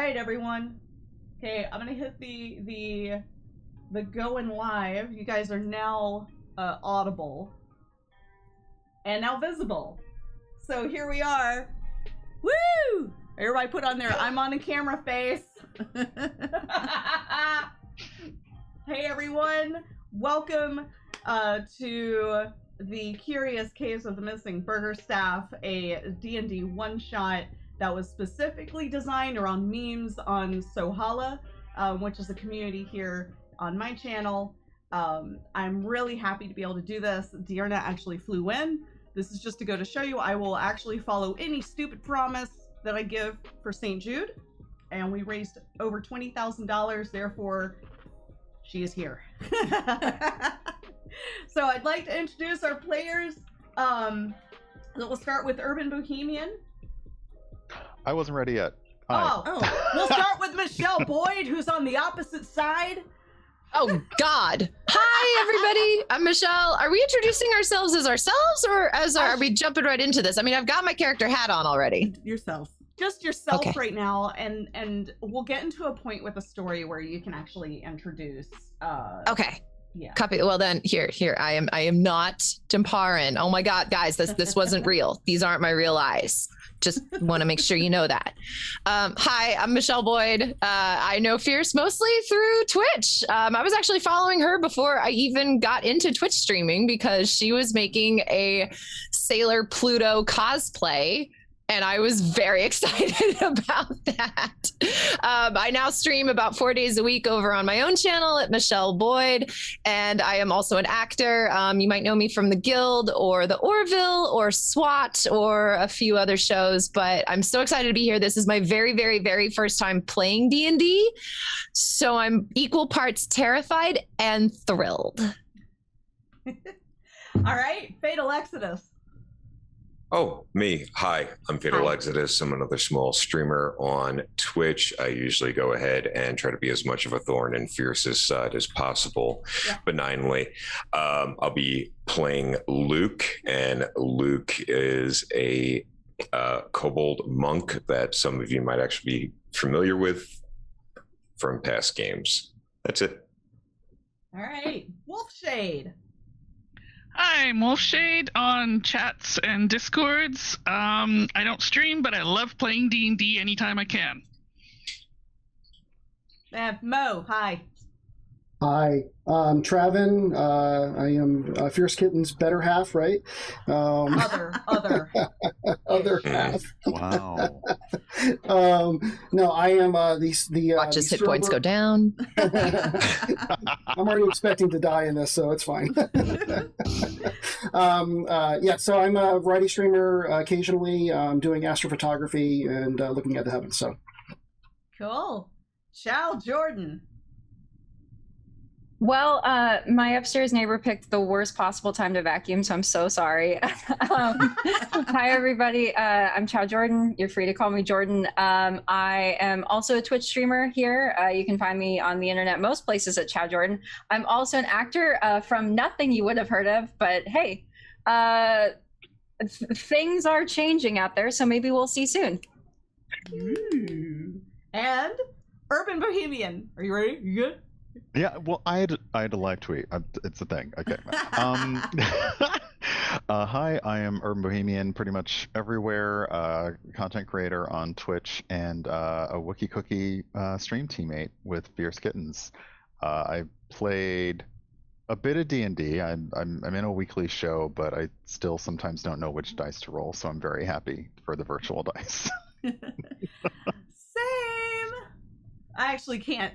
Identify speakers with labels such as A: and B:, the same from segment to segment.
A: right, everyone. Okay, I'm gonna hit the going live. You guys are now audible and now visible. So here we are. Woo! Everybody put on their I'm on a camera face. Hey everyone, welcome to the Curious Case of the Missing Burger Staff, a D&D one-shot that was specifically designed around memes on Sohala, which is a community here on my channel. I'm really happy to be able to do this. Dearna actually flew in. This is just to go to show you I will actually follow any stupid promise that I give for St. Jude. And we raised over $20,000, therefore she is here. So I'd like to introduce our players. We'll start with Urban Bohemian.
B: I wasn't ready yet.
A: Oh. We'll start with Michelle Boyd, who's on the opposite side.
C: Oh, God. Hi, everybody. I'm Michelle. Are we introducing ourselves as ourselves, or are we jumping right into this? I mean, I've got my character hat on already.
A: Yourself. Just yourself right now, and we'll get into a point with a story where you can actually introduce.
C: Okay.
A: Yeah.
C: Copy. Well, then here. I am not Temparin. Oh my God, guys, this wasn't real. These aren't my real eyes. Just want to make sure you know that. Hi, I'm Michelle Boyd. I know Fierce mostly through Twitch. I was actually following her before I even got into Twitch streaming because she was making a Sailor Pluto cosplay. And I was very excited about that. I now stream about 4 days a week over on my own channel at Michelle Boyd. And I am also an actor. You might know me from The Guild or The Orville or SWAT or a few other shows. But I'm so excited to be here. This is my very, very, very first time playing D&D. So I'm equal parts terrified and thrilled.
A: All right, Fatal Exodus.
D: Oh, me. Hi, I'm Fatal Exodus. I'm another small streamer on Twitch. I usually go ahead and try to be as much of a thorn in Fierce's side as possible, benignly. I'll be playing Luke, and Luke is a kobold monk that some of you might actually be familiar with from past games. That's it.
A: All right, Wolfshade.
E: Hi, I'm Wolfshade on chats and discords. I don't stream, but I love playing D&D anytime I can.
A: Mo, hi.
F: Hi, Travin. I am Fierce Kitten's better half, right?
A: Other.
F: Other half.
B: Wow.
F: No, I am the
C: Watch his hit points go down.
F: I'm already expecting to die in this, so it's fine. Yeah, so I'm a variety streamer occasionally. Doing astrophotography and looking at the heavens. So
A: Cool. Chow Jordan.
G: Well, my upstairs neighbor picked the worst possible time to vacuum, so I'm so sorry. Hi, everybody. I'm Chow Jordan. You're free to call me Jordan. I am also a Twitch streamer here. You can find me on the internet most places at Chow Jordan. I'm also an actor from nothing you would have heard of, but hey, things are changing out there, so maybe we'll see soon.
A: And Urban Bohemian. Are you ready? You good?
B: Yeah, well, I had a live tweet. It's a thing. Okay. Hi, I am Urban Bohemian, pretty much everywhere. Content creator on Twitch and a Wookie Cookie stream teammate with Fierce Kittens. I played a bit of D&D. I'm in a weekly show, but I still sometimes don't know which dice to roll, so I'm very happy for the virtual dice.
A: Same. I actually can't.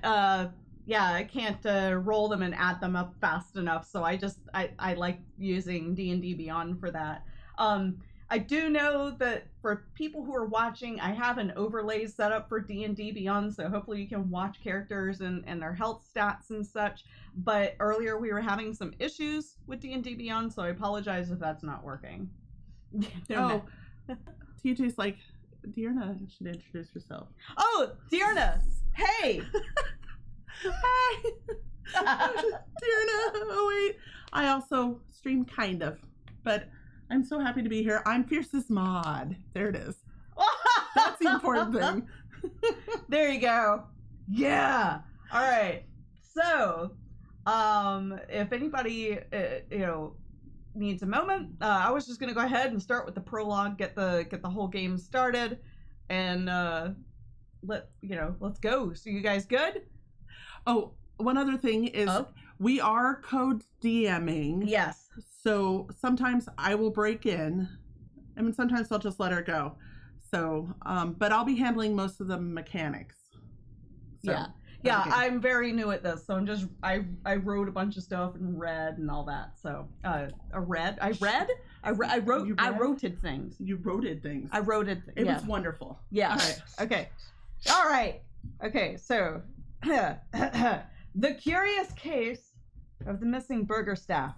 A: I can't roll them and add them up fast enough, so I like using D&D Beyond for that. I do know that for people who are watching, I have an overlay set up for D&D Beyond, so hopefully you can watch characters and their health stats and such. But earlier we were having some issues with D&D Beyond, so I apologize if that's not working.
H: TJ's like, Dearna should introduce herself.
A: Oh, Dearna! Hey!
H: Hi! Dearna! Oh, wait. I also stream, kind of. But I'm so happy to be here. I'm Fierce's mod. There it is. That's the important thing.
A: There you go. Yeah. All right. So, if anybody, needs a moment, I was just gonna go ahead and start with the prologue, get the whole game started, and let's go. So you guys good?
H: Oh, one other thing is we are code DMing.
A: Yes.
H: So sometimes I will break in. I mean, sometimes I'll just let her go. So, but I'll be handling most of the mechanics. So,
A: yeah. I'm very new at this, so I'm just I wrote a bunch of stuff and read and all that. So I wrote things.
H: You wrote things.
A: I wrote it.
H: It was wonderful.
A: Yeah. All right. Okay. All right. Okay. So, the curious case of the missing burger staff.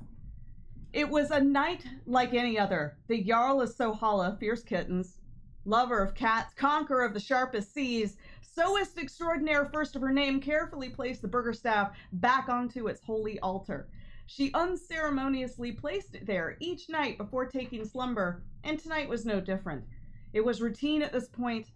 A: It was a night like any other. The Jarl of Sohala, fierce kittens, lover of cats, conqueror of the sharpest seas, sewist extraordinaire first of her name, carefully placed the burger staff back onto its holy altar. She unceremoniously placed it there each night before taking slumber, and tonight was no different. It was routine at this point,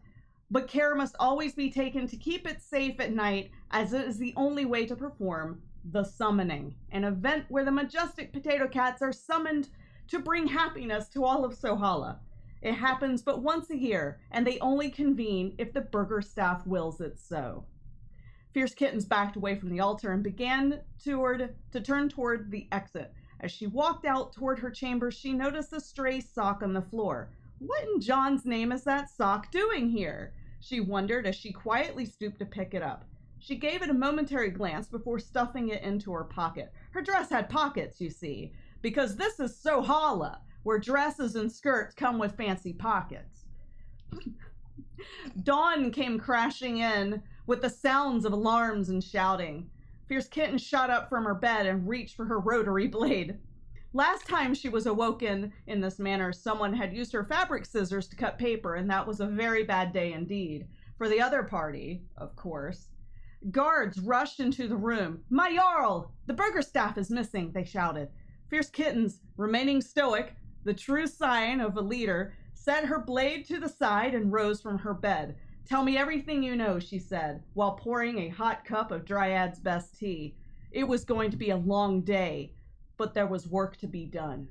A: but care must always be taken to keep it safe at night, as it is the only way to perform the summoning, an event where the majestic potato cats are summoned to bring happiness to all of Sohala. It happens but once a year, and they only convene if the burger staff wills it so. Fierce Kittens backed away from the altar and began to turn toward the exit. As she walked out toward her chamber, she noticed a stray sock on the floor. What in John's name is that sock doing here? She wondered as she quietly stooped to pick it up. She gave it a momentary glance before stuffing it into her pocket. Her dress had pockets, you see, because this is Sohala, where dresses and skirts come with fancy pockets. Dawn came crashing in with the sounds of alarms and shouting. Fierce Kitten shot up from her bed and reached for her rotary blade. Last time she was awoken in this manner, someone had used her fabric scissors to cut paper, and that was a very bad day indeed. For the other party, of course. Guards rushed into the room. My Jarl! The burger staff is missing, they shouted. Fierce Kittens, remaining stoic, the true sign of a leader, set her blade to the side and rose from her bed. Tell me everything you know, she said, while pouring a hot cup of Dryad's best tea. It was going to be a long day, but there was work to be done.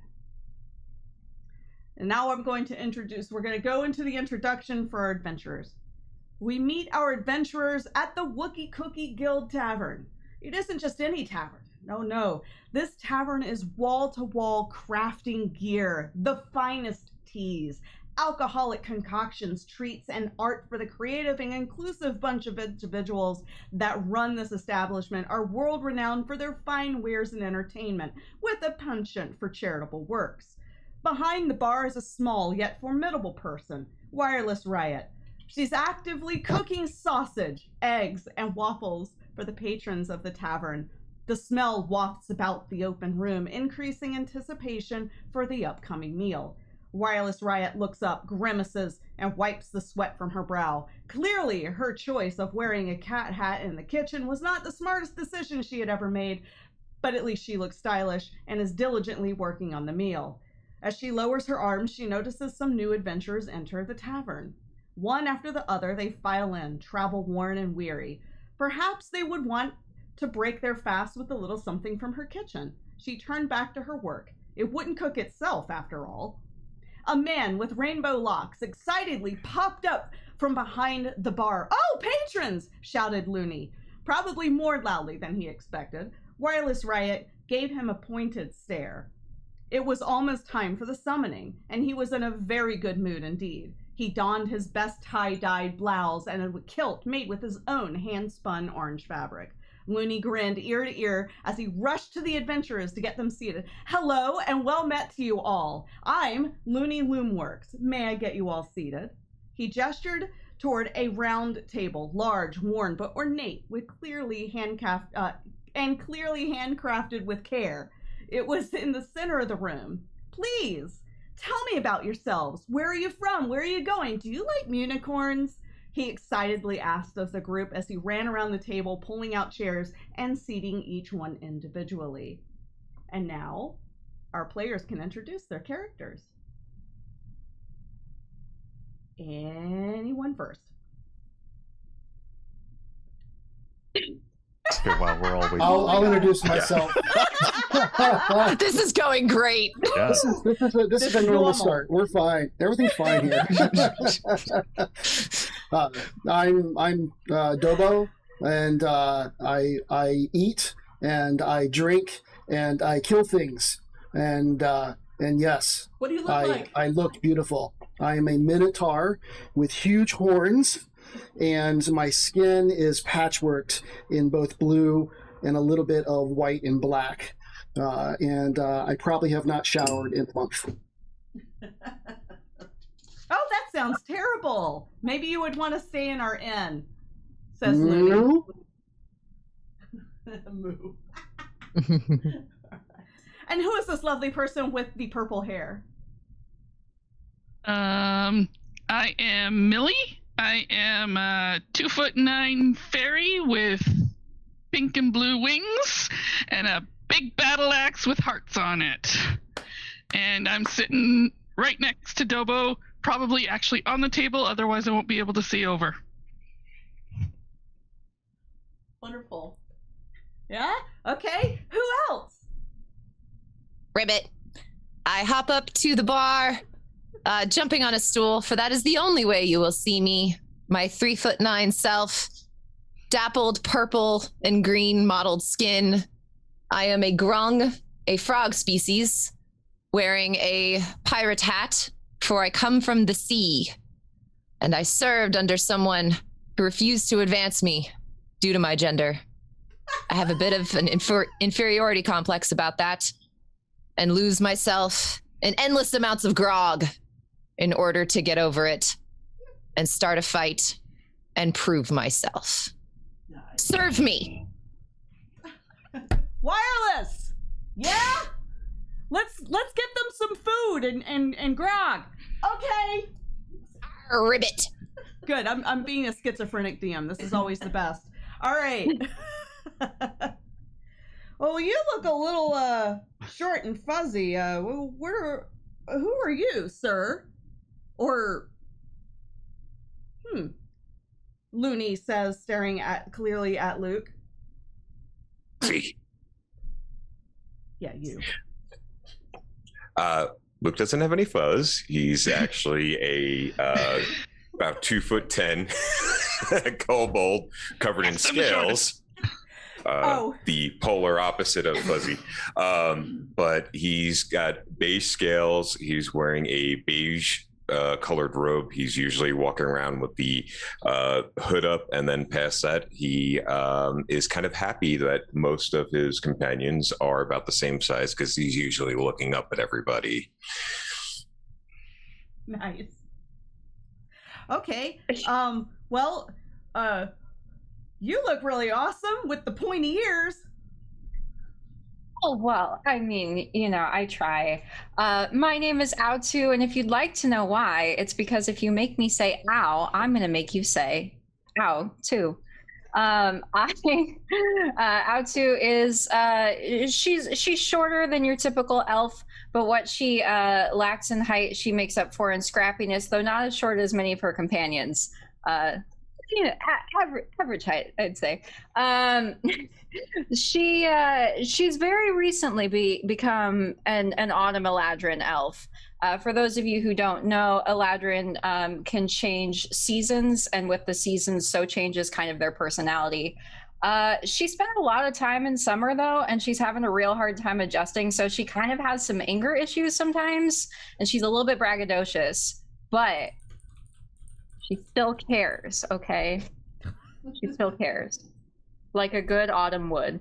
A: And now we're going to go into the introduction for our adventurers. We meet our adventurers at the Wookie Cookie Guild Tavern. It isn't just any tavern. No. This tavern is wall-to-wall crafting gear, the finest teas, alcoholic concoctions, treats, and art for the creative and inclusive bunch of individuals that run this establishment are world-renowned for their fine wares and entertainment, with a penchant for charitable works. Behind the bar is a small yet formidable person, Wireless Riot. She's actively cooking sausage, eggs, and waffles for the patrons of the tavern. The smell wafts about the open room, increasing anticipation for the upcoming meal. Wireless Riot looks up, grimaces, and wipes the sweat from her brow. Clearly, her choice of wearing a cat hat in the kitchen was not the smartest decision she had ever made, but at least she looks stylish and is diligently working on the meal. As she lowers her arms, she notices some new adventurers enter the tavern. One after the other, they file in, travel-worn and weary. Perhaps they would want to break their fast with a little something from her kitchen. She turned back to her work. It wouldn't cook itself, after all. A man with rainbow locks excitedly popped up from behind the bar. "Oh, patrons!" shouted Looney, probably more loudly than he expected. Wireless Riot gave him a pointed stare. It was almost time for the summoning, and he was in a very good mood indeed. He donned his best tie-dyed blouse and a kilt made with his own hand-spun orange fabric. Looney grinned ear to ear as he rushed to the adventurers to get them seated. "Hello, and well met to you all. I'm Looney Loomworks. May I get you all seated?" He gestured toward a round table, large, worn, but ornate, with clearly handcrafted with care. It was in the center of the room. "Please, tell me about yourselves. Where are you from? Where are you going? Do you like unicorns?" He excitedly asked of the group as he ran around the table, pulling out chairs and seating each one individually. And now, our players can introduce their characters. Anyone first?
B: Okay, while we're all waiting.
F: I'll introduce myself.
C: This is going great.
B: Yeah.
F: This is a normal start. We're fine. Everything's fine here. I'm Dobo, and I eat and I drink and I kill things, and yes,
H: What do you look like?
F: I look beautiful. I am a minotaur with huge horns, and my skin is patchworked in both blue and a little bit of white and black. And I probably have not showered in a month.
A: Oh, that sounds terrible. Maybe you would want to stay in our inn, says Looney. Moo. And who is this lovely person with the purple hair?
E: I am Millie. I am a 2'9" fairy with pink and blue wings and a big battle axe with hearts on it. And I'm sitting right next to Dobo, probably actually on the table, otherwise I won't be able to see over.
A: Wonderful. Yeah? Okay. Who else?
C: Ribbit. I hop up to the bar, jumping on a stool, for that is the only way you will see me. My 3'9" self, dappled purple and green mottled skin. I am a grung, a frog species, wearing a pirate hat, for I come from the sea. And I served under someone who refused to advance me due to my gender. I have a bit of an inferiority complex about that, and lose myself in endless amounts of grog in order to get over it and start a fight and prove myself.
A: Nice.
C: Serve me.
A: Wireless. Yeah? Let's get them some food and grog. Okay.
C: Ribbit.
A: Good. I'm being a schizophrenic DM. This is always the best. All right. Well, you look a little short and fuzzy. Who are you, sir? Or Looney says, staring clearly at Luke.
D: See.
A: Yeah, you.
D: Luke doesn't have any fuzz. He's actually a about 2'10" kobold covered in scales. The polar opposite of fuzzy. But he's got beige scales. He's wearing a beige colored robe. He's usually walking around with the hood up, and then past that, he is kind of happy that most of his companions are about the same size, because he's usually looking up at everybody.
A: Nice. Okay. Well, you look really awesome with the pointy ears.
G: Oh, well, I mean, I try. My name is Autu, and if you'd like to know why, it's because if you make me say ow, I'm going to make you say ow, too. Autu is, she's shorter than your typical elf, but what she lacks in height, she makes up for in scrappiness, though not as short as many of her companions. Average height, I'd say. She's very recently become an autumn Eladrin elf. For those of you who don't know, Eladrin can change seasons, and with the seasons, so changes kind of their personality. She spent a lot of time in summer, though, and she's having a real hard time adjusting, so she kind of has some anger issues sometimes, and she's a little bit braggadocious, but she still cares, okay? She still cares. Like a good autumn would.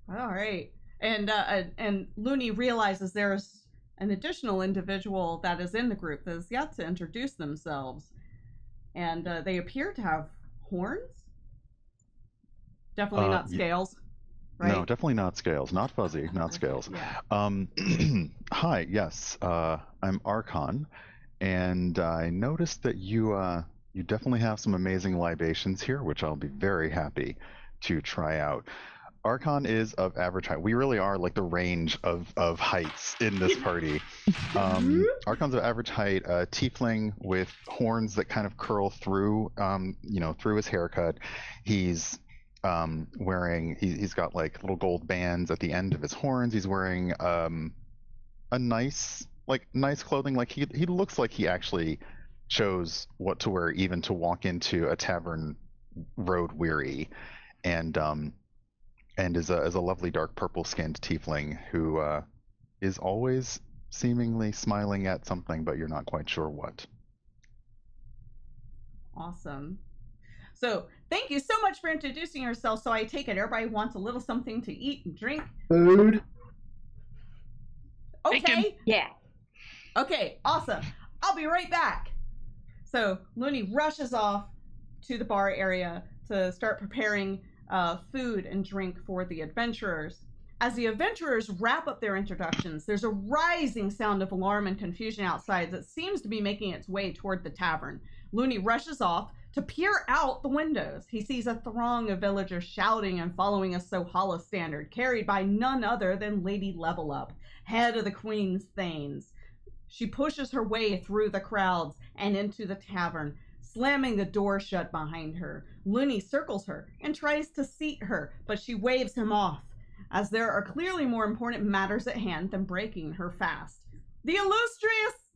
A: All right. And Looney realizes there's an additional individual that is in the group that is yet to introduce themselves. And they appear to have horns? Definitely not scales, right?
B: No, definitely not scales. Not fuzzy, not scales.
A: Yeah.
B: Hi, yes. I'm Archon. And I noticed that you definitely have some amazing libations here, which I'll be very happy to try out. Archon is of average height. We really are like the range of heights in this party. Archon's of average height, tiefling with horns that kind of curl through, through his haircut. He's he's got like little gold bands at the end of his horns. He's wearing a nice clothing. Like he looks like he actually chose what to wear even to walk into a tavern road weary, and is a lovely dark purple skinned tiefling who is always seemingly smiling at something, but you're not quite sure what.
A: Awesome. So thank you so much for introducing yourself. So I take it everybody wants a little something to eat and drink.
F: Food.
A: Okay.
E: Bacon.
G: Yeah.
A: Okay, awesome. I'll be right back. So Looney rushes off to the bar area to start preparing food and drink for the adventurers. As the adventurers wrap up their introductions, there's a rising sound of alarm and confusion outside that seems to be making its way toward the tavern. Looney rushes off to peer out the windows. He sees a throng of villagers shouting and following a Sohala standard, carried by none other than Lady Level Up, head of the Queen's Thanes. She pushes her way through the crowds and into the tavern, slamming the door shut behind her. Looney circles her and tries to seat her, but she waves him off, as there are clearly more important matters at hand than breaking her fast. The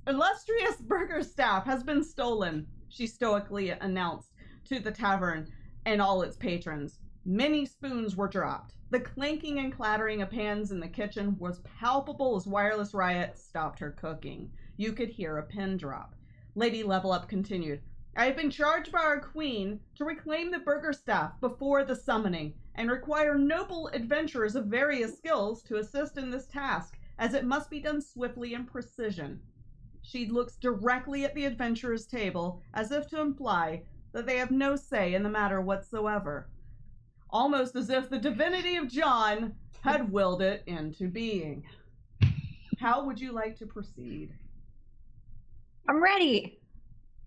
A: illustrious burger staff has been stolen, she stoically announced to the tavern and all its patrons. Many spoons were dropped. The clanking and clattering of pans in the kitchen was palpable as Wireless Riot stopped her cooking. You could hear a pin drop. Lady Level Up continued, I have been charged by our queen to reclaim the burger staff before the summoning and require noble adventurers of various skills to assist in this task, as it must be done swiftly and precision. She looks directly at the adventurers' table as if to imply that they have no say in the matter whatsoever, almost as if the divinity of John had willed it into being. How would you like to proceed?
G: I'm ready.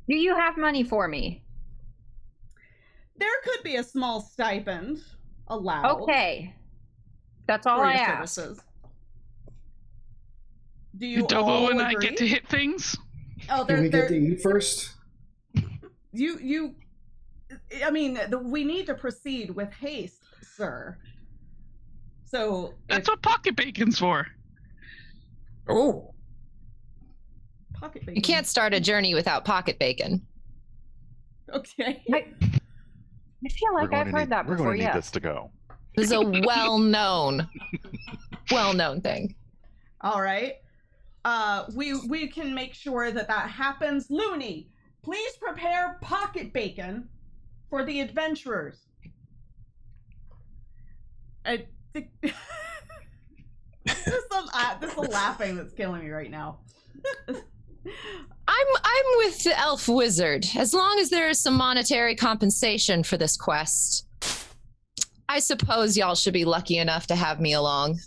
G: Do you have money for me?
A: There could be a small stipend allowed.
G: Okay. That's all
A: for
G: I
A: your
G: ask.
A: services. Do you
E: Double
A: all
E: when
A: agree?
E: I get to hit things.
A: Oh,
F: Can we get to eat first?
A: We need to proceed with haste, sir. So
E: That's what pocket bacon's for.
D: Oh,
A: pocket bacon.
C: You can't start a journey without pocket bacon.
A: Okay.
G: I feel like I've heard that
B: We're
G: before,
B: going to need
G: yes.
B: this to go.
C: This is a well-known thing.
A: All right. We can make sure that happens. Looney, please prepare pocket bacon for the adventurers. I think this is the laughing that's killing me right now.
C: I'm with the elf wizard. As long as there is some monetary compensation for this quest, I suppose y'all should be lucky enough to have me along.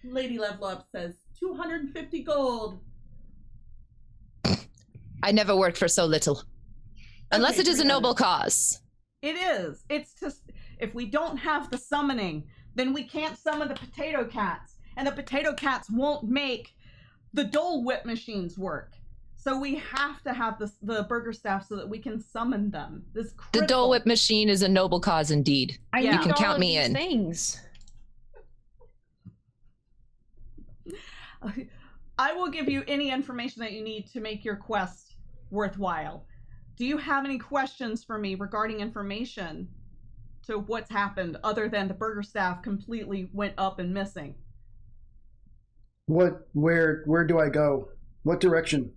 A: Lady Level Up says 250 gold.
C: I never worked for so little. Unless
A: Okay,
C: it is a
A: 300.
C: noble cause.
A: It is. It's just, if we don't have the summoning, then we can't summon the potato cats. And the potato cats won't make the Dole Whip machines work. So we have to have the burger staff so that we can summon them. This
C: The Dole Whip machine is a noble cause indeed.
G: I
A: Yeah.
G: need
C: You can
G: all
C: count
G: of
C: me
G: these
C: in.
G: things.
A: I will give you any information that you need to make your quest worthwhile. Do you have any questions for me regarding information to what's happened other than the burger staff completely went up and missing?
F: Where do I go? What direction?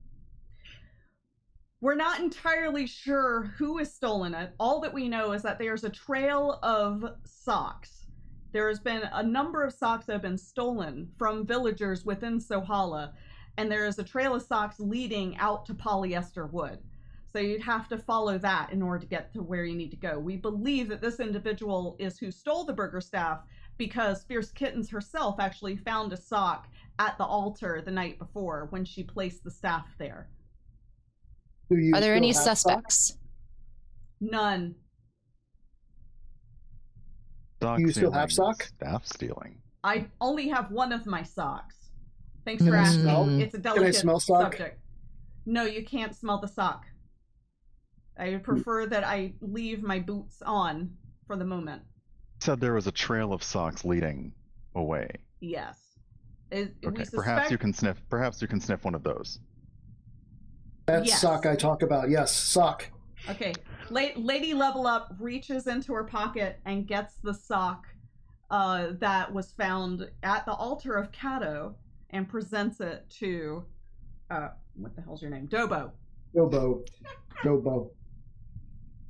A: We're not entirely sure who has stolen it. All that we know is that there's a trail of socks. There has been a number of socks that have been stolen from villagers within Sohala, and there is a trail of socks leading out to polyester wood. So you'd have to follow that in order to get to where you need to go. We believe that this individual is who stole the burger staff because Fierce Kittens herself actually found a sock at the altar the night before when she placed the staff there.
F: Do you
C: Are there
F: still
C: any
F: have socks?
C: suspects?
A: None.
B: Sock
F: Do you still
B: stealing
F: have
B: is
F: sock?
B: Staff stealing.
A: I only have one of my socks. Thanks for
F: Can I
A: asking.
F: smell?
A: It's a delicate
F: smell sock?
A: subject. No, you can't smell the sock. I would prefer that I leave my boots on for the moment.
B: Said there was a trail of socks leading away.
A: Yes.
B: Okay,
A: We
B: perhaps you
A: suspect-
B: can sniff. Perhaps you can sniff one of those.
F: That's
A: Yes.
F: sock I talk about. Yes, sock.
A: Okay. Lady Level Up reaches into her pocket and gets the sock that was found at the altar of Kato and presents it to what the hell's your name? Dobo.
F: Dobo.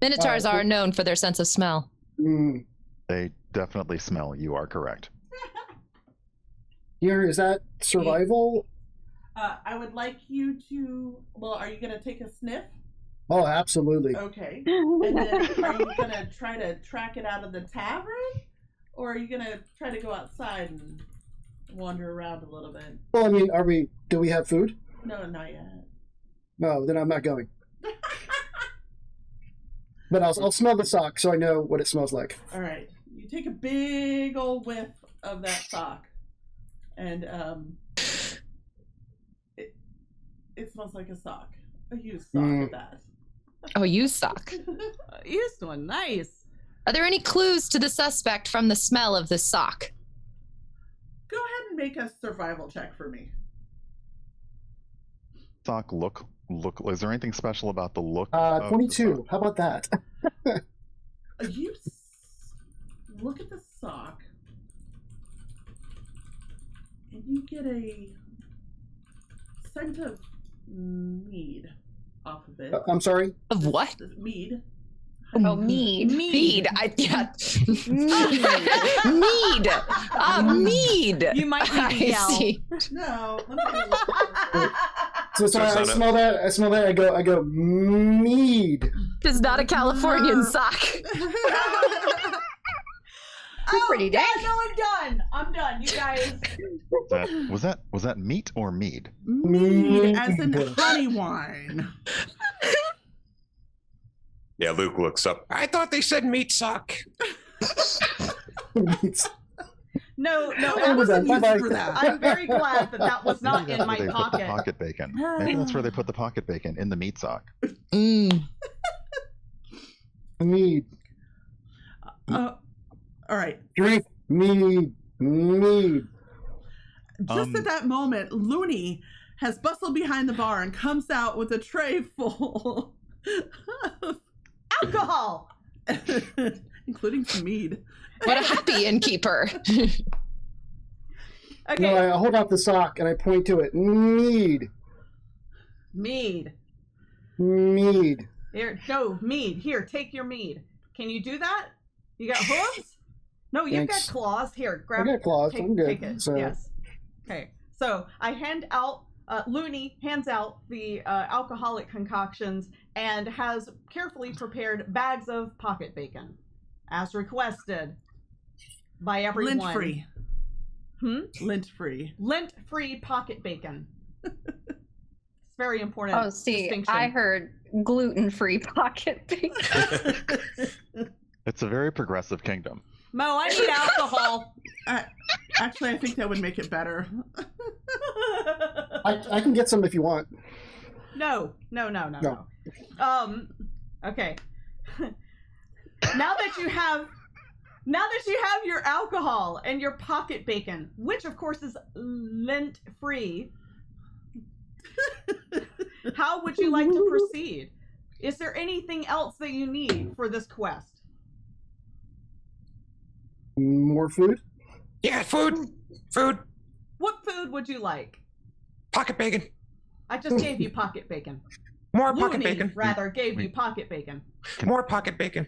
C: Minotaurs are known for their sense of smell.
F: Mm.
B: They definitely smell. You are correct.
F: Here, is that survival?
H: I would like you to. Well, are you going to take a sniff?
F: Oh, absolutely.
H: Okay. And then are you going to try to track it out of the tavern? Or are you going to try to go outside and wander around a little bit?
F: Well, I mean, do we have food?
H: No, not yet.
F: No, then I'm not going. But I'll smell the sock so I know what it smells like.
H: All right. You take a big old whiff of that sock. And it smells like a sock. A used sock at that.
C: Oh, you suck.
A: Used one. Nice.
C: Are there any clues to the suspect from the smell of the sock?
H: Go ahead and make a survival check for me.
B: Sock look. Is there anything special about the look? of the
F: 22.
B: sock?
F: How about that?
H: You look at the sock, and you get a scent of mead off of it.
F: I'm sorry?
C: Of what?
H: Mead.
G: Oh, mead.
C: Mead. Mead. Mead.
A: You might need to
C: I
A: yell.
C: see.
H: No, let me get a look.
F: So
D: So
F: I
D: it's not a-
F: smell that. I smell that. I go mead.
C: It's not a Californian sock.
A: Oh,
G: pretty
A: yeah,
G: dang.
A: no, I'm done. You guys.
B: Was that meat or mead?
H: Mead, as in honey wine.
D: Yeah, Luke looks up. I thought they said meat sock.
A: No,
H: I
A: I
H: wasn't
F: Bye-bye.
H: used for that.
A: I'm very glad that was not
B: Maybe
A: in
B: that's
A: my
B: where they put the
A: pocket.
B: pocket bacon. Maybe that's where they put the pocket bacon, in the meat sock.
C: Mm.
F: Mead.
H: All right.
F: Drink mead. Mead.
H: Just at that moment, Looney has bustled behind the bar and comes out with a tray full of
A: Alcohol.
H: including some mead.
C: What a happy innkeeper.
A: Okay.
F: No, I hold out the sock and I point to it. Mead.
A: Mead.
F: Mead.
A: Here, no, mead. Here, take your mead. Can you do that? You got hooves? No, you've
F: Thanks.
A: got claws. Here, grab
F: I got claws.
A: Take,
F: I'm good.
A: take it.
F: So,
A: Yes. Okay. So I hand out, Looney hands out the alcoholic concoctions and has carefully prepared bags of pocket bacon, as requested by everyone.
H: Lint free. Lint free.
A: Lint-free pocket bacon. It's very important.
G: Oh, see,
A: distinction.
G: I heard gluten-free pocket bacon.
B: It's a very progressive kingdom.
A: Mo, I need alcohol.
H: Actually, I think that would make it better.
F: I can get some if you want.
A: No. Okay. Now that you have your alcohol and your pocket bacon, which of course is lint free, how would you like to proceed? Is there anything else that you need for this quest?
F: More food?
D: Yeah, food. Food.
A: What food would you like?
D: Pocket bacon.
A: I just gave you pocket bacon.
D: More pocket
A: Looney,
D: bacon.
A: rather, gave you pocket bacon.
D: More pocket bacon.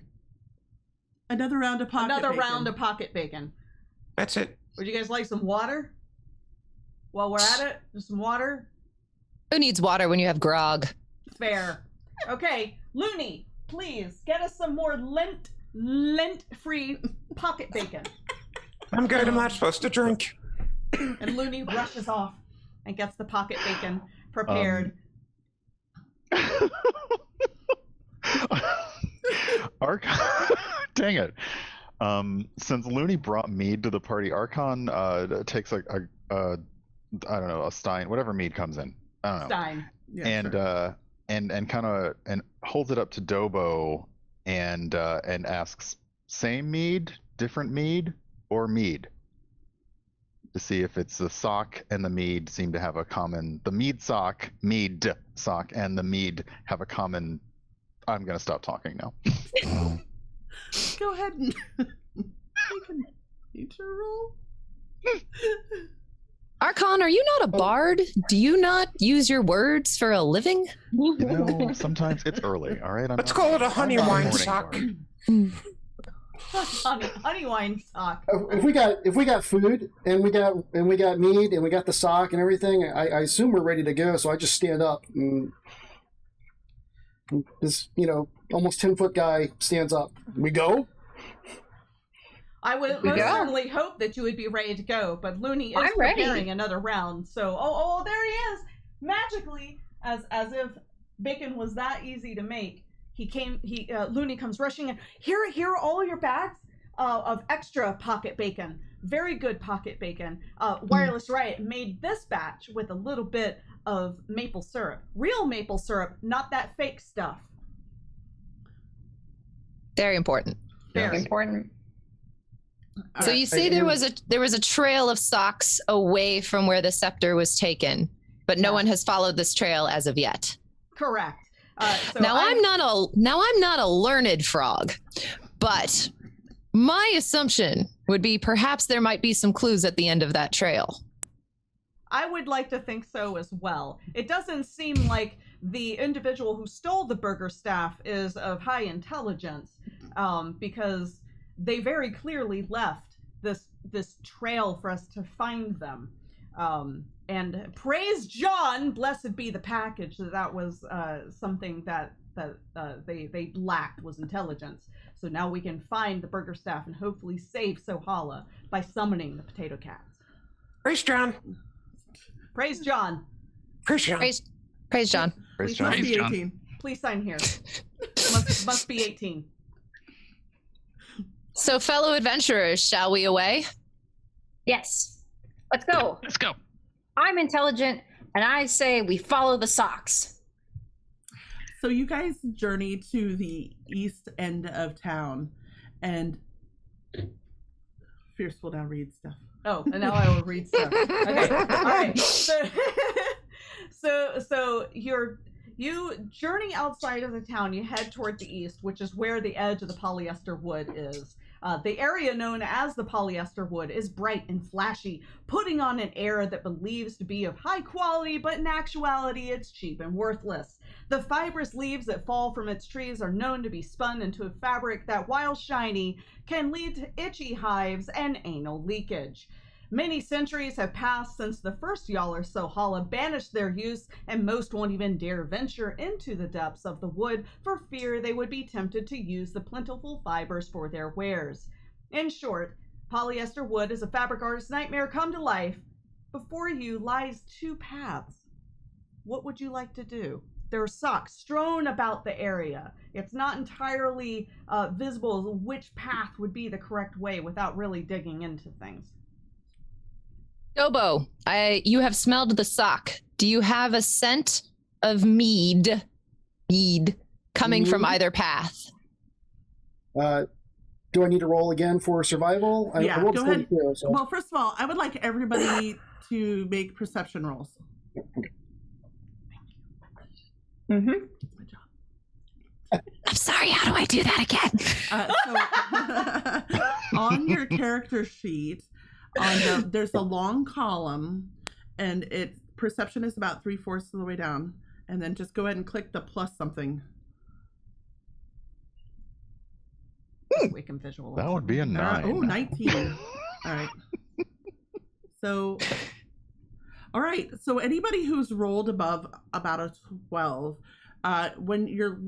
H: Another round of pocket
A: Another
H: bacon.
A: round of pocket bacon.
D: That's it.
A: Would you guys like some water? While we're at it, just some water?
C: Who needs water when you have grog?
A: Fair. Okay, Looney, please get us some more lint-free pocket bacon.
D: I'm good. I'm not supposed to drink.
A: And Looney rushes off and gets the pocket bacon prepared.
B: Archon, dang it. Since Looney brought mead to the party, Archon takes a I don't know, a stein, whatever mead comes in. I don't know.
A: Stein.
H: Yeah,
B: and
H: sure.
B: And kind of holds it up to Dobo and asks, same mead, different mead, or mead, to see if it's the sock and the mead seem to have a common. The mead sock, and the mead have a common. I'm gonna stop talking now.
H: Go ahead and make a nature roll.
C: Archon, are you not a bard? Do you not use your words for a living?
B: You know, sometimes it's early. All right,
D: Let's call it a honey
B: I'm not a
D: wine
B: morning
D: sock.
B: bard.
A: honey wine sock.
F: If we got food and we got meat and we got the sock and everything, I assume we're ready to go. So I just stand up and this almost 10-foot guy stands up. We go.
A: I would most certainly hope that you would be ready to go, but Looney is preparing another round. So, oh, there he is! Magically, as if bacon was that easy to make, Looney comes rushing in. Here are all your bags of extra pocket bacon. Very good pocket bacon. Wireless Riot made this batch with a little bit of maple syrup. Real maple syrup, not that fake stuff.
C: Very important.
A: Very
G: important.
C: So you see there was a trail of socks away from where the scepter was taken, but no one has followed this trail as of yet.
A: Correct. So
C: now I'm not a learned frog, but my assumption would be perhaps there might be some clues at the end of that trail.
A: I would like to think so as well. It doesn't seem like the individual who stole the burger staff is of high intelligence, because they very clearly left this trail for us to find them. And praise John, blessed be the package, that was something that they lacked, was intelligence. So now we can find the burger staff and hopefully save Sohala by summoning the potato cats.
D: Praise John.
A: Praise John.
D: Praise John.
C: Praise John.
B: Praise
H: Must
B: John.
H: be 18.
A: Please sign here. must be 18.
C: So, fellow adventurers, shall we away?
G: Yes. Let's go.
E: Let's go.
G: I'm intelligent, and I say we follow the socks.
H: So you guys journey to the east end of town, and Fierce will now read stuff.
A: Oh, and now I will read stuff. Okay, all right. So you journey outside of the town. You head toward the east, which is where the edge of the polyester wood is. The area known as the polyester wood is bright and flashy, putting on an air that believes to be of high quality, but in actuality it's cheap and worthless. The fibrous leaves that fall from its trees are known to be spun into a fabric that, while shiny, can lead to itchy hives and anal leakage. Many centuries have passed since the first Yaller Sohala banished their use, and most won't even dare venture into the depths of the wood for fear they would be tempted to use the plentiful fibers for their wares. In short, polyester wood is a fabric artist's nightmare come to life. Before you lies two paths. What would you like to do? There are socks strewn about the area. It's not entirely visible which path would be the correct way without really digging into things.
C: Dobo, you have smelled the sock. Do you have a scent of mead coming from either path?
F: Do I need to roll again for survival?
H: Yeah,
F: I rolled
H: go ahead.
F: 42, so.
H: Well, first of all, I would like everybody to make perception rolls.
G: Mm-hmm.
H: Good job.
C: I'm sorry, how do I do that again?
H: So on your character sheet, there's a long column, and perception is about 3/4 of the way down, and then just go ahead and click the plus something.
A: We can visualize.
B: That would be a 9.
H: Oh, 19. All right. So, all right. So anybody who's rolled above about a 12, when you're,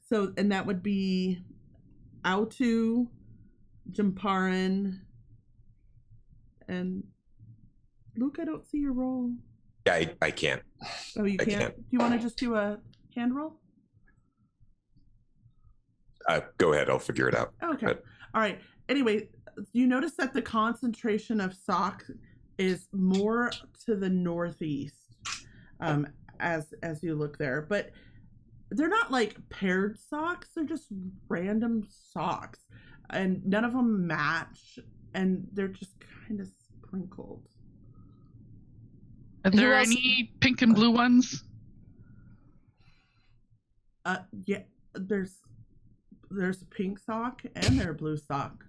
H: So, and that would be Autu, Jamparan, and Luke, I don't see your roll.
D: Yeah, I can't.
H: Oh, you can't? Do you want to just do a hand roll?
D: Go ahead. I'll figure it out.
H: Okay.
D: But,
H: All right. Anyway, you notice that the concentration of socks is more to the northeast, as you look there. But they're not like paired socks. They're just random socks, and none of them match, and they're just kind of sprinkled.
E: Are there any pink and blue ones?
H: Yeah. There's a pink sock and there's a blue sock.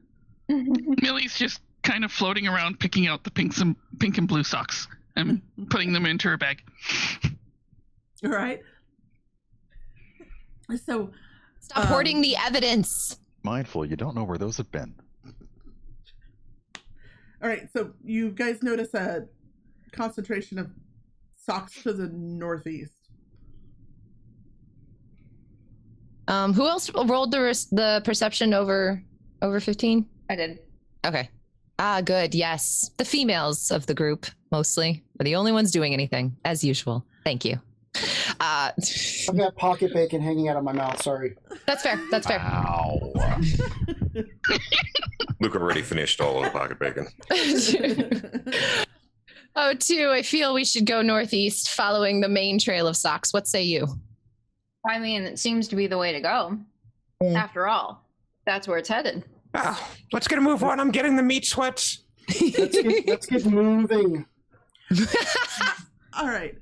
E: Millie's just kind of floating around, picking out the pink and blue socks and putting them into her bag.
H: All right. So,
C: Stop hoarding the evidence.
B: Mindful, you don't know where those have been.
H: all right. So you guys notice a concentration of socks to the northeast.
C: Who else rolled the perception over 15?
G: I did.
C: Okay. Good. Yes. The females of the group mostly are the only ones doing anything, as usual. Thank you.
F: I've got pocket bacon hanging out of my mouth. Sorry.
C: That's fair. That's fair.
B: Ow.
D: Luke already finished all of the pocket bacon.
C: Oh, two, I feel we should go northeast following the main trail of socks. What say you?
G: I mean, it seems to be the way to go. After all, that's where it's headed.
D: Let's get a move on. I'm getting the meat sweats.
F: Let's get moving.
H: All right.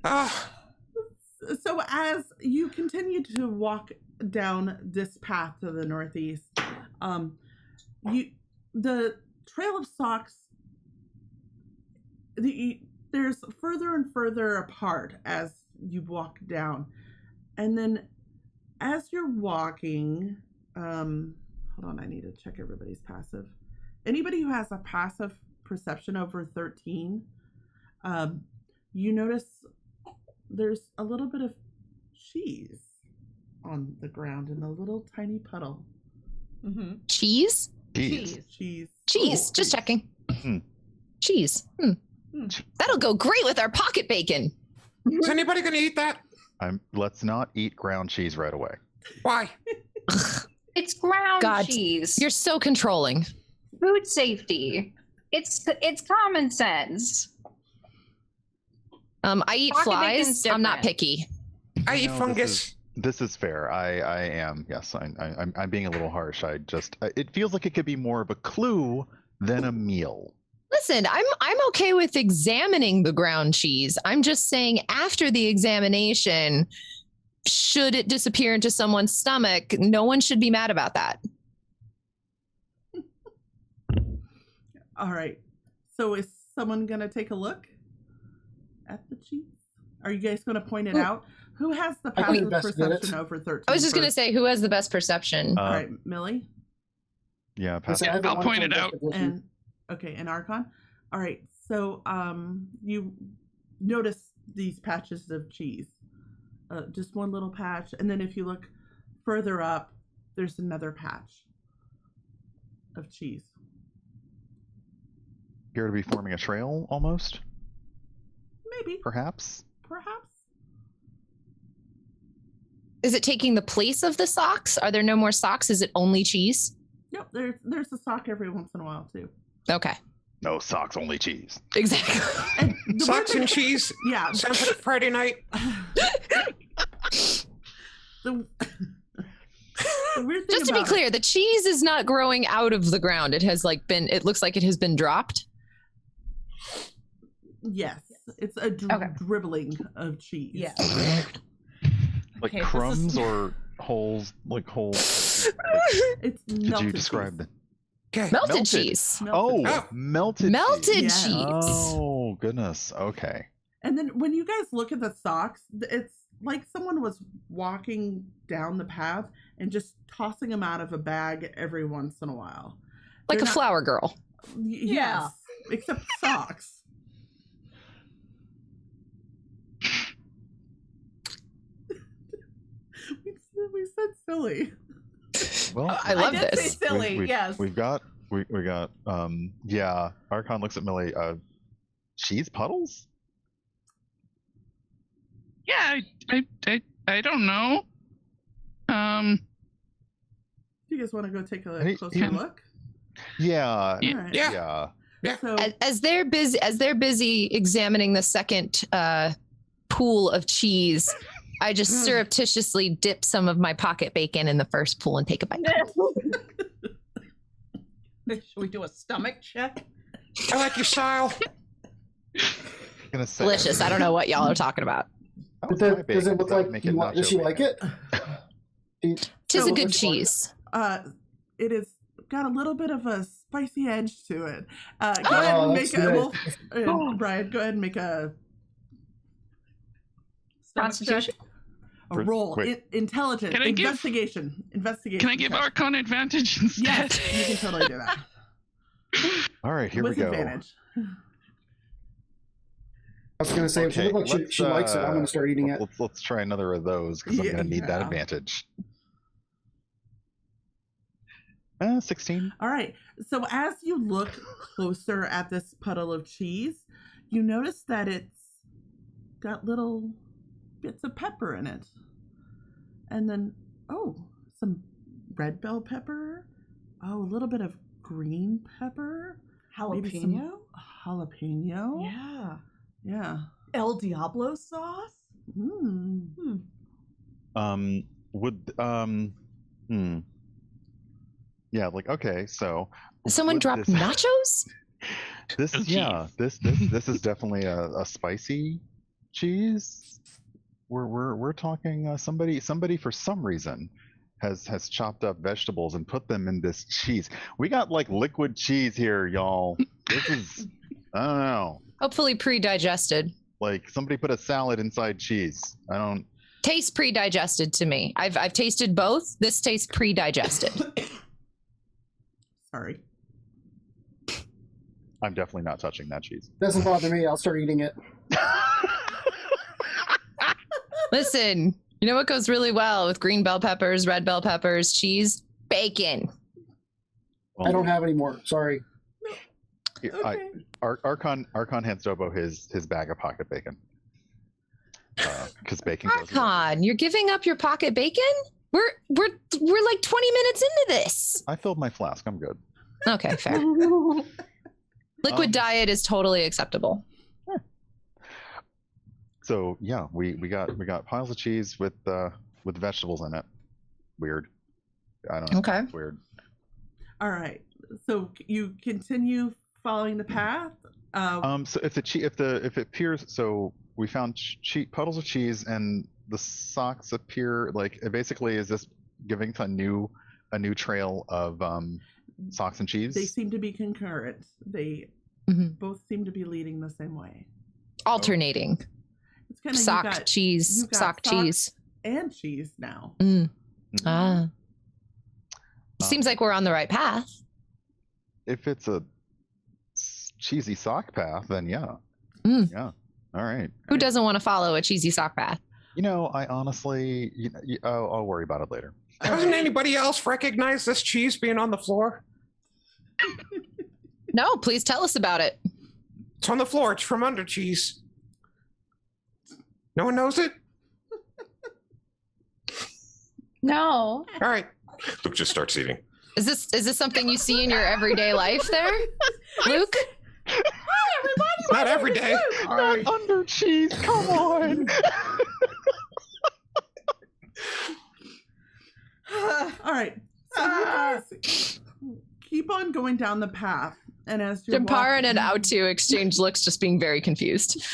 H: So as you continue to walk down this path to the northeast, the trail of socks, there's further and further apart as you walk down, and then as you're walking, hold on, I need to check everybody's passive. Anybody who has a passive perception over 13, you notice there's a little bit of cheese on the ground in a little tiny puddle.
A: Mm-hmm.
C: Cheese?
H: Cheese.
C: Just checking. Cheese. That'll go great with our pocket bacon.
D: Is anybody going to eat that?
B: Let's not eat ground cheese right away.
D: Why?
G: It's ground
C: God,
G: cheese.
C: You're so controlling.
G: Food safety. It's common sense.
C: I eat
G: Pocket
C: flies.
G: bacon's
C: I'm not
G: different.
C: picky.
D: I eat fungus.
B: This is fair. I am. Yes, I'm being a little harsh. It feels like it could be more of a clue than a meal.
C: Listen, I'm okay with examining the ground cheese. I'm just saying after the examination, should it disappear into someone's stomach, no one should be mad about that.
H: All right. So is someone going to take a look at the cheese? Are you guys going to point it out? Who has the passive perception over 13?
C: I was just going to say, who has the best perception?
H: All right, Millie?
B: Yeah,
E: I'll point it out.
H: And Archon? All right, so you notice these patches of cheese. Just one little patch, and then if you look further up, there's another patch of cheese.
B: Appear to be forming a trail, almost?
H: Maybe.
B: Perhaps?
C: Is it taking the place of the socks? Are there no more socks? Is it only cheese?
H: Yep, there's a sock every once in a while, too.
C: Okay.
B: No socks, only cheese.
C: Exactly.
H: And
D: Socks and cheese?
H: Yeah.
D: Sounds like Friday night.
H: The weird thing
C: Just to be clear, the cheese is not growing out of the ground. It has it looks like it has been dropped.
H: Yes. It's a dribbling of cheese.
A: Yes.
B: Like
A: Okay,
B: crumbs or holes, like holes.
H: It's
B: Did you describe that?
D: Okay.
C: Melted cheese.
B: Melted
C: cheese.
H: Yeah.
B: Oh, goodness. Okay.
H: And then when you guys look at the socks, it's like someone was walking down the path and just tossing them out of a bag every once in a while.
C: Like a flower girl.
H: Yes. Except socks. we said silly.
B: Well,
C: I love
A: did
C: this.
A: Say silly, yes.
B: We got yeah. Archon looks at Millie. Cheese puddles?
E: Yeah, I don't know.
H: You you guys want to go take a closer look?
B: Yeah.
H: Right.
B: Yeah.
H: So,
C: As they're busy examining the second pool of cheese, I just surreptitiously dip some of my pocket bacon in the first pool and take a bite.
A: Should we do a stomach check?
D: I like your style.
B: Gonna say,
C: Delicious. I don't know what y'all are talking about.
F: Does it look like does she like it?
C: Tis a good cheese.
H: It has got a little bit of a spicy edge to it. Go ahead and make Brian, go ahead and make a
G: Constitution.
H: A roll.
B: Wait.
H: Intelligence. Investigation.
E: Can I give Archon advantage instead?
H: Yes, you can totally do that.
B: All right, here
H: With
B: we go.
H: advantage.
F: I was going to say, if she looks like she likes it, I'm going to start eating it.
B: Let's try another of those because I'm going to need that advantage. 16.
H: All right. So as you look closer at this puddle of cheese, you notice that it's got little bits of pepper in it. And then, some red bell pepper. Oh, a little bit of green pepper. Maybe some jalapeno.
A: Yeah.
H: Yeah.
A: El Diablo sauce?
B: Yeah, like, okay, so
C: Someone dropped nachos?
B: This is definitely a spicy cheese. We're talking somebody for some reason has chopped up vegetables and put them in this cheese. We got like liquid cheese here, y'all. This is I don't know.
C: Hopefully pre-digested.
B: Like somebody put a salad inside cheese. I don't
C: Tastes pre-digested to me. I've tasted both. This tastes pre-digested.
H: Sorry.
B: I'm definitely not touching that cheese.
F: Doesn't bother me. I'll start eating it.
C: Listen, you know what goes really well with green bell peppers, red bell peppers, cheese? Bacon.
B: Well,
F: I don't have any more. Sorry.
H: Okay.
B: Archon hands Dobo his bag of pocket bacon. Because bacon goes
C: Archon, you're giving up your pocket bacon? We're like 20 minutes into this.
B: I filled my flask. I'm good.
C: Okay, fair. Liquid diet is totally acceptable.
B: So yeah, we got piles of cheese with vegetables in it. Weird. I don't know.
C: Okay.
B: It's weird.
H: All right. So you continue following the path.
B: So if it appears, so we found puddles of cheese and the socks appear like it basically is this giving a new trail of socks and cheese.
H: They seem to be concurrent. They both seem to be leading the same way.
C: Alternating.
H: It's kind of
C: sock, cheese, sock, cheese.
H: And cheese now.
C: Seems like we're on the right path.
B: If it's a cheesy sock path, then yeah. Yeah. All right.
C: Who doesn't want to follow a cheesy sock path?
B: You know, I honestly, I'll worry about it later.
D: Doesn't anybody else recognize this cheese being on the floor?
C: No, please tell us about it.
D: It's on the floor. It's from under cheese. No one knows it?
G: No.
D: All right. Luke just starts eating.
C: Is this something you see in your everyday life there, Luke?
H: Hi, everybody.
D: Not every day.
B: All right. Under cheese. Come on.
H: All right. So you guys keep on going down the path, and as you're
C: Jamparan and Autu exchange looks, just being very confused.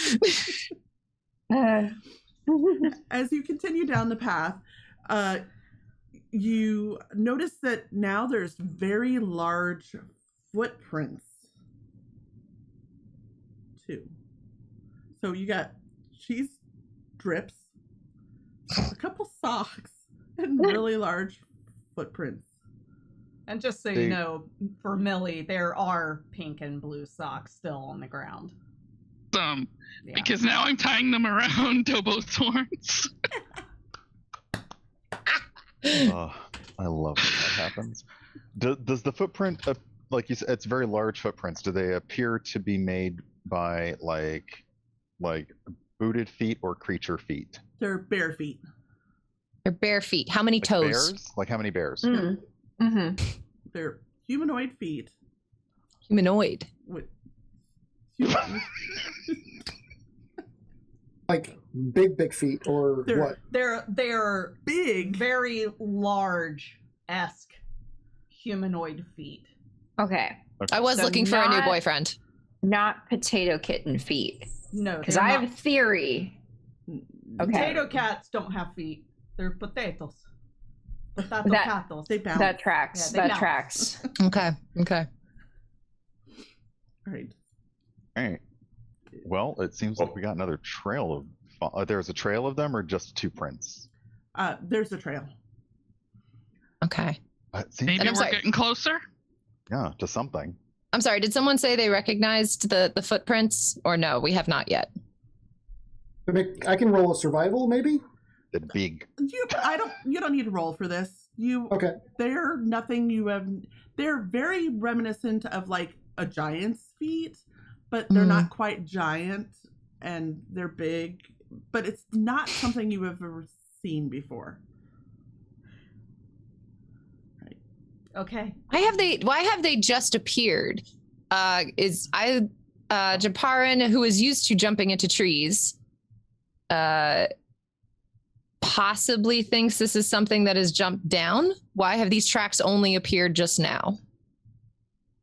H: As you continue down the path, you notice that now there's very large footprints too. So you got cheese drips, a couple socks, and really large footprints.
A: And just so you know, for Millie, there are pink and blue socks still on the ground.
E: Because now I'm tying them around Dobo's horns.
B: I love when that happens. Does the footprint, like you said, it's very large footprints. Do they appear to be made by like booted feet or creature feet?
H: They're bare feet.
C: They're bare feet. How many
B: Like
C: toes?
B: bears? Like how many bears?
G: Mm-hmm.
H: They're humanoid feet.
C: Humanoid.
H: With
F: Like big feet, or what?
A: They're
H: big,
A: very large-esque humanoid feet.
G: Okay.
C: I was
G: So
C: looking for a new
G: not-
C: boyfriend.
G: Not potato kitten feet.
A: No,
G: Because
A: they're
G: I
A: not.
G: have a theory. Okay.
A: Potato cats don't have feet. They're potatoes. Potato
G: That-
A: catos.
H: they bounce.
G: That tracks.
A: Yeah, they
G: that
A: bounce.
G: tracks.
C: Okay.
H: All right.
B: All right. Well, it seems like we got another trail of. There's a trail of them, or just 2 prints?
H: There's a trail.
C: Okay.
B: It seems,
E: Maybe
C: And I'm
E: we're
C: sorry.
E: getting closer.
B: yeah, to something.
C: I'm sorry, did someone say they recognized the footprints, or no? We have not yet.
F: I can roll a survival, maybe.
B: The big.
H: You don't need to roll for this.
F: Okay.
H: They're nothing you have. They're very reminiscent of like a giant's feet, but they're not quite giant, and they're big. But it's not something you have ever seen before. Right.
A: Okay.
C: Why have they just appeared? Japarin, who is used to jumping into trees, possibly thinks this is something that has jumped down? Why have these tracks only appeared just now?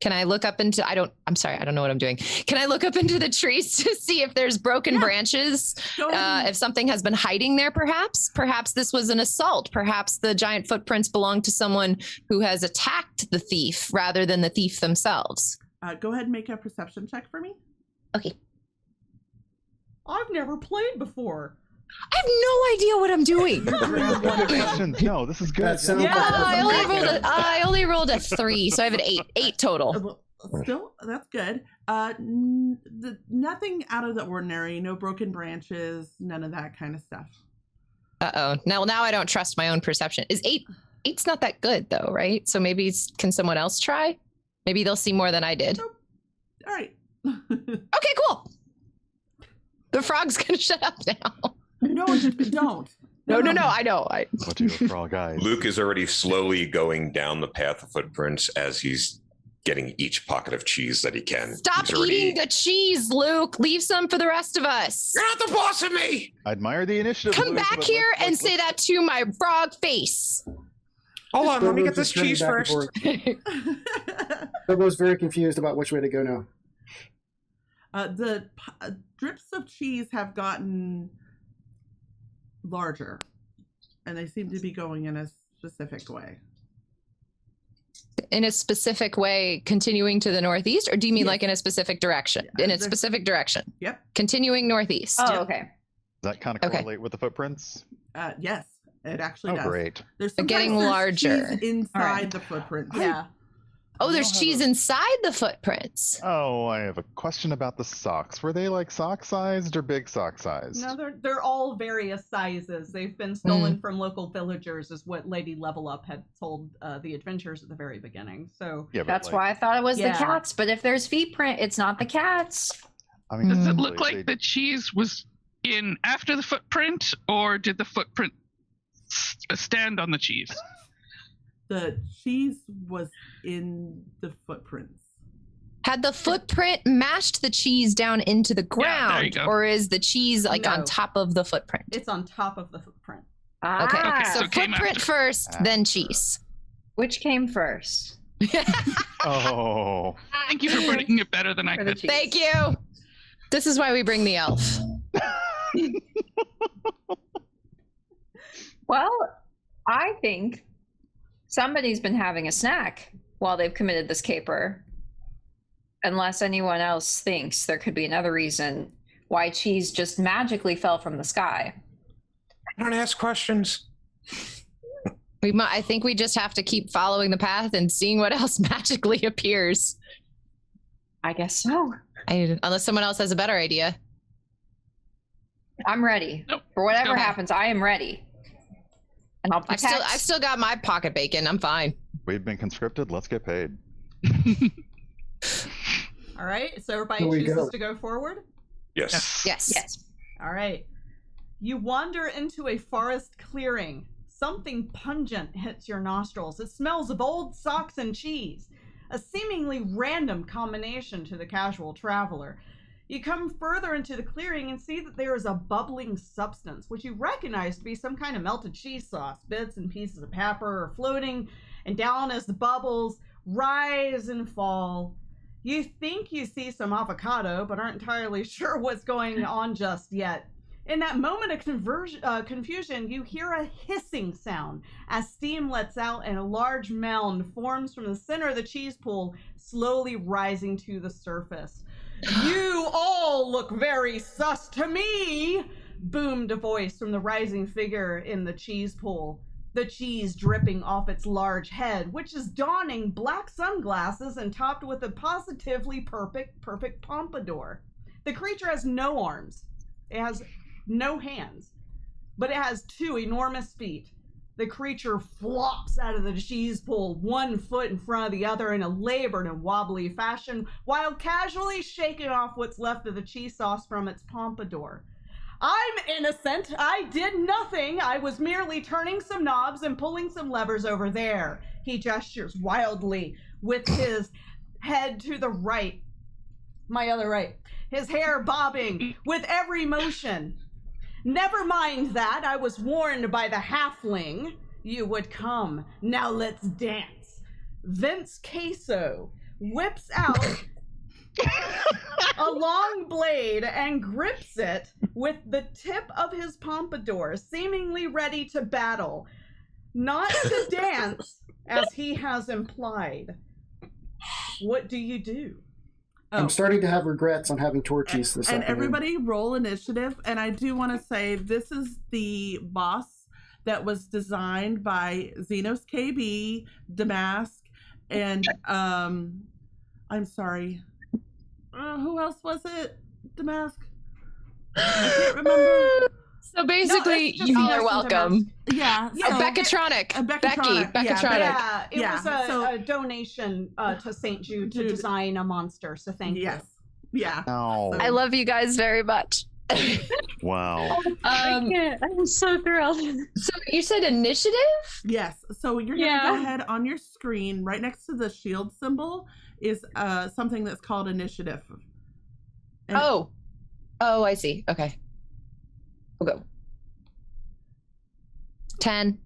C: Can I look up into, I'm sorry, I don't know what I'm doing. Can I look up into the trees to see if there's broken branches?
H: Go ahead.
C: If something has been hiding there, perhaps? Perhaps this was an assault. Perhaps the giant footprints belong to someone who has attacked the thief rather than the thief themselves.
H: Go ahead and make a perception check for me.
C: Okay.
A: I've never played before.
C: I have no idea what I'm doing.
B: Questions. No, this is good.
F: That sounds
A: Yeah,
F: like
C: I only rolled a 3, so I have an 8 total.
H: Still, that's good. Nothing out of the ordinary. No broken branches. None of that kind of stuff.
C: Uh-oh. Now I don't trust my own perception. Is 8's not that good though, right? So maybe can someone else try? Maybe they'll see more than I did.
H: Nope. All right.
C: Okay, cool. The frog's gonna shut up now.
H: No, don't.
C: No, I know.
B: What do you for all guys?
D: Luke is already slowly going down the path of footprints as he's getting each pocket of cheese that he can.
C: Stop
D: He's already-
C: eating the cheese, Luke. Leave some for the rest of us.
D: You're not the boss of me!
B: I admire the initiative.
C: Come
B: Luke,
C: back
B: but
C: here
B: let's-
C: and say that to my frog face.
D: Hold on, let me get
F: Just
D: this
F: turning
D: cheese
F: back and
D: first.
F: forth. Bobo's very confused about which way to go now.
H: The drips of cheese have gotten larger, and they seem to be going in a specific way.
C: In a specific way, continuing to the northeast, or do you mean
H: Yes.
C: like in a specific direction? In a
H: There's-
C: specific direction.
H: Yep.
C: Continuing northeast.
G: Oh,
H: Yep.
G: okay.
B: Does that kind of
C: Okay.
B: correlate with the footprints?
H: Yes, it actually
B: Oh,
H: does.
B: great.
H: There's
C: They're getting
H: sometimes
C: larger.
H: cheese inside
G: All right.
H: the footprint.
A: Yeah.
C: Oh, there's
B: have
C: cheese
B: a-
C: inside the footprints.
B: Oh, I have a question about the socks. Were they like sock sized or big sock sized?
A: No, they're all various sizes. They've been stolen from local villagers, is what Lady Level Up had told the adventurers at the very beginning. So
B: Yeah, but
G: That's
B: like,
G: why I thought it was
A: Yeah.
G: the cats. But if there's feet print, it's not the cats.
B: I mean,
E: Does it
B: really,
E: look like
B: they-
E: the cheese was in after the footprint, or did the footprint stand on the cheese?
H: The cheese was in the footprints.
C: Had the footprint mashed the cheese down into the
E: Yeah, there you
C: ground,
E: go.
C: or is the cheese like
A: No.
C: on top of the footprint?
A: it's on top of the footprint.
C: Okay,
G: Ah,
C: so
E: so it came
C: footprint
E: after.
C: first, then cheese.
G: which came first?
B: Oh,
E: Thank you for putting it better than I
G: For the
E: could.
G: cheese.
C: Thank you. This is why we bring the elf.
G: Well, I think somebody's been having a snack while they've committed this caper. Unless anyone else thinks there could be another reason why cheese just magically fell from the sky.
D: Don't ask questions.
C: I think we just have to keep following the path and seeing what else magically appears.
G: I guess so.
C: Unless someone else has a better idea.
G: I'm ready.
E: Nope.
G: For whatever
E: Go ahead.
G: happens, I am ready. And I'll
C: I've
G: protect.
C: still got my pocket bacon. I'm fine.
B: we've been conscripted. Let's get paid.
A: All right, so everybody
F: Here we
A: chooses
F: go.
A: to go forward.
D: Yes.
C: Yes.
G: Yes.
A: All right. You wander into a forest clearing, something pungent hits your nostrils. It smells of old socks and cheese, a seemingly random combination to the casual traveler. You come further into the clearing and see that there is a bubbling substance, which you recognize to be some kind of melted cheese sauce. Bits and pieces of pepper are floating, and down as the bubbles rise and fall. You think you see some avocado, but aren't entirely sure what's going on just yet. In that moment of confusion, you hear a hissing sound as steam lets out and a large mound forms from the center of the cheese pool, slowly rising to the surface. "You all look very sus to me," boomed a voice from the rising figure in the cheese pool, the cheese dripping off its large head, which is donning black sunglasses and topped with a positively perfect pompadour. The creature has no arms. It has no hands, but it has 2 enormous feet. The creature flops out of the cheese pool, 1 foot in front of the other in a labored and wobbly fashion, while casually shaking off what's left of the cheese sauce from its pompadour. "I'm innocent. I did nothing. I was merely turning some knobs and pulling some levers over there." He gestures wildly with his head to the right, my other right, his hair bobbing with every motion. "Never mind that. I was warned by the halfling you would come. Now let's dance." Vince Queso whips out a long blade and grips it with the tip of his pompadour, seemingly ready to battle, not to dance, as he has implied. What do you do?
F: I'm starting to have regrets on having torches this
H: And
F: afternoon.
H: everybody roll initiative. And I do want to say this is the boss that was designed by Xenos KB, Damask, and I'm sorry. Who else was it? Damask? I can't remember.
C: So basically,
A: it's just
C: y'all
A: Xenos
C: are
A: and
C: welcome.
H: Yeah.
A: Yeah,
H: so-
C: Beccatronic.
H: Beccatronic,
C: Becky.
H: yeah,
C: Beccatronic.
A: Yeah, it
H: Yeah,
A: was
H: so-
A: a donation to St. Jude to
H: Jude.
A: design a monster, so thank
H: Yes. Yeah.
B: Ow.
C: I love you guys very much.
B: Wow.
G: I'm so thrilled.
C: So you said initiative?
H: Yes. So you're going to go ahead on your screen, right next to the shield symbol is something that's called initiative. And
C: Oh, I see. Okay. We'll go. 10.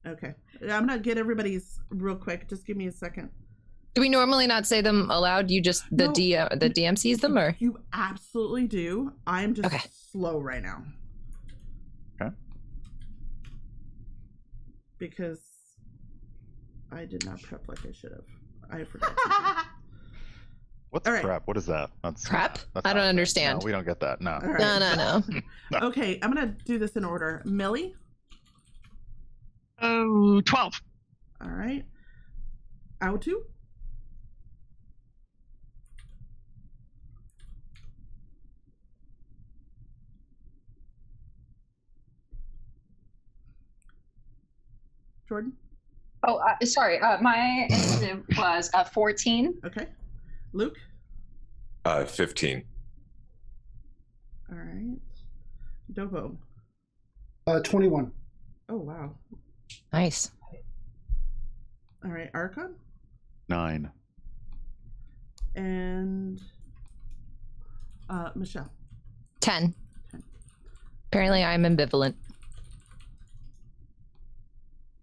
H: Okay. I'm going to get everybody's real quick. Just give me a second.
C: Do we normally not say them aloud? You just the
H: No.
C: DM sees them, or
H: You absolutely do. I'm just
C: Okay.
H: slow right now.
B: Okay.
H: Because I did not prep like I should have. I forgot something.
B: What's
H: All right.
B: prep? What is that? That's
C: prep?
B: that's
C: I don't
B: not-
C: understand.
B: No, we don't get that. No.
H: All right.
C: No.
H: Okay, I'm going to do this in order. Millie?
E: Oh, 12.
H: All right. Autu? Jordan?
G: Oh, sorry. My initiative was 14.
H: Okay. Luke?
D: 15.
H: All right. Dobo?
F: 21.
H: Oh, wow.
C: Nice.
H: All right. Archon?
B: 9.
H: And Michelle?
C: 10. Apparently, I'm ambivalent.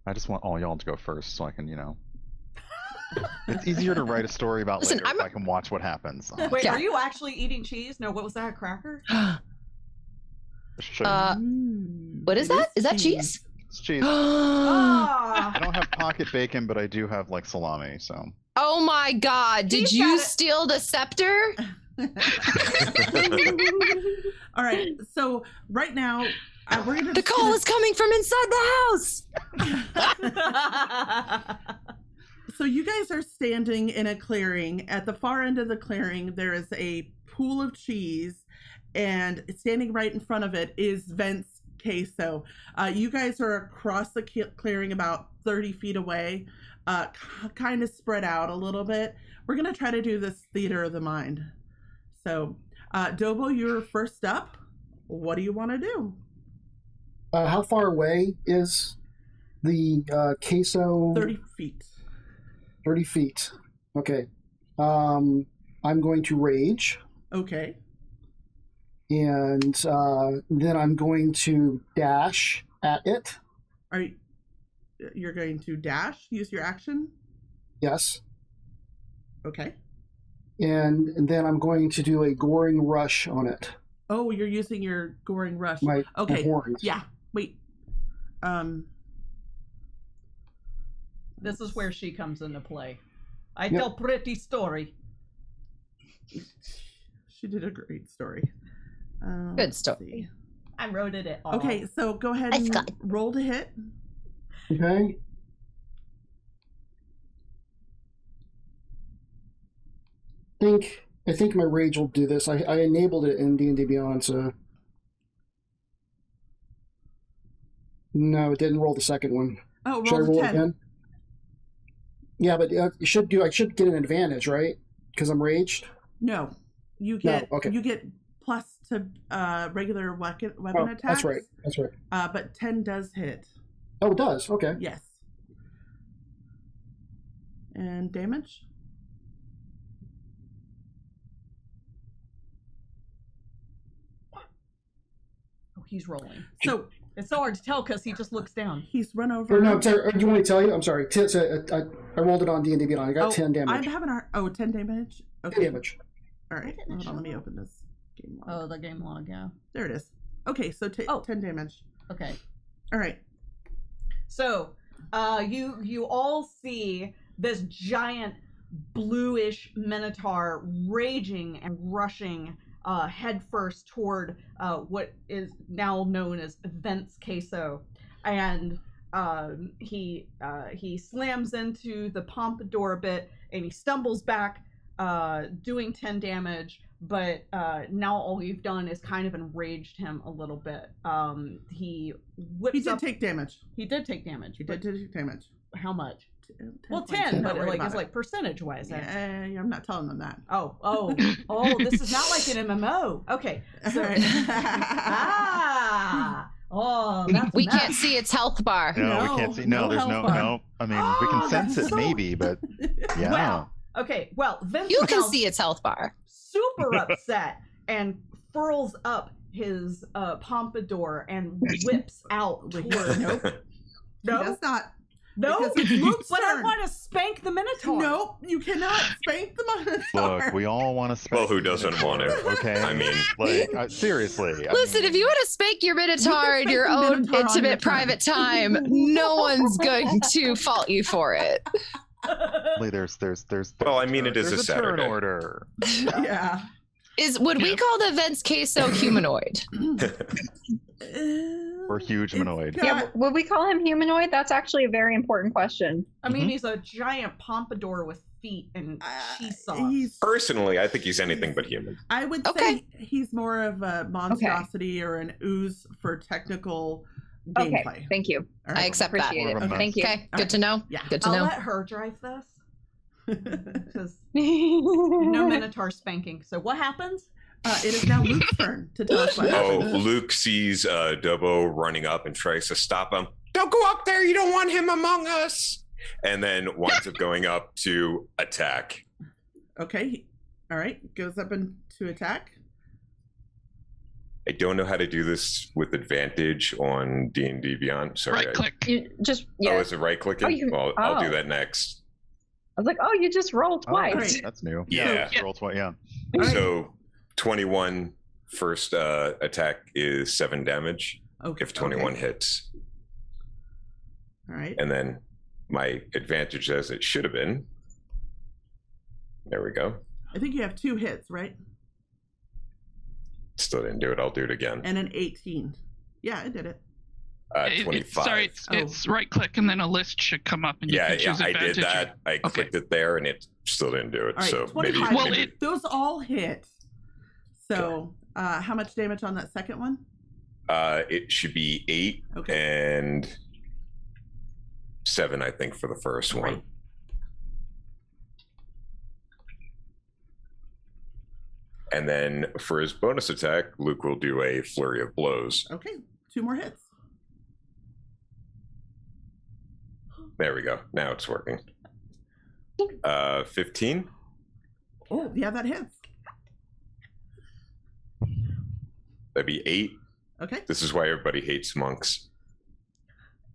B: I just want all y'all to go first so I can, It's easier to write a story about
C: Listen,
B: later if I can watch what happens.
A: Wait,
C: Yeah.
A: are you actually eating cheese? No, what was that, a cracker?
B: Should-
C: What is
H: It
C: that? Is that cheese?
B: It's cheese.
A: Ah,
B: I don't have pocket bacon, but I do have salami. So
C: Oh my God! Did
A: He's
C: you
A: got it.
C: steal the scepter?
H: All right. So right now, we're gonna.
C: The call is coming from inside the house.
H: So you guys are standing in a clearing. At the far end of the clearing, there is a pool of cheese, and standing right in front of it is Vince Queso. You guys are across the clearing about 30 feet away, kind of spread out a little bit. We're going to try to do this theater of the mind. So, Dobo, you're first up. What do you want to do?
F: How far away is the queso?
H: 30 feet.
F: 30 feet. Okay. I'm going to rage.
H: Okay.
F: And then I'm going to dash at it.
H: You're going to dash? Use your action?
F: Yes.
H: Okay.
F: And then I'm going to do a goring rush on it.
H: Oh, you're using your goring rush.
F: My horns.
H: Yeah. Wait.
A: This is where she comes into play. I tell pretty story.
H: She did a great story.
C: Good story.
A: I wrote it all.
H: Okay, so go ahead and roll to hit.
F: Okay. I think my rage will do this. I enabled it in D&D Beyond, so no, it didn't roll the second one.
H: Oh,
F: should I
H: roll
F: roll
H: 10.
F: again? Yeah, but I should get an advantage, right? Because I'm raged.
H: No, you get plus to regular weapon attacks.
F: That's right. That's right.
H: But 10 does hit.
F: Oh, it does. Okay.
H: Yes. And damage?
A: Oh, he's rolling.
H: So
A: it's so hard to tell because he just looks down.
H: He's run over.
F: Or no, do you want me to tell you? I'm sorry. I rolled it on D&D Beyond. I got 10 damage.
H: I'm having 10 damage? Okay.
F: 10 damage.
H: All right. Hold on, let me open this game log.
A: Oh, the game log, yeah.
H: There it is. Okay, so 10 damage.
A: Okay.
H: All right.
A: So, you all see this giant bluish minotaur raging and rushing headfirst toward what is now known as Vents Queso, and he slams into the pompadour a bit, and he stumbles back, doing 10 damage. But now all you've done is kind of enraged him a little bit. He did
H: take damage.
A: He did take damage.
H: He did take damage.
A: How much?
H: 10
A: well,
H: 10,
A: 10, but
H: it's
A: like percentage wise.
H: Yeah, I'm not telling them that.
A: Oh, this is not like an MMO. Okay. So,
C: we can't see its health bar.
B: No, we can't see. No, there's no. I mean, we can sense it maybe, but yeah.
A: Well, okay. Well, Vince
C: you can see its health bar.
A: Super upset and furls up his pompadour and whips out toward.
H: Nope.
A: No,
H: that's not.
A: No,
H: it's Luke's
A: but
H: turn.
A: I want to spank the Minotaur.
H: Nope, you cannot spank the Minotaur.
B: Look, we all want to spank.
D: Well, who doesn't want to?
B: Okay,
D: I mean,
B: like seriously.
C: Listen, if you want to spank your Minotaur in your own intimate, private time, no one's going to fault you for it.
B: There's.
D: Well, I mean, it is a
B: turn
D: Saturday.
B: order.
H: Yeah.
C: Would we call the Vents Queso humanoid?
B: Or huge humanoid.
G: Yeah, would we call him humanoid? That's actually a very important question.
A: I mean, he's a giant pompadour with feet and cheese.
D: Personally, I think he's anything but human.
H: I would say he's more of a monstrosity or an ooze for technical gameplay.
G: Okay, thank you.
C: Right. I accept that.
G: Appreciate it. Thank you.
C: Okay, good to know.
H: Yeah.
C: Good to know.
A: I'll let her drive this. Because no Minotaur spanking. So what happens?
H: It is now Luke's turn to tell us what happens.
D: Luke sees Dobo running up and tries to stop him. Don't go up there. You don't want him among us. And then winds up going up to attack.
H: Okay. All right. Goes up to attack.
D: I don't know how to do this with advantage on D&D Beyond. Sorry.
E: Right click.
G: You just
D: Oh, is it right clicking? I'll do that next.
G: I was like, oh, you just rolled twice.
H: Right.
B: That's new.
D: Yeah.
B: Roll twice. Yeah.
D: So 21 first attack is 7 damage.
H: Okay.
D: If 21 hits.
H: All right.
D: And then my advantage, as it should have been. There we go.
H: I think you have 2 hits, right?
D: Still didn't do it. I'll do it again.
H: And an 18. Yeah, I did it.
D: 25.
E: Sorry, it's right click and then a list should come up and you can choose
D: I
E: advantage.
D: did that. I clicked it there and it still didn't do it.
H: All right,
D: So
H: 25.
D: maybe
H: Those all hit. So how much damage on that second one?
D: it should be 8 and 7, I think, for the first one. And then for his bonus attack, Luke will do a flurry of blows.
H: Okay, 2 more hits.
D: There we go. Now it's working. 15.
H: Oh, yeah, that hits.
D: That'd be 8.
H: Okay.
D: This is why everybody hates monks.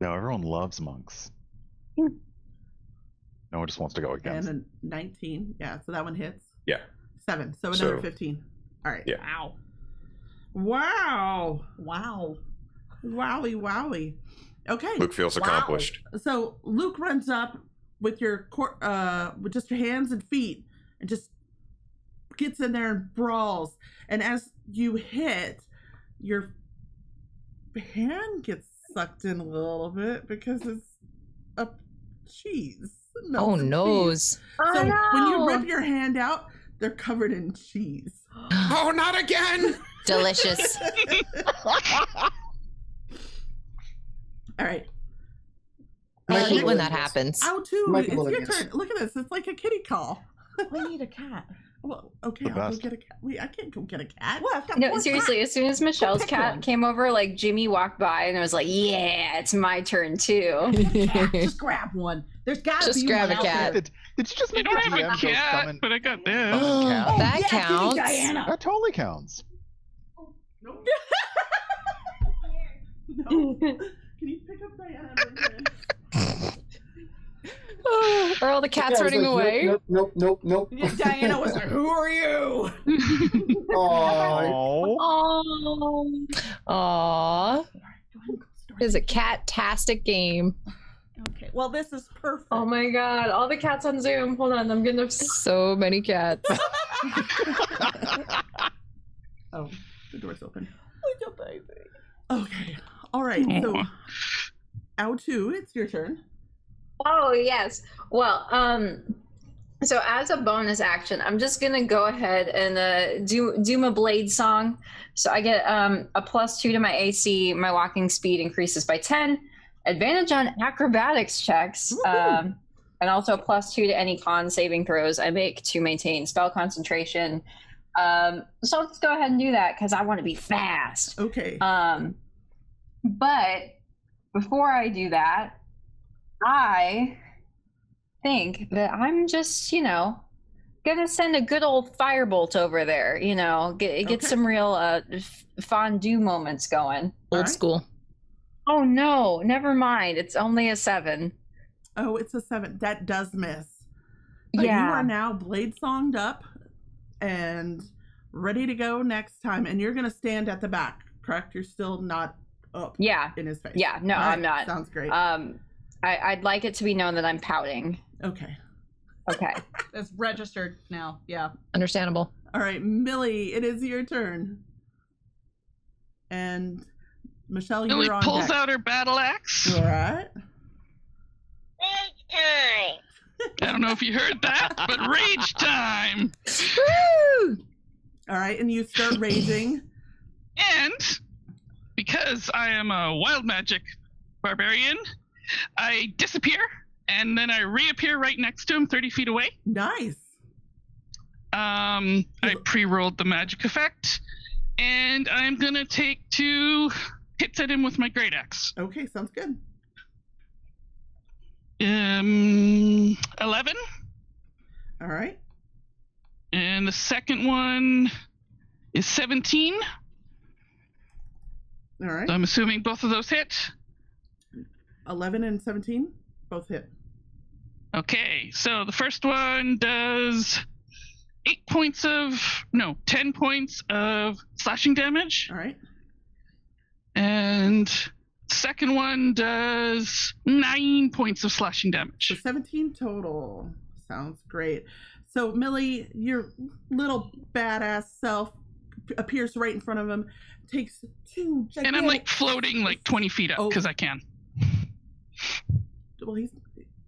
B: No, everyone loves monks. No one just wants to go against.
H: And a 19. Yeah, so that one hits.
D: Yeah.
H: 7. So another 15. All right.
D: Yeah.
H: Wow.
A: Wow.
H: Wowie, wowie. Okay.
D: Luke feels accomplished.
H: So Luke runs up with with just your hands and feet and just gets in there and brawls. And as you hit, your hand gets sucked in a little bit because it's a cheese.
C: Oh,
H: noes.
C: noes.
H: So
G: no.
H: when you rip your hand out, they're covered in cheese.
D: Oh, not again!
C: Delicious.
H: All right.
C: I hate when
F: Michael
C: that happens.
H: Out too.
F: Michael
H: It's your
F: Williams.
H: turn. Look at this. It's like a kitty call.
A: We need a cat.
H: Well, okay,
B: The
H: I'll go
B: best.
H: get a cat. Wait, I can't go get a cat.
A: Well, I've got
G: No,
A: four
G: seriously,
A: cats.
G: as soon as Michelle's
A: pick
G: cat
A: one.
G: came over, like Jimmy walked by and was like, yeah, it's my turn too.
A: Cat, just grab one. There's gotta
C: Just
A: be
C: grab
A: one
C: a
A: out
C: cat.
A: there.
B: Did you just
E: I
B: make
E: don't
B: the
E: have a
B: DM go
E: cat,
B: summon?
E: but I got this.
B: Summon cat?
C: That
A: yeah, give me
C: counts.
A: Diana.
B: That totally counts.
H: No. No. Can you pick up Diana and bring her in?
C: Are all the cats
F: Yeah, I was
C: running
F: like,
C: away?
F: Nope.
A: Yeah, Diana was like, "Who are you?"
F: Aw.
B: Oh.
C: Aww. It's a cat-tastic game.
A: Okay. Well, this is perfect.
G: Oh my god, all the cats on Zoom. Hold on, I'm getting upset.
C: So many cats.
H: Oh, the door's open.
A: Little baby.
H: Okay. All right. So, Autu, it's your turn.
G: Oh yes. Well, so as a bonus action, I'm just gonna go ahead and do my blade song. So I get a +2 to my AC. My walking speed increases by 10. Advantage on acrobatics checks.
H: Woohoo.
G: And also a +2 to any con saving throws I make to maintain spell concentration. So let's go ahead and do that because I want to be fast.
H: Okay.
G: But before I do that, I think that I'm just, gonna send a good old firebolt over there, get
H: Okay.
G: some real fondue moments going.
H: All
C: Old
H: right.
C: school.
G: Oh no, never mind. It's only a 7.
H: Oh, it's a 7. That does miss. But you
G: Yeah.
H: are now blade songed up and ready to go next time. And you're going to stand at the back, correct? You're still not up
G: Yeah.
H: in his face.
G: Yeah, no,
H: All right,
G: I'm not.
H: Sounds great.
G: I'd like it to be known that I'm pouting.
H: Okay.
G: Okay.
A: It's registered now. Yeah.
C: Understandable.
H: All right, Millie, it is your turn. And Michelle,
E: Millie
H: you're on
E: pulls
H: deck.
E: out her battle axe.
H: All right.
E: I don't know if you heard that, but rage time.
C: Woo!
H: All right, and you start raging.
E: And because I am a wild magic barbarian, I disappear and then I reappear right next to him 30 feet away.
H: Nice.
E: I pre-rolled the magic effect, and I'm gonna take 2 hits at him with my great axe.
H: Okay, sounds good.
E: 11,
H: All right.
E: and the second one is 17.
H: All right.
E: So I'm assuming both of those hit.
H: 11 and 17 both hit.
E: Okay, so the first one does 10 points of slashing damage.
H: All right.
E: And second one does 9 points of slashing
H: So
E: damage.
H: 17 total. Sounds great. So Millie, your little badass self appears right in front of him, takes 2 gigantic...
E: And I'm like floating like 20 feet up because I can.
H: Well,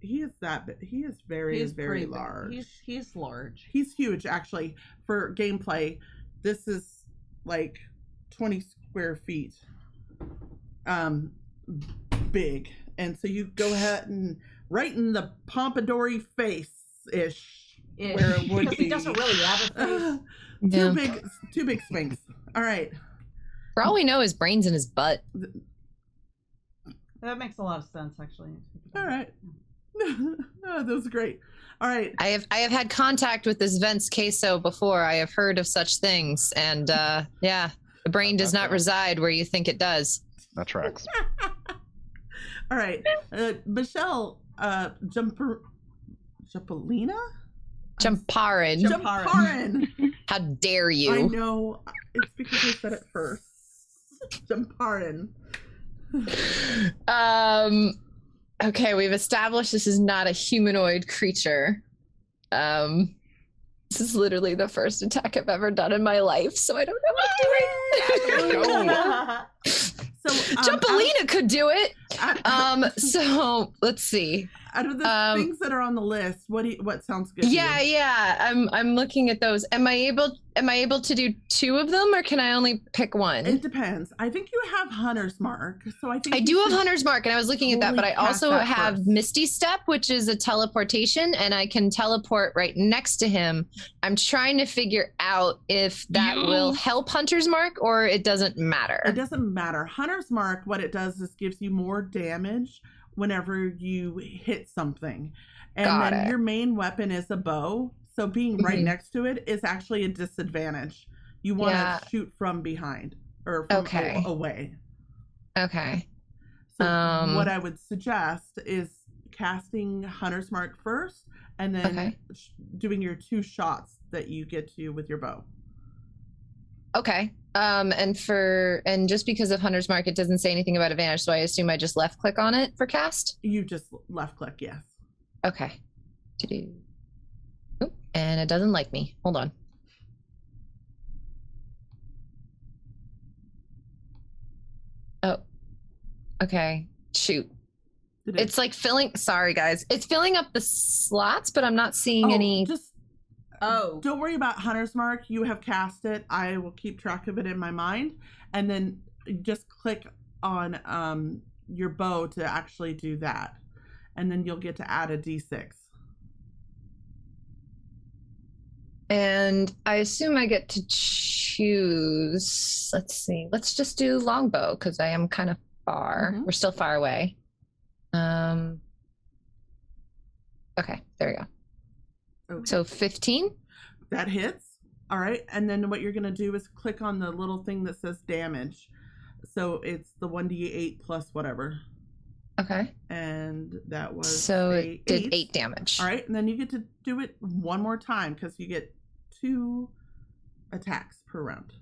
H: he is that big. He is very,
A: He's
H: very
A: pretty big.
H: large.
A: He's large.
H: He's huge, actually. For gameplay, this is like 20 square feet. Big. And so you go ahead and right in the Pompadour face-ish, where it would
A: Because
H: be.
A: he doesn't really have a face.
C: Yeah.
H: Two big swings. All right.
C: For all we know, his brain's in his butt.
A: That makes a lot of sense, actually.
H: All right. Oh, that was great. All right.
C: I have had contact with this Vence queso before. I have heard of such things, and yeah, the brain does not reside where you think it does.
B: That tracks.
H: All right. Michelle, Jumpalina?
C: Jumparin. How dare you?
H: I know. It's because I said it first. Jumparin.
C: Okay, we've established this is not a humanoid creature. This is literally the first attack I've ever done in my life, so I don't know what I'm doing.
H: So
C: Jumpalina could do it. So let's see.
H: Out of the things that are on the list, what sounds good?
C: Yeah. I'm looking at those. Am I able to do 2 of them, or can I only pick one?
H: It depends. I think you have Hunter's Mark, so I think
C: I do have Hunter's Mark, and I was looking at that, but I also have Misty Step, which is a teleportation, and I can teleport right next to him. I'm trying to figure out if that will help Hunter's Mark, or it doesn't matter.
H: It doesn't matter. Hunter's Mark, what it does is gives you more damage whenever you hit something, and then your main weapon is a bow, so being right next to it is actually a disadvantage. You want to shoot from behind or from away.
C: Okay.
H: So what I would suggest is casting Hunter's Mark first, and then doing your 2 shots that you get to with your bow.
C: Okay. And just because of Hunter's Mark, it doesn't say anything about advantage, so I assume I just left click on it for cast?
H: You just left click, yes.
C: Okay. Oop, and it doesn't like me. Hold on. Oh. Okay. Shoot. It's like filling, sorry guys. It's filling up the slots, but I'm not seeing any.
H: Don't worry about Hunter's Mark. You have cast it. I will keep track of it in my mind. And then just click on your bow to actually do that. And then you'll get to add a D6.
C: And I assume I get to choose. Let's see. Let's just do longbow because I am kind of far. We're still far away. Okay, there we go. Okay. So 15?
H: That hits. All right. And then what you're going to do is click on the little thing that says damage. So it's the 1d8 plus whatever.
C: Okay.
H: And that was
C: so it did 8 damage.
H: All right. And then you get to do it one more time because you get 2 attacks per round.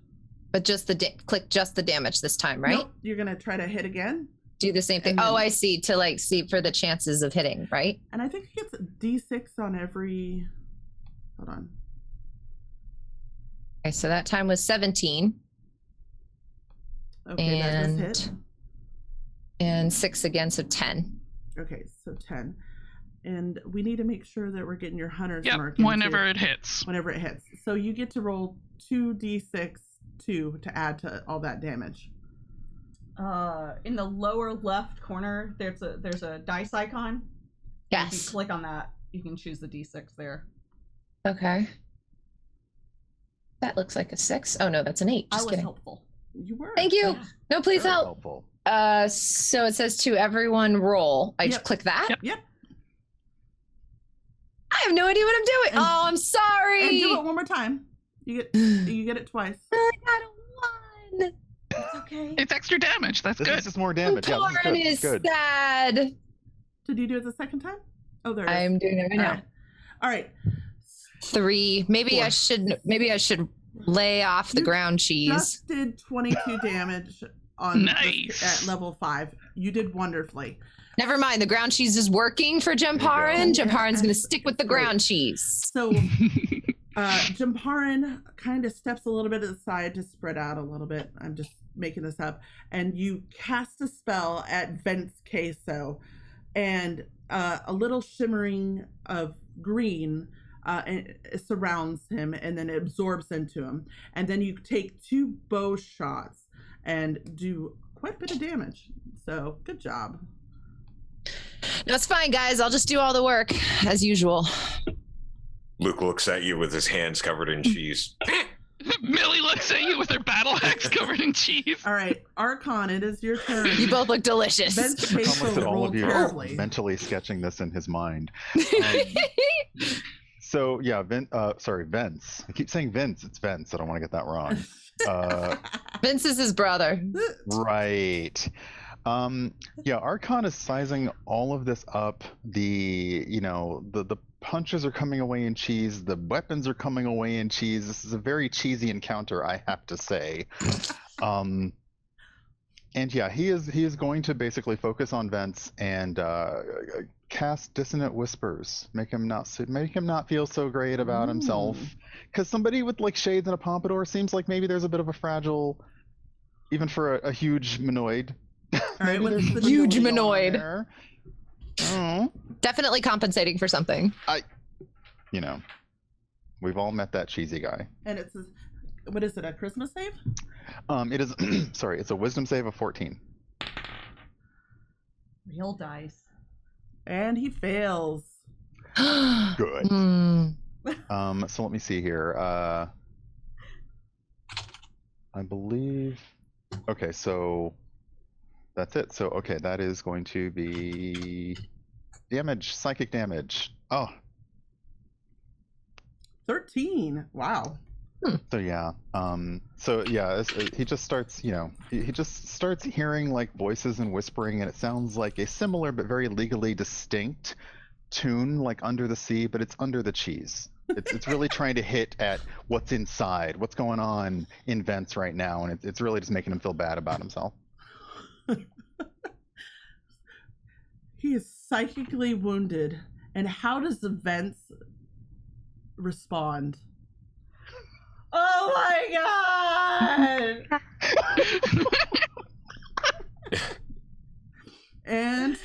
C: But just click just the damage this time, right?
H: Nope. You're going to try to hit again.
C: Do the same thing. Then, I see. To see for the chances of hitting, right?
H: And I think it gets a D6 on every. Hold on.
C: Okay, so that time was 17.
H: Okay, that does hit.
C: And 6 again, so 10.
H: Okay, so 10. And we need to make sure that we're getting your Hunter's Mark.
E: Whenever it hits.
H: Whenever it hits. So you get to roll 2d6 to add to all that damage.
A: In the lower left corner, there's a dice icon.
C: Yes.
A: If you click on that, you can choose the D6 there.
C: Okay. That looks like a 6. Oh no, that's an 8. Just kidding.
A: Helpful.
H: You were.
C: Thank you. Yeah. No, please
B: Very
C: help.
B: Helpful.
C: So it says to everyone roll. I just click that?
H: Yep.
C: I have no idea what I'm doing. I'm sorry.
H: And do it one more time. You get it twice.
C: I got a 1.
A: It's okay.
E: It's extra damage. That's good.
B: This is just more damage.
C: Torn is sad.
H: Did you do it the second time? Oh, there it is.
C: I'm doing it right now.
H: All right.
C: 3. Maybe 4. I should lay off the ground cheese.
H: Just did 22 damage on at level 5. You did wonderfully.
C: Never mind. The ground cheese is working for Jumparin. Jumparin's going to stick with the ground cheese.
H: So Jumparin kind of steps a little bit to the side to spread out a little bit. I'm just making this up. And you cast a spell at Vence Queso, and a little shimmering of green surrounds him, and then it absorbs into him. And then you take 2 bow shots and do quite a bit of damage. So good job.
C: That's fine, guys. I'll just do all the work as usual.
D: Luke looks at you with his hands covered in cheese.
E: Millie looks at you with her battle axe covered in cheese.
H: All right, Archon, it is your turn.
C: You both look delicious.
H: Ben's
B: Almost
H: queso
B: that all
H: rolled
B: of you are
H: terribly.
B: mentally sketching this in his mind. So yeah, Vince. I keep saying Vince. It's Vince. I don't want to get that wrong.
C: Vince is his brother.
B: Right. Yeah, Archon is sizing all of this up. The punches are coming away in cheese. The weapons are coming away in cheese. This is a very cheesy encounter, I have to say. And yeah, he is going to basically focus on Vince and cast dissonant whispers. Make him not feel so great about himself. Because somebody with like shades and a pompadour seems like maybe there's a bit of a fragile, even for a huge minoid.
H: All right, what's the
C: Huge
H: deal?
C: minoid.
B: Oh.
C: Definitely compensating for something.
B: We've all met that cheesy guy.
H: And it's what is it? A Christmas save?
B: It is. Sorry, it's a wisdom save of 14.
A: Real dice.
H: And he fails.
B: Good.
C: Mm.
B: So let me see here. I believe. Okay, so that's it. So okay, that is going to be damage, psychic damage. Oh.
H: 13. Wow.
B: So yeah. He just starts. He just starts hearing like voices and whispering, and it sounds like a similar but very legally distinct tune, like Under the Sea, but it's under the cheese. It's really trying to hit at what's inside, what's going on in Vince right now, and it's really just making him feel bad about himself.
H: He is psychically wounded. And how does the Vince respond?
A: Oh my god!
H: And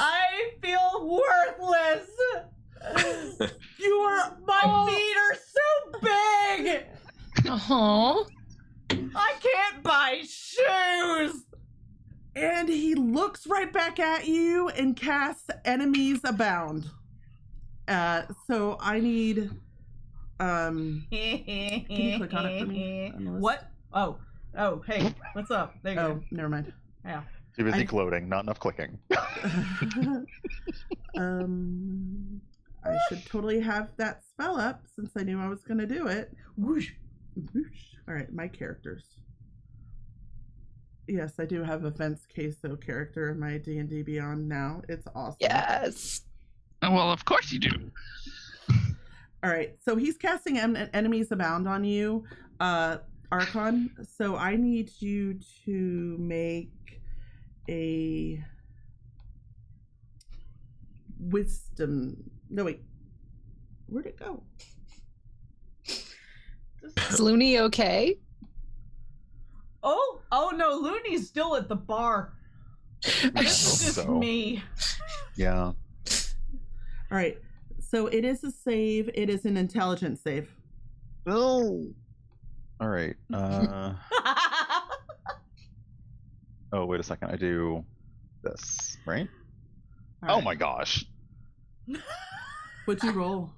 A: I feel worthless! My feet are so big!
C: Uh-huh.
A: I can't buy shoes!
H: And he looks right back at you and casts Enemies Abound. So I need... can you click on it for me?
A: What? Oh, hey, what's up? There you go.
H: Never mind.
A: Yeah.
B: Too busy gloating, not enough clicking.
H: I should totally have that spell up since I knew I was going to do it. Whoosh. Whoosh. All right, my characters. Yes, I do have a Vince Queso character in my D&D Beyond now. It's awesome.
C: Yes.
E: Well, of course you do.
H: All right, so he's casting Enemies Abound on you, Archon. So I need you to make a wisdom. No, wait. Where'd it go?
C: Is Looney okay?
A: Oh no, Looney's still at the bar. This is just me.
B: Yeah.
H: All right. So it is a save. It is an intelligence save.
B: Oh. All right. Oh, wait a second. I do this, right?
H: All
B: Oh
H: right.
B: my gosh.
H: What'd you roll?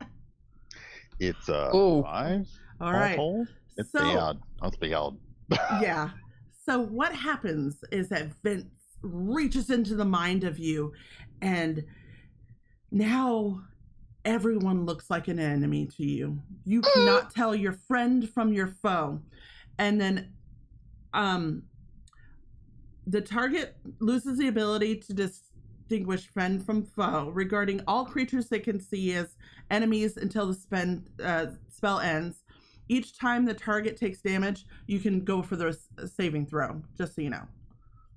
B: It's
C: Ooh.
B: 5.
H: All right.
B: Total. It's
H: So-
B: bad. That's bad.
H: Yeah. So what happens is that Vince reaches into the mind of you, and now everyone looks like an enemy to you. You cannot tell your friend from your foe. And then the target loses the ability to distinguish friend from foe regarding all creatures they can see as enemies until the spell ends. Each time the target takes damage, you can go for the saving throw, just so you know.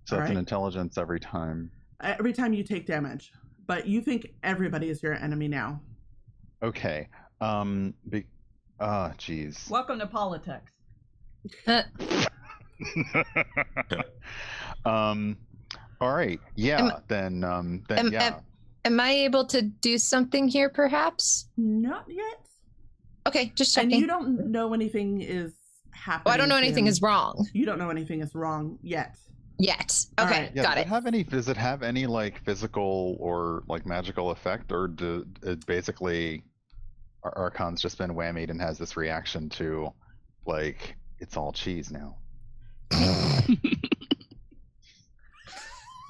B: So
H: All
B: it's
H: right.
B: an intelligence every time.
H: Every time you take damage. But you think everybody is your enemy now.
B: Okay. Jeez.
A: Welcome to politics.
B: All right. Yeah. Then yeah.
C: Am I able to do something here, perhaps?
H: Not yet.
C: Okay, just
H: And
C: checking.
H: you don't know anything is happening.
C: Oh, I don't know
H: to
C: anything
H: him.
C: is wrong
H: You don't know anything is wrong yet.
C: yet.
H: All
C: Okay,
H: right.
B: Yeah,
C: got it.
B: Does it have any like physical or like magical effect, or basically Archon's just been whammied and has this reaction to, like, it's all cheese now.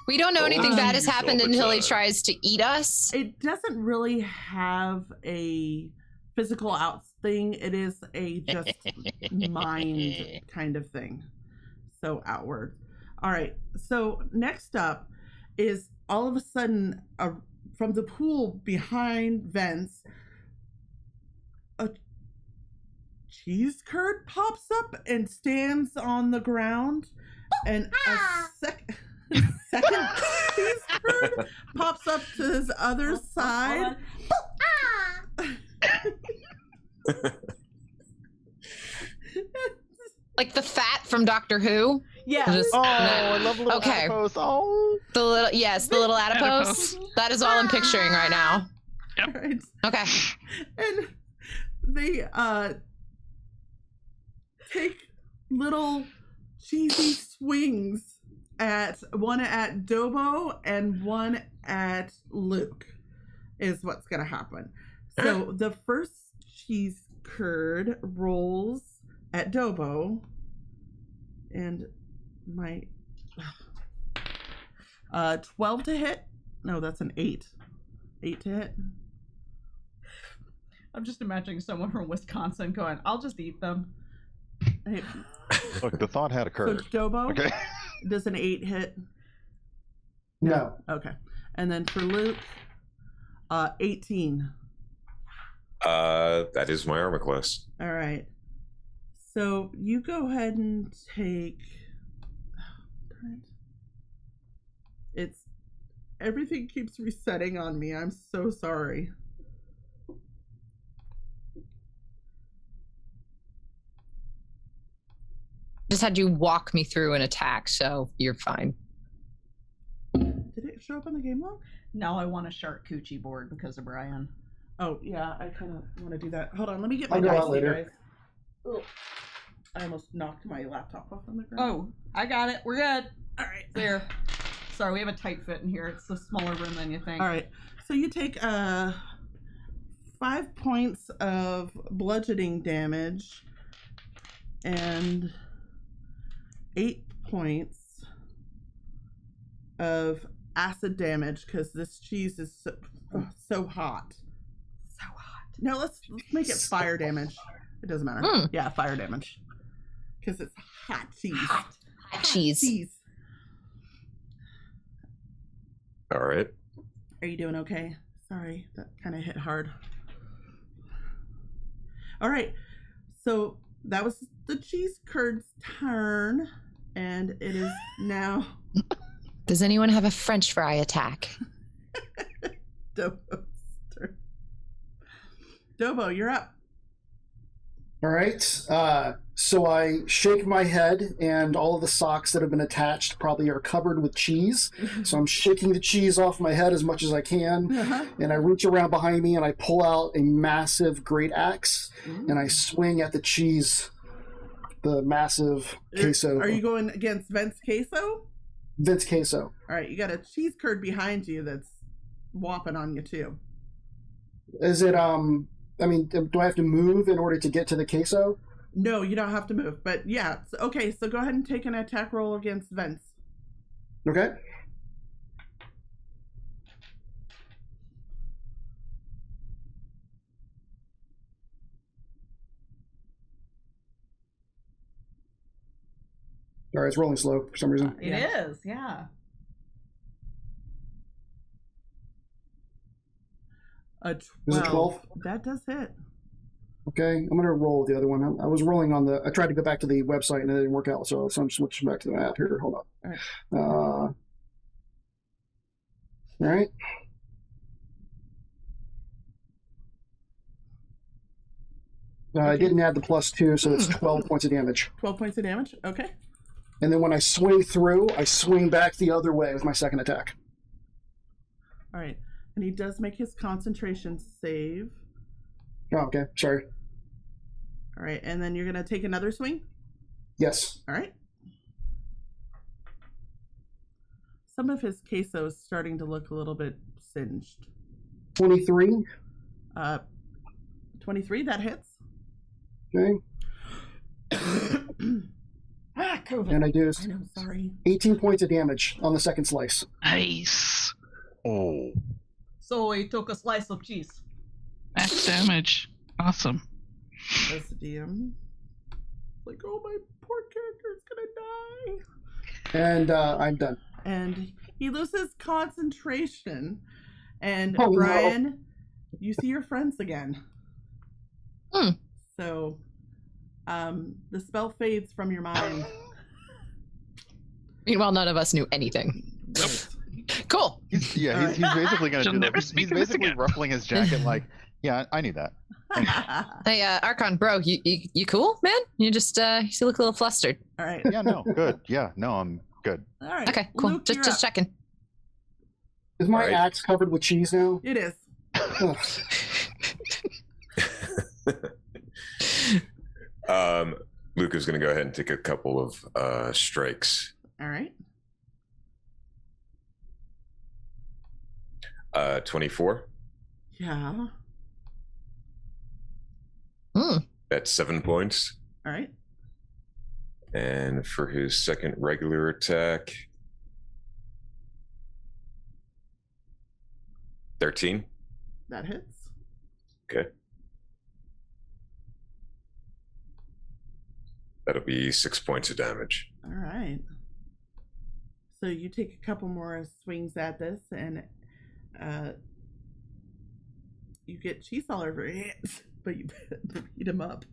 C: We don't know anything bad has
D: Cheese all
C: happened
D: the
C: until he
D: time.
C: tries to eat us.
H: It doesn't really have a physical out thing. It is a just mind kind of thing. So outward. All right. So next up is all of a sudden from the pool behind Vents, a cheese curd pops up and stands on the ground, and a second cheese curd pops up to his other side.
C: Like the fat from Doctor Who.
A: Yeah.
C: Just-
B: I love little
C: Okay.
B: adipose. Oh,
C: The little adipose. That is all I'm picturing right now.
H: Right.
C: Okay.
H: And they take little cheesy swings at one at Dobo and one at Luke is what's gonna happen. So the first cheese curd rolls at Dobo, and my 12 to hit. No, that's an 8. 8 to hit.
A: I'm just imagining someone from Wisconsin going, I'll just eat them.
H: Hey,
B: look, the thought had
H: so
B: occurred.
H: Dobo,
B: Okay.
H: does an 8 hit?
F: No.
H: Okay. And then for Luke, 18.
D: That is my armor class.
H: All right. So you go ahead and take. It's everything keeps resetting on me. I'm so sorry.
C: Just had you walk me through an attack, so you're fine.
H: Did it show up on the game log?
A: Now I want a shark coochie board because of Brian.
H: Oh yeah, I kind of want to do that. Hold on, let me get my
F: I'll go
H: dice,
F: out later.
H: guys. Ugh. I almost knocked my laptop off on the ground.
A: Oh, I got it. We're good.
H: All right.
A: There. Sorry, we have a tight fit in here. It's a smaller room than you think.
H: All right. So you take 5 points of bludgeoning damage and 8 points of acid damage because this cheese is so hot.
A: So hot.
H: No, let's make it fire damage. It doesn't matter.
C: Mm.
H: Yeah, fire damage. Because it's hot cheese.
A: Hot.
C: Cheese.
H: Cheese.
D: All right.
H: Are you doing okay? Sorry, that kind of hit hard. All right. So that was the cheese curd's turn. And it is now
C: Does anyone have a French fry attack?
H: Dobo's turn. Dobo, you're up.
F: All right. So I shake my head, and all of the socks that have been attached probably are covered with cheese. So I'm shaking the cheese off my head as much as I can, and I reach around behind me and I pull out a massive great axe, and I swing at the cheese, the massive queso.
H: Are you going against Vince Queso?
F: Vince queso?
H: All right, you got a cheese curd behind you that's whopping on you too.
F: Is it I mean, do I have to move in order to get to the queso?
H: No, you don't have to move. But yeah, okay, so go ahead and take an attack roll against Vince.
F: Okay. All right, it's rolling slow for some reason.
A: It is, yeah.
H: A 12.
F: Is it 12?
H: That does hit.
F: Okay, I'm gonna roll with the other one. I was rolling on the. I tried to go back to the website and it didn't work out, so I'm switching back to the app here. Hold on.
H: All right.
F: All right. I didn't add the +2, so it's 12 points of damage.
H: 12 points of damage. Okay.
F: And then when I swing through, I swing back the other way with my second attack.
H: All right. And he does make his concentration save.
F: Oh, okay. Sorry.
H: All right. And then you're going to take another swing?
F: Yes.
H: All right. Some of his queso is starting to look a little bit singed.
F: 23.
H: 23, that hits.
F: Okay.
A: COVID.
F: And I do
H: I know, sorry.
F: 18 points of damage on the second slice.
E: Nice.
B: Oh.
A: So he took a slice of cheese.
E: Max damage. Awesome.
H: As the DM. Like, oh, my poor character's gonna die.
F: And I'm done.
H: And he loses concentration. And
F: Oh, no.
H: Brian, you see your friends again.
C: Hmm.
H: So, the spell fades from your mind.
C: Meanwhile, none of us knew anything.
H: Right.
C: Cool.
B: He's basically going to
E: She'll
B: do
E: never
B: that.
E: speak
B: He's
E: of this
B: basically
E: again.
B: ruffling his jacket like, yeah, I knew that.
C: Hey, Archon, bro, you cool, man? You just you look a little flustered.
H: All right.
B: Yeah, no, good. Yeah, no, I'm good.
H: All right.
C: Okay, cool.
H: Luke, you're
C: Just
H: up.
C: checking.
F: Is my
D: Right.
F: axe covered with cheese now?
H: It is.
F: Ugh.
D: Luke is going to go ahead and take a couple of strikes.
H: All right.
D: 24.
H: Yeah.
C: Hmm.
D: That's 7 points.
H: All right.
D: And for his second regular attack, 13.
H: That hits.
D: Okay. That'll be 6 points of damage.
H: All right. So you take a couple more swings at this, and you get cheese all over your hands, but you beat him up.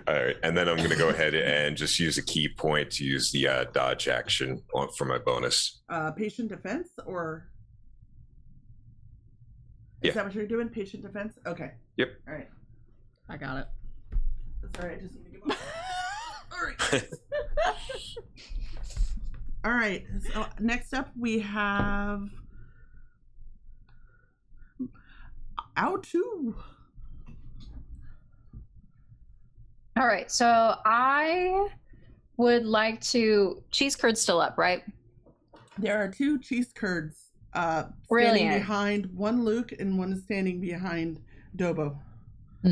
D: All right. And then I'm going to go ahead and just use a key point to use the dodge action for my bonus.
H: Patient defense, or
D: Yeah.
H: is that what you're doing? Patient defense. Okay.
D: Yep.
H: All right.
A: I got it.
H: That's all right. I just need to give him. All right. All right. So next up we have Out2.
G: All right, so I would like to. Cheese curd still up, right?
H: There are two cheese curds standing
G: Brilliant.
H: behind one Luke, and one is standing behind Dobo.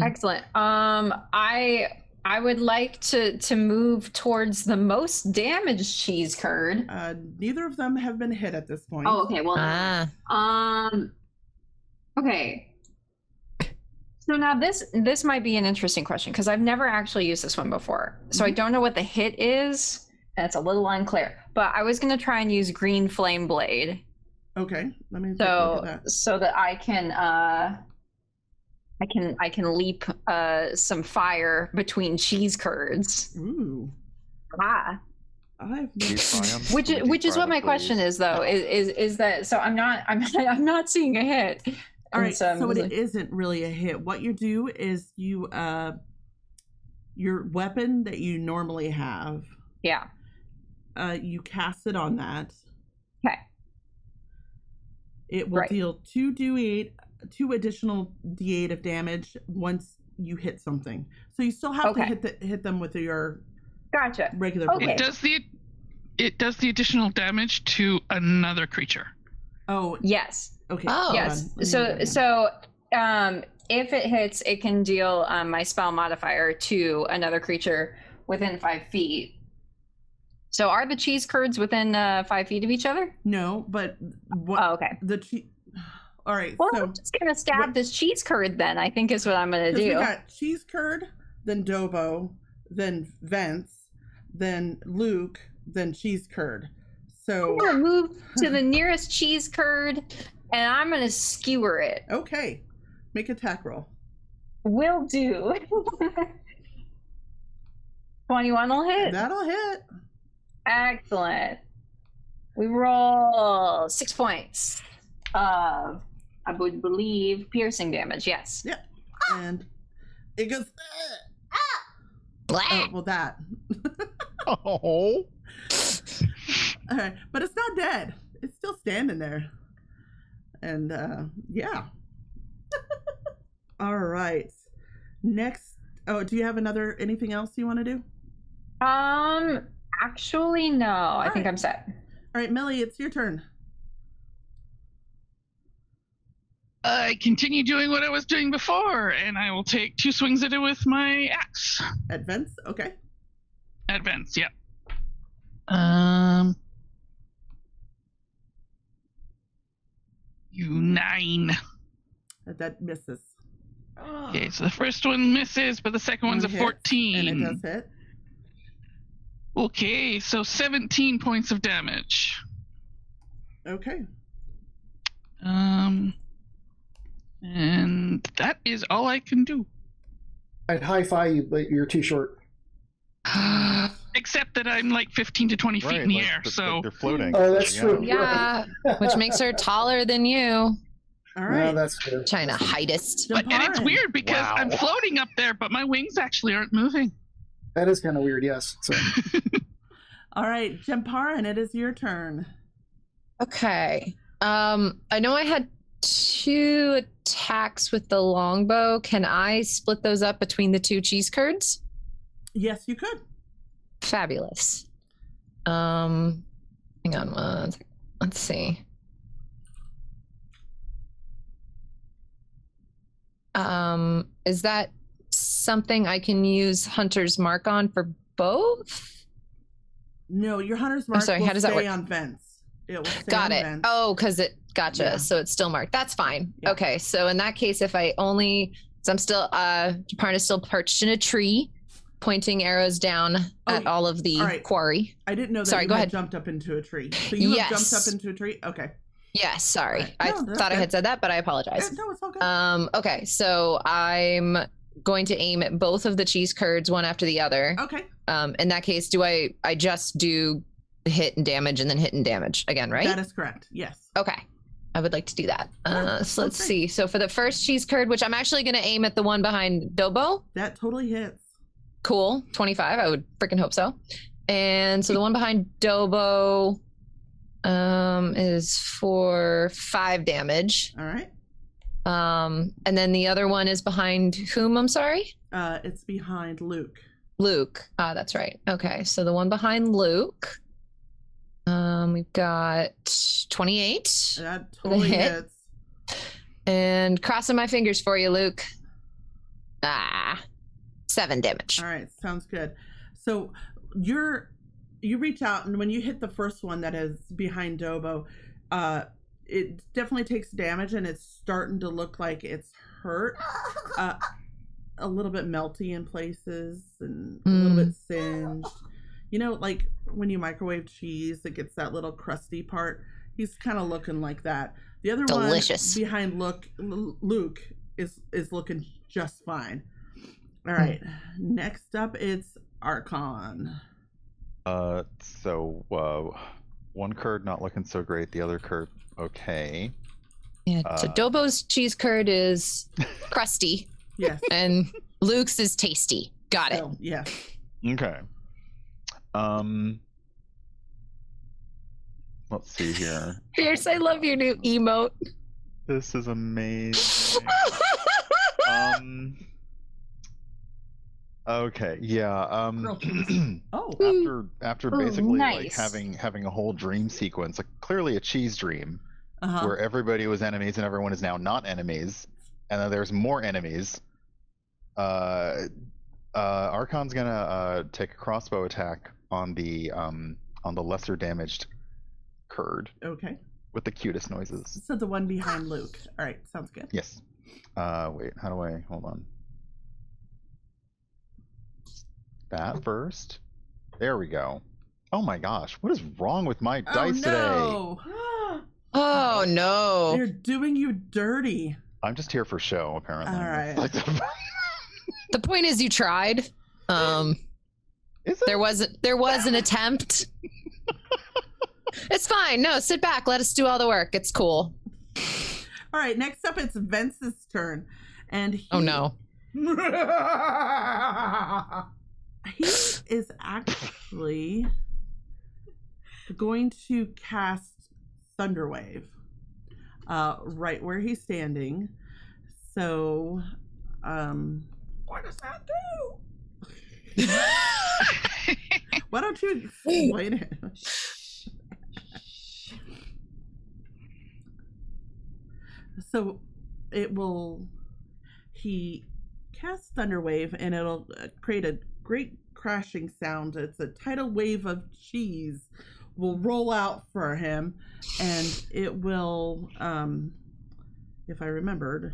G: Excellent. I would like to move towards the most damaged cheese curd.
H: Neither of them have been hit at this point.
G: Oh, okay. Well, okay. So now this might be an interesting question because I've never actually used this one before. So I don't know what the hit is. And it's a little unclear. But I was going to try and use green flame blade.
H: Okay. Let me take a look at that.
G: So that I can leap some fire between cheese curds.
H: Ooh.
G: Ah. Which is what my question is though. Is that so? I'm not seeing a hit.
H: All right, so it isn't really a hit. What you do is you your weapon that you normally have.
G: Yeah.
H: You cast it on that.
G: Okay.
H: It will deal 2 additional d8 of damage once you hit something. So you still have to hit them with your regular blade.
E: It does the additional damage to another creature.
H: Oh
G: yes.
H: Okay.
G: Oh yes. So if it hits, it can deal my spell modifier to another creature within 5 feet. So are the cheese curds within 5 feet of each other?
H: No, but what?
G: Oh, okay.
H: All right.
G: Well,
H: so
G: I'm just gonna stab this cheese curd then. I think is what I'm gonna do.
H: We got cheese curd, then Dobo, then Vence, then Luke, then cheese curd. So
G: I'm gonna move to the nearest cheese curd, and I'm gonna skewer it.
H: Okay, make attack roll.
G: Will do. 21 will hit.
H: That'll hit.
G: Excellent. We roll 6 points of, I would believe, piercing damage. Yes.
H: Yeah. And it goes. Well, that.
B: Oh.
H: All right, but it's not dead. It's still standing there. And yeah. All right. Next. Oh, do you have anything else you want to do?
G: Actually, no. I think I'm set.
H: All right, Millie, it's your turn.
E: I continue doing what I was doing before, and I will take 2 swings at it with my axe.
H: Advance? Okay.
E: Advance, yeah. 9.
H: That misses.
E: Okay, so the first one misses, but the second one's a
H: Hits,
E: 14.
H: And it does hit.
E: Okay, so 17 points of damage.
H: Okay.
E: And that is all I can do.
F: I'd high-five you, but you're too short.
E: Except that I'm like 15 to 20 feet in the air, so...
B: You're floating.
F: Oh, that's true.
C: Yeah, which makes her taller than you.
H: All right.
F: No, that's good.
C: Trying to hidest.
E: But, and it's
H: Jump
E: weird because
B: Wow.
E: I'm floating up there, but my wings actually aren't moving.
F: That is kind of weird, yes. So,
H: All right, Jemparin, it is your turn.
C: Okay. I know I had 2 attacks with the longbow. Can I split those up between the 2 cheese curds?
H: Yes, you could.
C: Fabulous. Hang on one second. Let's see. Is that something I can use Hunter's Mark on for both?
H: No, your Hunter's Mark
C: sorry,
H: will
C: how does that
H: stay
C: work?
H: on vents. It will stay
C: Got
H: on
C: it.
H: vents.
C: Oh, because it gotcha.
H: Yeah.
C: So it's still marked. That's fine.
H: Yeah.
C: Okay. So in that case, if I only, so I'm still, Japarn is still perched in a tree, pointing arrows down at all of the
H: all right.
C: quarry.
H: I didn't know that
C: Sorry,
H: you
C: go
H: had
C: ahead.
H: jumped up into a tree. So you have
C: Yes.
H: jumped up into a tree? Okay.
C: Yes. Sorry.
H: Right.
C: I
H: No, that's
C: thought I
H: good.
C: had said that, but I apologize.
H: Yeah, no, it's all good.
C: Okay. So I'm going to aim at both of the cheese curds, one after the other.
H: Okay.
C: In that case, do I just do hit and damage and then hit and damage again, right?
H: That is correct. Yes.
C: Okay. I would like to do that.
H: Yeah,
C: So let's
H: okay.
C: see. So for the first cheese curd, which I'm actually going to aim at the one behind Dobo.
H: That totally hits.
C: Cool. 25. I would freaking hope so. And so the one behind Dobo is for 5 damage.
H: All right.
C: And then the other one is behind whom? I'm sorry?
H: It's behind Luke.
C: Luke. That's right. Okay. So the one behind Luke. We've got 28.
H: That totally
C: hit.
H: hits.
C: And crossing my fingers for you, Luke. 7 damage.
H: All right, sounds good. So you reach out, and when you hit the first one that is behind Dobo, it definitely takes damage, and it's starting to look like it's hurt. A little bit melty in places, and a little bit singed. You know, like when you microwave cheese, it gets that little crusty part. He's kind of looking like that. The other
C: Delicious.
H: one behind Luke is looking just fine. All right. Next up, it's Archon.
B: So one curd not looking so great. The other curd okay.
C: Yeah. So Dobo's cheese curd is crusty,
H: Yes.
C: and Luke's is tasty. Got it.
H: So, yeah.
B: Okay. Let's see here.
C: Fierce, I love your new emote.
B: This is amazing. Okay, yeah.
H: Grilled cheese. Oh.
B: After
G: Ooh,
B: basically like
G: nice.
B: having a whole dream sequence, like clearly a cheese dream,
H: Uh-huh.
B: where everybody was enemies and everyone is now not enemies, and then there's more enemies. Archon's gonna take a crossbow attack on the lesser damaged curd
H: Okay.
B: with the cutest noises.
H: So the one behind Luke. All right. Sounds good.
B: Yes. Wait, how do I hold on? That first. There we go. Oh my gosh, what is wrong with my dice
H: no.
C: Oh no.
H: They're doing you dirty.
B: today? I'm just here for show, apparently.
H: All right.
B: Like
C: The point is you tried.
B: Is it?
C: There was an attempt. It's fine. No, sit back. Let us do all the work. It's cool.
H: All right. Next up, it's Vince's turn. And he,
C: Oh no.
H: He is actually going to cast Thunderwave right where he's standing. So, what does that do? Why don't you explain it? So he casts Thunderwave, and it'll create a great crashing sound. It's a tidal wave of cheese will roll out for him, and it will, if I remembered,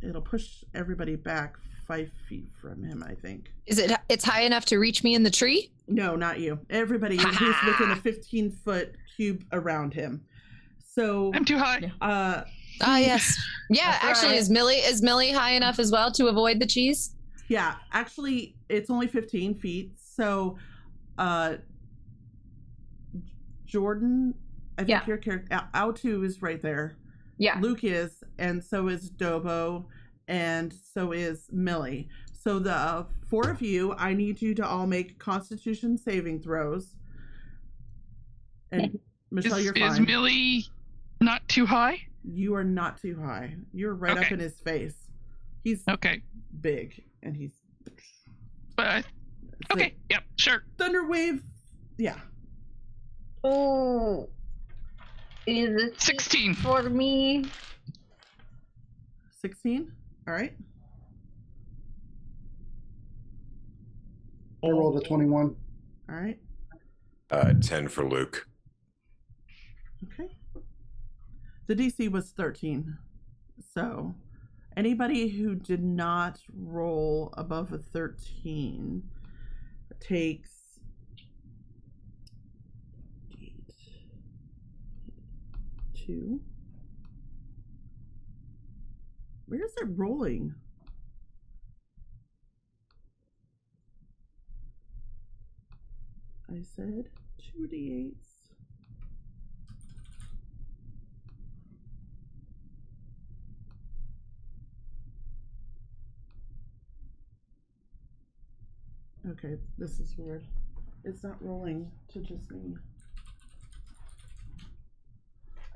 H: it'll push everybody back 5 feet from him, I think.
C: It's high enough to reach me in the tree?
H: No, not you. Everybody who's within a 15-foot cube around him. So
E: I'm too high.
C: Yes. Yeah, actually, is Millie high enough as well to avoid the cheese?
H: Yeah, actually, it's only 15 feet. So, Jordan, I think your character, Autu is right there.
G: Yeah.
H: Luke is, and so is Dobo, and so is Millie. So the 4 of you, I need you to all make Constitution saving throws. And Michelle, you're fine.
E: Is Millie not too high?
H: You are not too high. You're right up in his face. He's big, and he's.
E: But okay, yep, sure.
H: Thunderwave, yeah.
G: Oh, is it
E: 16
G: for me?
H: 16. All right.
F: I rolled a 21.
H: All right.
D: 10 for Luke.
H: Okay. The DC was 13. So anybody who did not roll above a 13 takes 2. Where is it rolling? I said 2d8s. Okay, this is weird. It's not rolling to just me.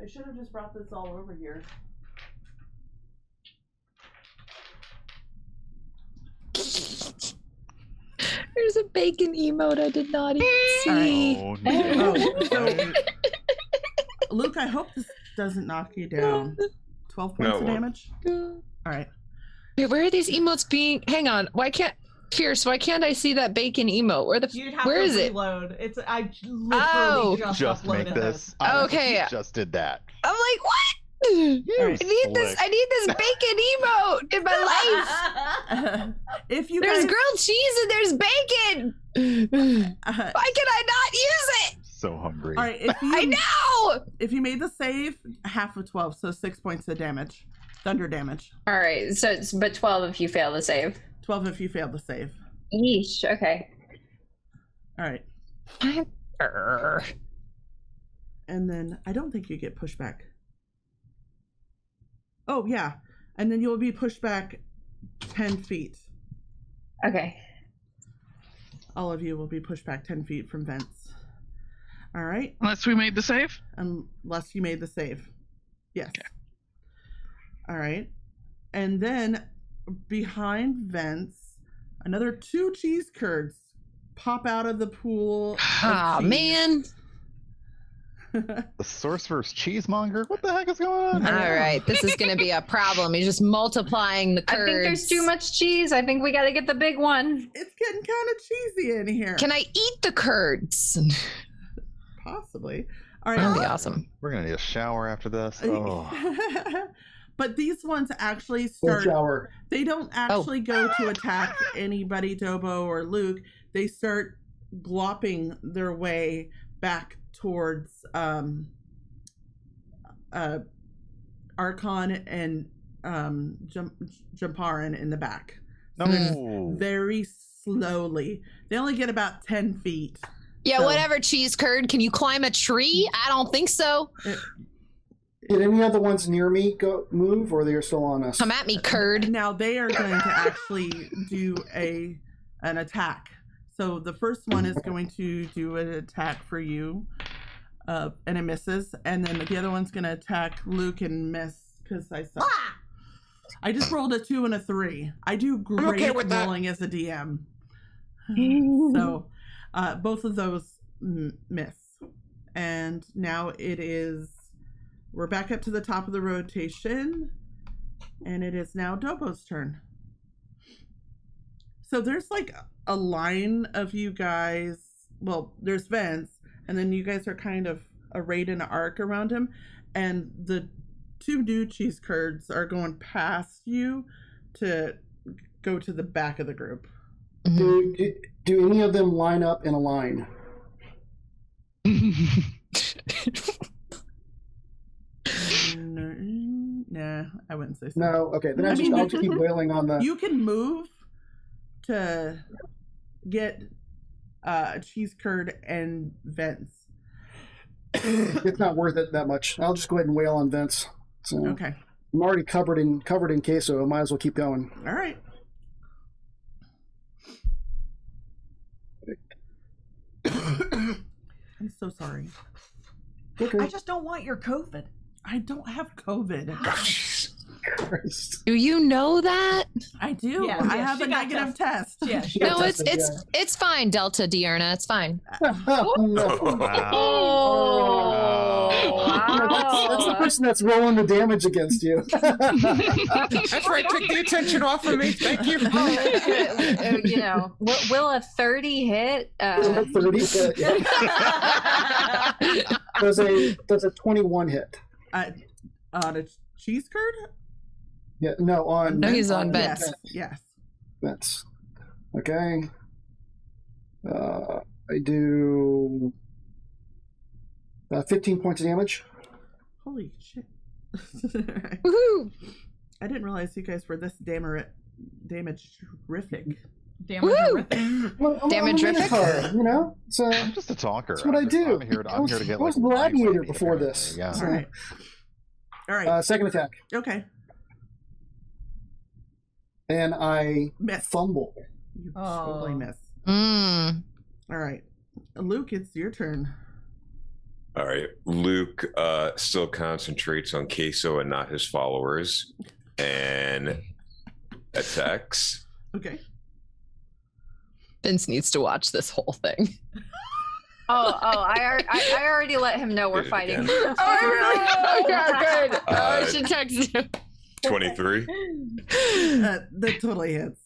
H: I should have just brought this all over here.
C: There's a bacon emote I did not even see.
B: Oh, no.
H: So, Luke, I hope this doesn't knock you down. 12 points of damage? All right.
C: Wait, where are these emotes being? Hang on. Why can't I see that bacon emote? Where is it?
A: Reload. I literally
B: just make
A: uploaded
B: this.
C: Okay.
B: Just did that.
C: I'm like, what? I need this bacon emote in my life. There's grilled cheese and there's bacon. Why can I not use it?
B: So hungry.
H: All right,
C: I know.
H: If you made the save, half of 12, so 6 points of damage, thunder damage.
G: All right, so it's but 12 if you fail the save.
H: 12 if you fail the save.
G: Yeesh. Okay.
H: All right. And then I don't think you get pushed back. Oh, yeah. And then you'll be pushed back 10 feet.
G: Okay.
H: All of you will be pushed back 10 feet from vents. All right?
E: Unless we made the save?
H: Unless you made the save. Yes.
E: Okay.
H: All right. And then behind vents, another 2 cheese curds pop out of the pool.
C: Oh, man.
B: The sorcerer's cheesemonger? What the heck is going on?
C: All right, this is going to be a problem. You're just multiplying the curds.
G: I think there's too much cheese. I think we got to get the big one.
H: It's getting kind of cheesy in here.
C: Can I eat the curds?
H: Possibly. All right.
C: That'd be awesome.
B: We're going to need a shower after this. Oh.
H: But these ones actually start.
F: Shower.
H: They don't actually go to attack anybody, Dobo or Luke. They start glopping their way back towards Archon and Jumparin in the back.
B: No.
H: Very slowly. They only get about 10 feet.
C: Yeah, whatever, cheese curd. Can you climb a tree? I don't think so.
F: Did any other ones near me move, or they're still on us?
C: Come at me, curd.
H: Now they are going to actually do an attack. So the first one is going to do an attack for you, and it misses. And then the other one's going to attack Luke and miss because I suck. I just rolled a 2 and a 3. I do great rolling as a DM. So both of those miss. And now we're back up to the top of the rotation. And it is now Dobo's turn. So there's like a line of you guys. Well, there's vents, and then you guys are kind of arrayed in an arc around him. And the 2 new cheese curds are going past you to go to the back of the group.
F: Do any of them line up in a line?
H: Nah, I wouldn't say so.
F: No. Okay, then I'll just keep wailing on the.
H: You can move to get cheese curd and vents.
F: It's not worth it that much. I'll just go ahead and wail on vents. So
H: Okay.
F: I'm already covered in queso. I might as well keep going.
H: All right. I'm so sorry.
F: Okay.
A: I just don't want your COVID.
H: I don't have COVID.
D: Oh, jeez.
F: Christ.
C: Do you know that?
H: I do.
A: Yeah,
H: I
A: yeah,
H: have
A: she
H: a
A: got
H: negative test.
A: Yeah.
C: No, it's
F: tested,
C: it's fine, Delta Diurna. It's fine.
F: Oh, no.
G: Oh,
F: That's the person that's rolling the damage against you.
D: That's right. Take the attention off of me. Thank you.
G: You know, will a 30 hit?
F: 30 hit. Yeah. Does a 21 hit?
H: On a cheese curd?
F: Yeah. No. On.
C: No, he's on vents.
H: Yes.
F: Vents. Okay. I do 15 points of damage.
H: Holy shit.
C: Woohoo!
H: I didn't realize you guys were this damage-rific.
A: Damage.
F: Well, I'm
C: Damage-rific?
F: a card, you know? So
B: I'm just a talker.
F: that's what I do.
B: I'm here to get
F: I was
B: like
F: a gladiator
B: lightweight,
F: before
B: apparently.
F: this.
B: Yeah.
F: So,
H: All right.
F: second attack.
H: Okay.
F: And I
H: Miss.
F: fumble.
H: You
A: Oh.
H: totally miss.
C: Mm.
H: All right. Luke, it's your turn.
D: All right. Luke still concentrates on queso and not his followers and attacks.
H: Okay.
C: Vince needs to watch this whole thing.
G: I already let him know we're
D: Did it
G: fighting.
D: again.
C: Oh, yeah, good. I
D: Uh,
C: should text him.
D: 23.
H: That totally hits.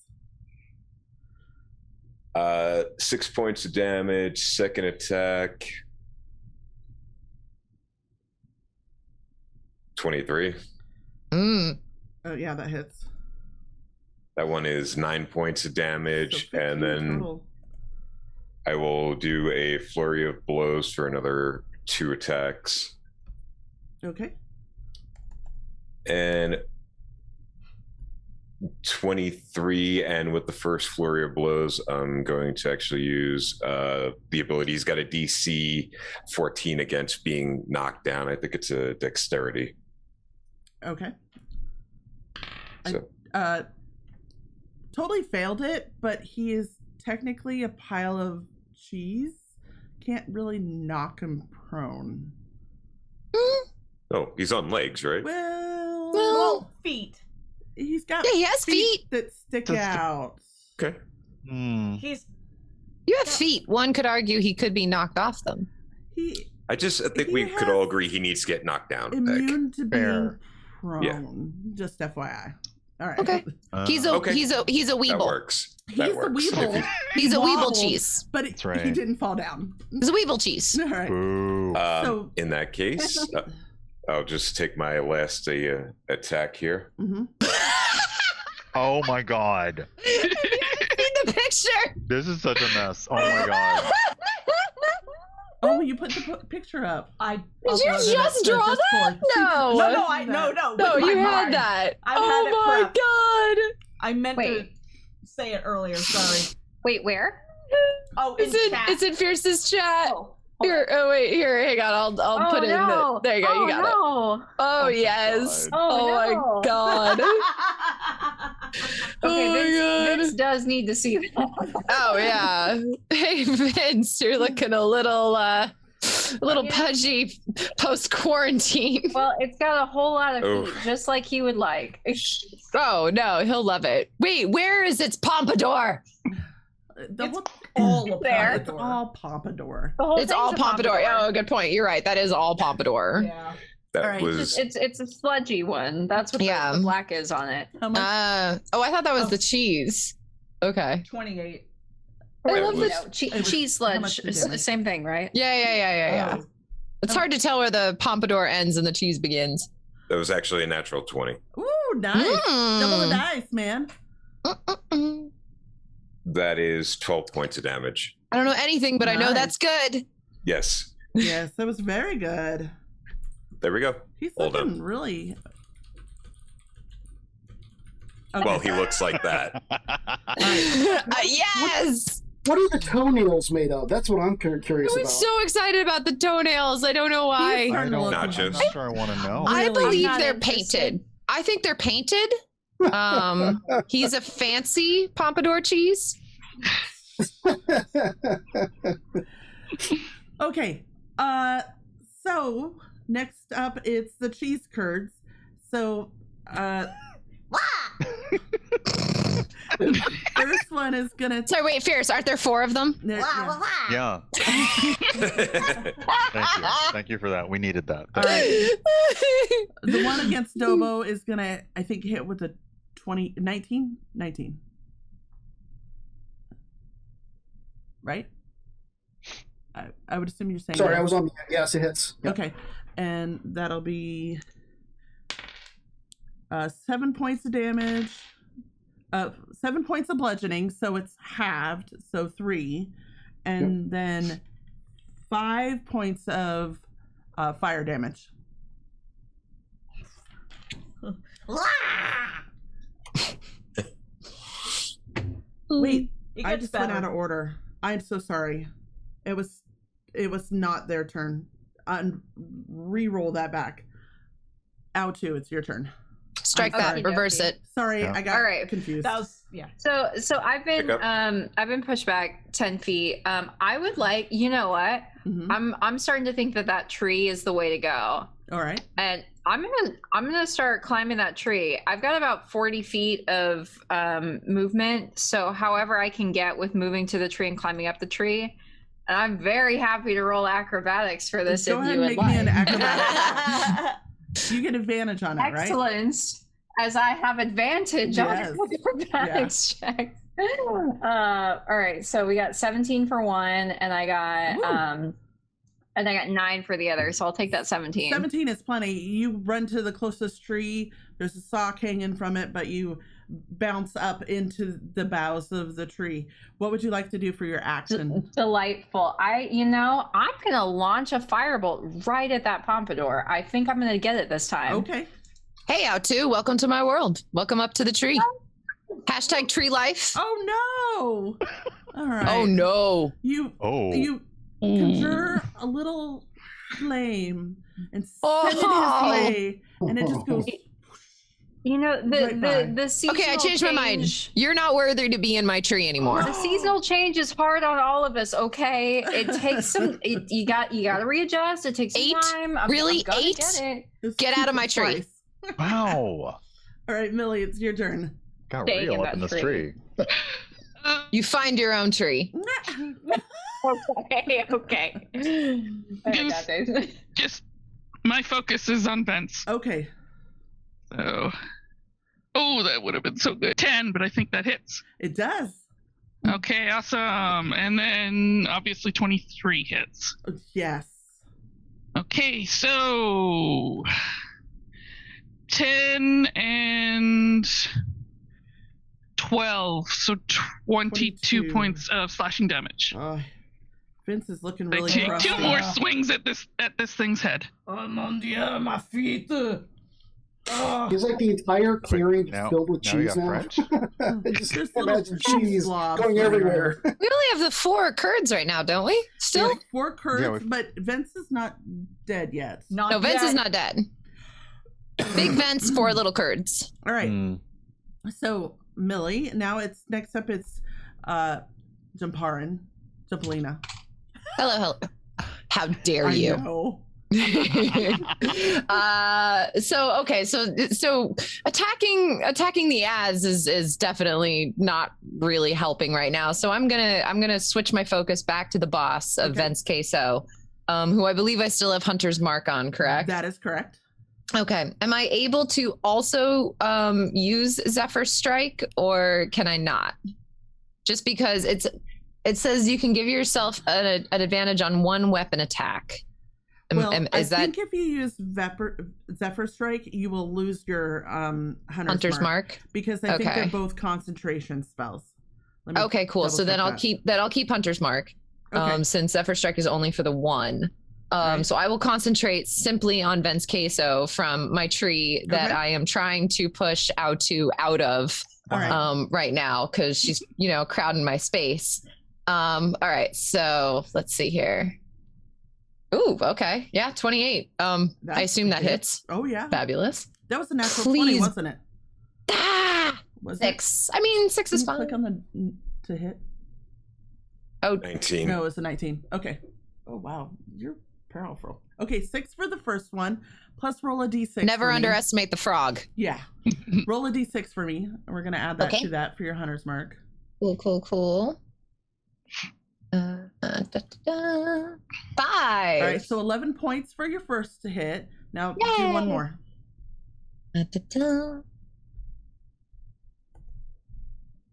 D: 6 points of damage. Second attack. 23.
C: Mm.
H: Oh, yeah, that hits.
D: That one is 9 points of damage,
H: So 15
D: and then
H: total.
D: I will do a flurry of blows for another 2 attacks.
H: Okay.
D: And 23, and with the first flurry of blows, I'm going to actually use the ability. He's got a DC 14 against being knocked down. I think it's a dexterity.
H: Okay.
D: So
H: I totally failed it, but he is technically a pile of cheese. Can't really knock him prone.
D: oh, he's on legs, right?
H: Well,
A: Well, feet.
H: he's got
C: Yeah, he has feet.
H: that stick
B: That's-
H: out.
D: Okay.
A: He's
C: You have feet. One could argue he could be knocked off them.
H: He
D: I think
H: He
D: we could
H: has
D: all agree he needs to get knocked down.
H: immune to being
B: Fair.
H: prone.
D: Yeah.
H: Just FYI. All right.
C: Okay. He's a
D: Okay.
C: he's a
D: That
C: Weeble.
D: works.
H: He's
D: That
H: a
D: works.
H: Weeble.
C: He's a Weeble
H: wobbled,
C: cheese.
H: but
B: That's
H: he
B: right.
H: didn't fall down.
C: He's a Weeble cheese.
H: All right.
B: Boo.
H: So-
D: In that case, I'll just take my last attack here.
H: Mm-hmm.
B: Oh my god.
C: Have you seen the picture?
B: This is such a mess. Oh my god.
H: Oh, you put the picture up.
A: I.
C: Did you
A: uploaded it
C: just
A: to
C: draw
A: Discord.
C: that? No.
A: No.
C: No,
A: with
C: you
A: my
C: had
A: mind.
C: that.
A: I
C: oh
A: had it
C: my
A: prepped.
C: god.
A: I meant to
G: Wait.
A: say it earlier. Sorry.
G: Wait, where?
A: Oh,
C: It's in Fierce's chat.
G: Oh,
C: Here, hang on. I'll put it in the. There you go. You got it.
G: no.
C: Oh yes.
B: God.
G: Oh,
C: my
G: no.
C: god.
G: Okay,
C: Oh my God.
G: Vince does need to see that.
C: Oh yeah. Hey Vince, you're looking a little pudgy post quarantine.
G: Well, it's got a whole lot of
D: Oh.
G: feet, just like he would like.
C: Oh no, he'll love it. Wait, where is its pompadour?
A: all of
G: There.
H: It's all pompadour.
G: The whole
C: It's all
G: thing's a
C: pompadour. Oh, good point. You're right. That is all pompadour.
A: Yeah.
D: That
H: All right.
D: was
G: It's a sludgy one. That's what
C: Yeah.
G: the black is on it.
H: How much?
C: I thought that was the cheese. Okay.
A: 28.
C: I
D: That
C: love
D: was-
C: the
G: Cheese
H: how much
G: sludge.
H: the
G: It's the
H: damage?
G: same thing, right?
C: yeah.
H: Oh.
C: It's hard to tell where the pompadour ends and the cheese begins.
D: that was actually a natural 20.
H: Ooh, nice. Double the
C: Mm.
H: dice, man.
D: That is 12 points of damage.
C: I don't know anything, but I know
H: Nice.
C: that's good.
D: Yes.
H: Yes, that was very good.
D: There we go.
H: He's
D: Hold
H: looking
D: up.
H: really. Okay.
D: Well, he looks like that.
C: Yes.
F: What are the toenails made of? That's what I'm curious
C: I
F: about.
C: was so excited about the toenails. I don't know why.
H: He's
B: I
H: starting to
B: don't,
H: look-
B: I'm
D: Nachos.
B: not sure I want to know.
C: I
H: Really?
C: believe
G: I'm not
C: they're
G: interested.
C: painted. I think they're painted. He's a fancy pompadour cheese.
H: Okay. So next up, it's the cheese curds. So, first one is gonna.
C: Sorry, wait, Fierce, aren't there 4 of them?
B: Yeah. Thank you for that. We needed that.
H: All right. The one against Dobo is gonna, I think, hit with a 19. Right? I would assume you're saying.
F: Sorry,
H: yes.
F: I was on. Yes, it hits. Yep.
H: Okay, and that'll be 7 points of damage, 7 points of bludgeoning, so it's halved, so 3, and then 5 points of fire damage. Wait,
A: It
H: I
A: gets
H: just went
A: better.
H: out of order. I'm so sorry. It was not their turn. Re-roll that back. Ow2, it's your turn.
C: Strike
H: I'm
C: that,
H: sorry.
C: reverse it.
H: Sorry,
B: Yeah.
H: I got
G: All right.
H: confused.
A: That was, yeah.
G: So I've been
D: Pick up.
G: I've been pushed back 10 feet. I would like, you know what?
H: Mhm.
G: I'm starting to think that tree is the way to go.
H: All right.
G: And I'm gonna start climbing that tree. I've got about 40 feet of movement, so however I can get with moving to the tree and climbing up the tree. And I'm very happy to roll acrobatics for this
H: Go
G: if
H: ahead
G: you
H: and
G: would
H: make me
G: like.
H: an acrobatic. You get advantage on it, right?
G: Excellence, as I have advantage
H: Yes.
G: on the acrobatics check. All right, so we got 17 for one, and I got 9 for the other. So I'll take that 17.
H: 17 is plenty. You run to the closest tree. There's a sock hanging from it, but you bounce up into the boughs of the tree. What would you like to do for your action?
G: Delightful. I'm gonna launch a firebolt right at that pompadour. I think I'm gonna get it this time.
H: Okay.
C: Hey, Out2, welcome to my world. Welcome up to the tree. Hashtag tree life.
H: Oh no! All right.
C: Oh, no.
H: You
C: Mm.
H: conjure a little flame and send it
C: Oh.
H: his way, and it just goes.
G: You know,
H: Right by.
G: the seasonal
C: Okay, I changed my mind.
G: change-
C: You're not worthy to be in my tree anymore.
G: The seasonal change is hard on all of us. Okay, it takes some. You got to readjust. It takes some
C: 8?
G: time.
C: Really?
G: I'm gonna
C: 8?
G: Get it.
H: This
C: Get out of my tree.
H: twice.
B: Wow.
H: All right, Millie, it's your turn.
B: Got
G: Staying
B: real
G: in
B: up in
G: that
B: this tree.
C: You find your own tree.
G: Okay. Okay. I got this.
E: Just my focus is on vents.
H: Okay.
E: So, that would have been so good. 10, but I think that hits.
H: It does.
E: Okay, awesome. And then obviously 23 hits.
H: Yes.
E: Okay, so 10 and 12, so 22
H: 22.
E: points of slashing damage.
H: Vince is looking
E: They
H: really
E: take 2
H: frustrated.
E: more swings at this thing's head.
A: I'm on the end of my feet.
F: He's like the entire clearing is
B: now-
F: filled with
B: now you
F: cheese
B: got
F: now.
B: French?
F: Just
H: There's little
F: imagine cheese
H: blobs
F: going
H: running
F: everywhere.
C: We only have the 4 curds right now, don't we? Still?
H: There's 4 curds,
B: Yeah,
H: but Vince is not dead yet.
A: Not
C: No, Vince
A: yet.
C: is not dead. Big Vince, 4 little curds.
H: All right.
B: Mm.
H: So Millie, now it's next up. It's Jumparin, Jumpalina.
C: Hello. How dare
H: I
C: you?
H: know.
C: So attacking the Az is definitely not really helping right now. So I'm gonna switch my focus back to the boss of
H: Okay.
C: Vince Queso, who I believe I still have Hunter's Mark on, correct?
H: That is correct.
C: Okay. Am I able to also use Zephyr Strike, or can I not? Just because it says you can give yourself an advantage on one weapon attack.
H: I think if you use Zephyr Strike, you will lose your Hunter's Mark because I think they're both concentration spells.
C: Okay, cool. So then I'll keep Hunter's Mark, since Zephyr Strike is only for the one. So I will concentrate simply on Vence Queso from my tree that I am trying to push out of right now because she's crowding my space. All right, so let's see here. Ooh, okay. Yeah, 28. I assume that hits.
H: Oh, yeah.
C: Fabulous.
H: That was a natural 20, wasn't it?
C: Was 6. I mean, 6 is fine.
H: Click on the to hit.
C: Oh,
D: 19.
H: No, it's a 19. Okay. Oh, wow. You're powerful. Okay, 6 for the first one, plus roll a d6.
C: Never underestimate the frog.
H: Yeah. Roll a d6 for me. And we're going to add that to that for your Hunter's Mark.
C: Cool. 5.
H: All right, so 11 points for your first hit. Now do one more.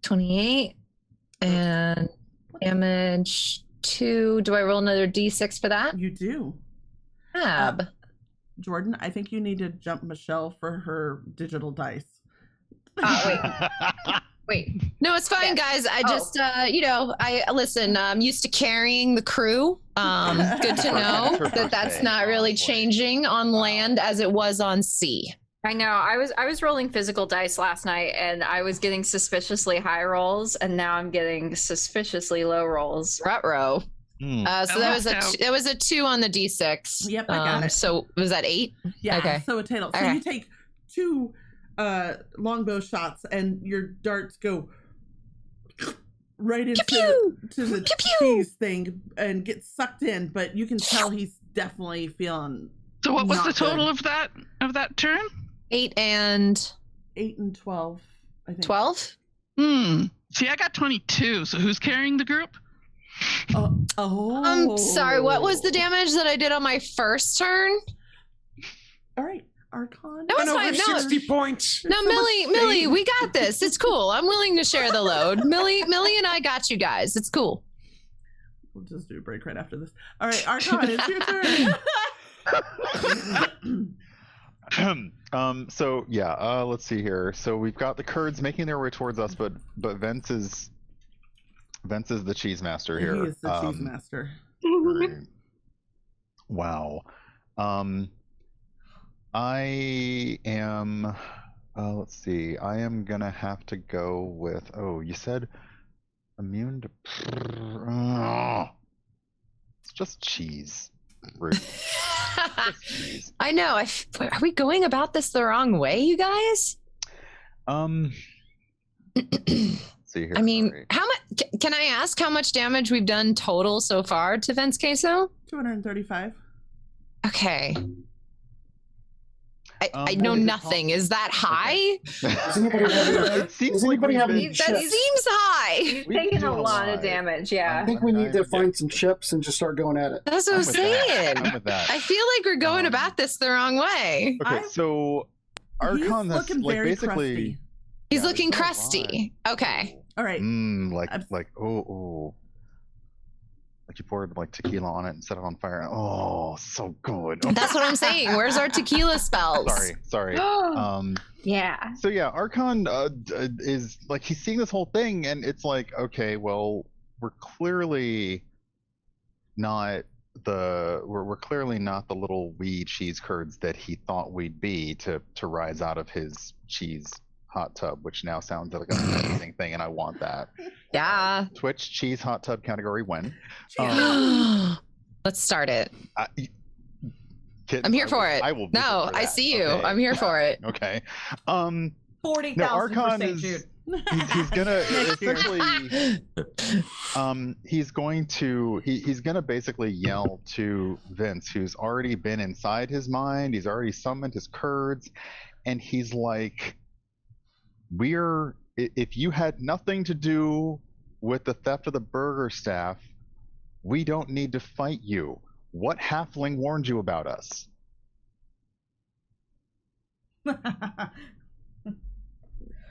C: 28 and damage 2. Do I roll another d6 for that?
H: You do. Jordan, I think you need to jump Michelle for her digital dice.
C: Wait. No, it's fine, guys. I just, I listen. I'm used to carrying the crew. Good to know that's not really changing on land as it was on sea.
G: I know. I was rolling physical dice last night, and I was getting suspiciously high rolls, and now I'm getting suspiciously low rolls.
C: Ruh-roh. So that was a 2 on the d6.
H: Yep, I got it.
C: So was that 8?
H: Yeah.
C: Okay.
H: So a total. So you take 2 longbow shots, and your darts go right into the cheese thing and get sucked in. But you can tell he's definitely feeling.
E: So what was the total of that turn?
C: 8 and
H: 12. I think
C: 12.
E: See, I got 22. So who's carrying the group?
C: I'm sorry. What was the damage that I did on my first turn?
H: All right. Archon.
C: That was fine.
D: 60 points.
C: No, Millie, we got this. It's cool. I'm willing to share the load. Millie and I got you guys. It's cool.
H: We'll just do a break right after this. All right, Archon, it's your turn.
B: So yeah, let's see here. So we've got the Kurds making their way towards us, but Vence is the cheese master here.
H: He is the cheese master.
B: Right. Wow. I am. Let's see. I am gonna have to go with. Oh, you said immune to. It's just cheese. Rude.
C: I know. Are we going about this the wrong way, you guys?
B: See here.
C: I mean, how much? Can I ask how much damage we've done total so far to Vence Queso?
H: 235.
C: Okay. I know nothing. Is that high?
F: Does anybody have any chips?
C: That seems high.
G: You've taken a lot of damage, yeah.
F: I think we need to find some chips and just start going at it.
C: That's what I'm saying.
B: I'm with that.
C: I feel like we're going about this the wrong way.
B: Okay, so Archon
H: He's looking very
B: basically
H: crusty.
C: He's looking crusty. Okay.
H: All right.
B: Like you poured like tequila on it and set it on fire. Oh, so good.
C: That's what I'm saying. Where's our tequila spells?
B: Sorry.
G: Yeah.
B: So yeah, Archon is like, he's seeing this whole thing, and it's like, okay, well, we're clearly not the little wee cheese curds that he thought we'd be to rise out of his cheese hot tub, which now sounds like an amazing thing, and I want that.
C: Yeah.
B: Twitch cheese hot tub category win.
C: Let's start it.
B: Kittens,
C: I'm here for it.
B: I will.
C: No, I see you. Okay. I'm here for it.
B: Okay.
A: 40,000 for St. Jude.
B: He's gonna essentially. He's gonna basically yell to Vince, who's already been inside his mind. He's already summoned his curds, and he's like, if you had nothing to do with the theft of the burger staff, we don't need to fight you. What halfling warned you about us?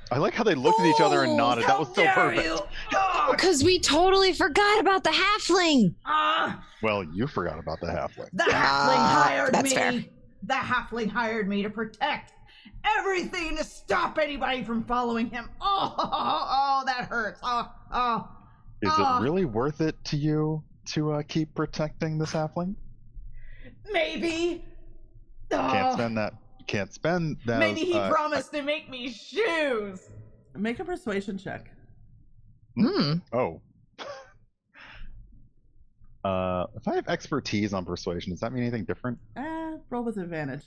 B: I like how they looked at each other and nodded. That was so perfect.
C: Because we totally forgot about the halfling.
B: Well, you forgot about the halfling.
A: The halfling hired
C: that's
A: me.
C: fair.
A: The halfling hired me to protect everything, to stop anybody from following him. Oh, that hurts.
B: Is it really worth it to you to keep protecting this halfling?
A: Maybe.
B: Can't spend that. Can't spend that.
A: Maybe he promised to make me shoes.
H: Make a persuasion check.
B: Oh. If I have expertise on persuasion, does that mean anything different?
H: Roll with advantage.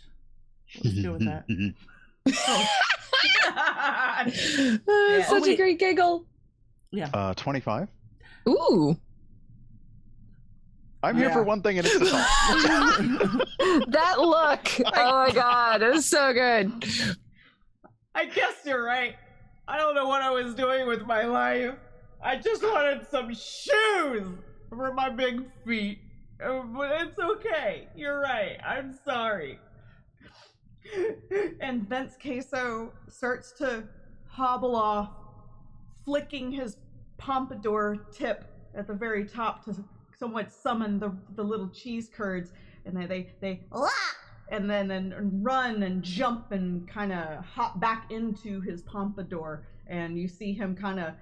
H: Let's go with that.
C: Such a great giggle.
H: Yeah.
B: 25.
C: Ooh.
B: I'm here for one thing, and it's to talk.
C: That look. Oh my god, it was so good.
A: I guess you're right. I don't know what I was doing with my life. I just wanted some shoes for my big feet. But it's okay. You're right. I'm sorry. And Vince Queso starts to hobble off, flicking his pompadour tip at the very top to somewhat summon the little cheese curds, and they and then run and jump and kind of hop back into his pompadour, and you see him kind of,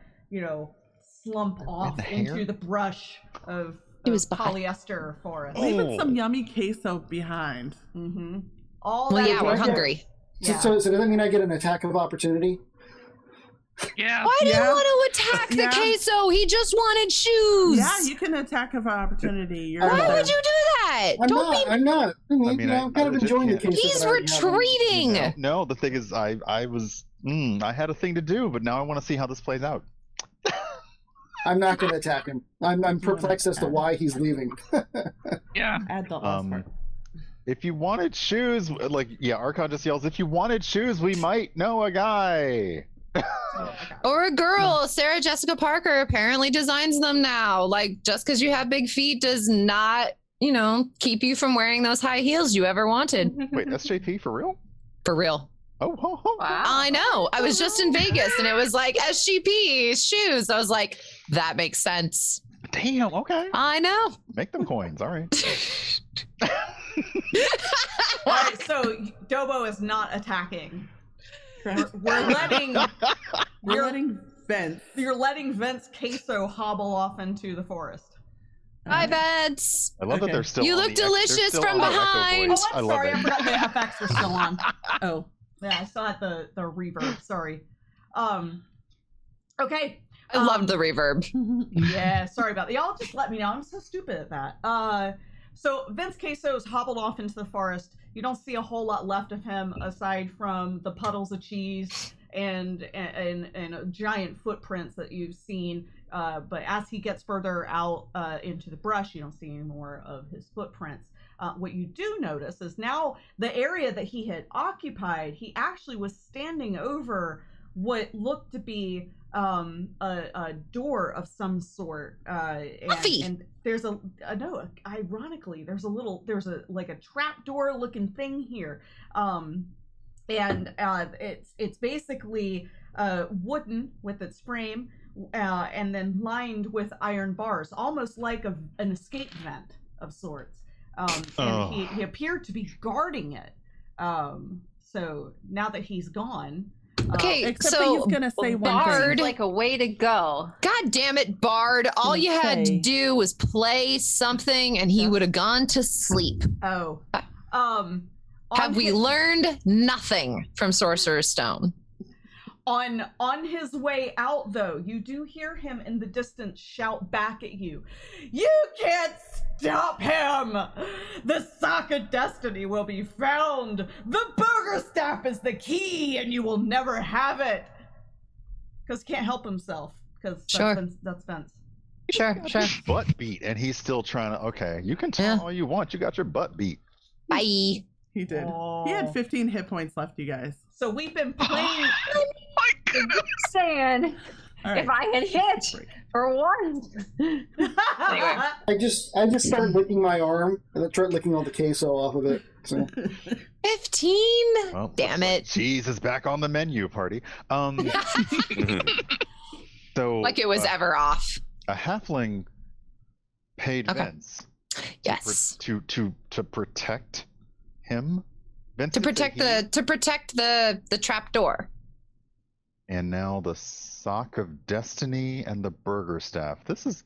A: slump off into the brush of polyester forest.
H: Leaving some yummy queso behind.
A: Mm-hmm.
C: We're hungry.
F: So does that mean I get an attack of opportunity?
E: Yeah.
C: Why do you want to attack the queso? He just wanted shoes.
H: Yeah, you can attack of opportunity.
C: Why would you do that?
F: I'm not. I'm kind of enjoying the queso.
C: He's retreating.
B: No, the thing is, I had a thing to do, but now I want to see how this plays out.
F: I'm not going to attack him. I'm perplexed as to why he's leaving.
E: Yeah.
H: Add the last part.
B: If you wanted shoes, Archon just yells, if you wanted shoes, we might know a guy.
C: Or a girl. Sarah Jessica Parker apparently designs them now. Like, just because you have big feet does not, keep you from wearing those high heels you ever wanted.
B: Wait, SJP for real?
C: For real.
B: Oh,
C: wow. I know. I was just in Vegas and it was like SGP shoes. I was like, that makes sense.
B: Damn, okay.
C: I know.
B: Make them coins. All right.
A: All right, so Dobo is not attacking. We're letting
H: Vince.
A: You're letting Vince Queso hobble off into the forest.
C: Hi, Vince.
B: I love that they're still.
C: You look delicious from behind.
A: Oh, I'm sorry. I forgot the FX were still on.
H: Oh,
A: yeah, I still had the reverb. Sorry. Okay.
C: I loved the reverb.
A: Yeah, sorry about that. Y'all just let me know. I'm so stupid at that. So Vince Queso's hobbled off into the forest. You don't see a whole lot left of him aside from the puddles of cheese and giant footprints that you've seen. But as he gets further out into the brush, you don't see any more of his footprints. What you do notice is now the area that he had occupied, he actually was standing over what looked to be a door of some sort, and there's ironically there's a trap door looking thing here, and it's basically wooden with its frame, and then lined with iron bars, almost like an escape vent of sorts, and he appeared to be guarding it, so now that he's gone.
C: Okay,
H: except
C: so
H: that he's gonna say
C: Bard,
H: one thing.
G: Like a way to go.
C: God damn it, Bard! All you had to do was play something, and he would have gone to sleep.
A: Oh,
C: have we learned nothing from Sorcerer's Stone?
A: On his way out, though, you do hear him in the distance shout back at you. You can't stop him! The sock of destiny will be found! The burger staff is the key, and you will never have it! Because he can't help himself. Because that's Vince.
C: Sure.
B: Butt beat, and he's still trying to. Okay, you can tell all you want. You got your butt beat.
C: Bye.
H: He did. He had 15 hit points left, you guys.
A: So we've been playing.
E: Oh my goodness.
G: Saying,
H: Right.
G: if I had hit for once. Anyway.
F: I just started licking my arm and I tried licking all the queso off of it. So.
C: 15?
B: Well,
C: Damn
B: looks like
C: it.
B: Cheese is back on the menu, party. So
C: Like it was ever off.
B: a halfling paid
C: Okay.
B: Vince
C: Yes.
B: to protect him. Vince
C: To
B: gets a
C: protect
B: heal,
C: the trap door.
B: and now the Sock of Destiny and the Burger Staff. This is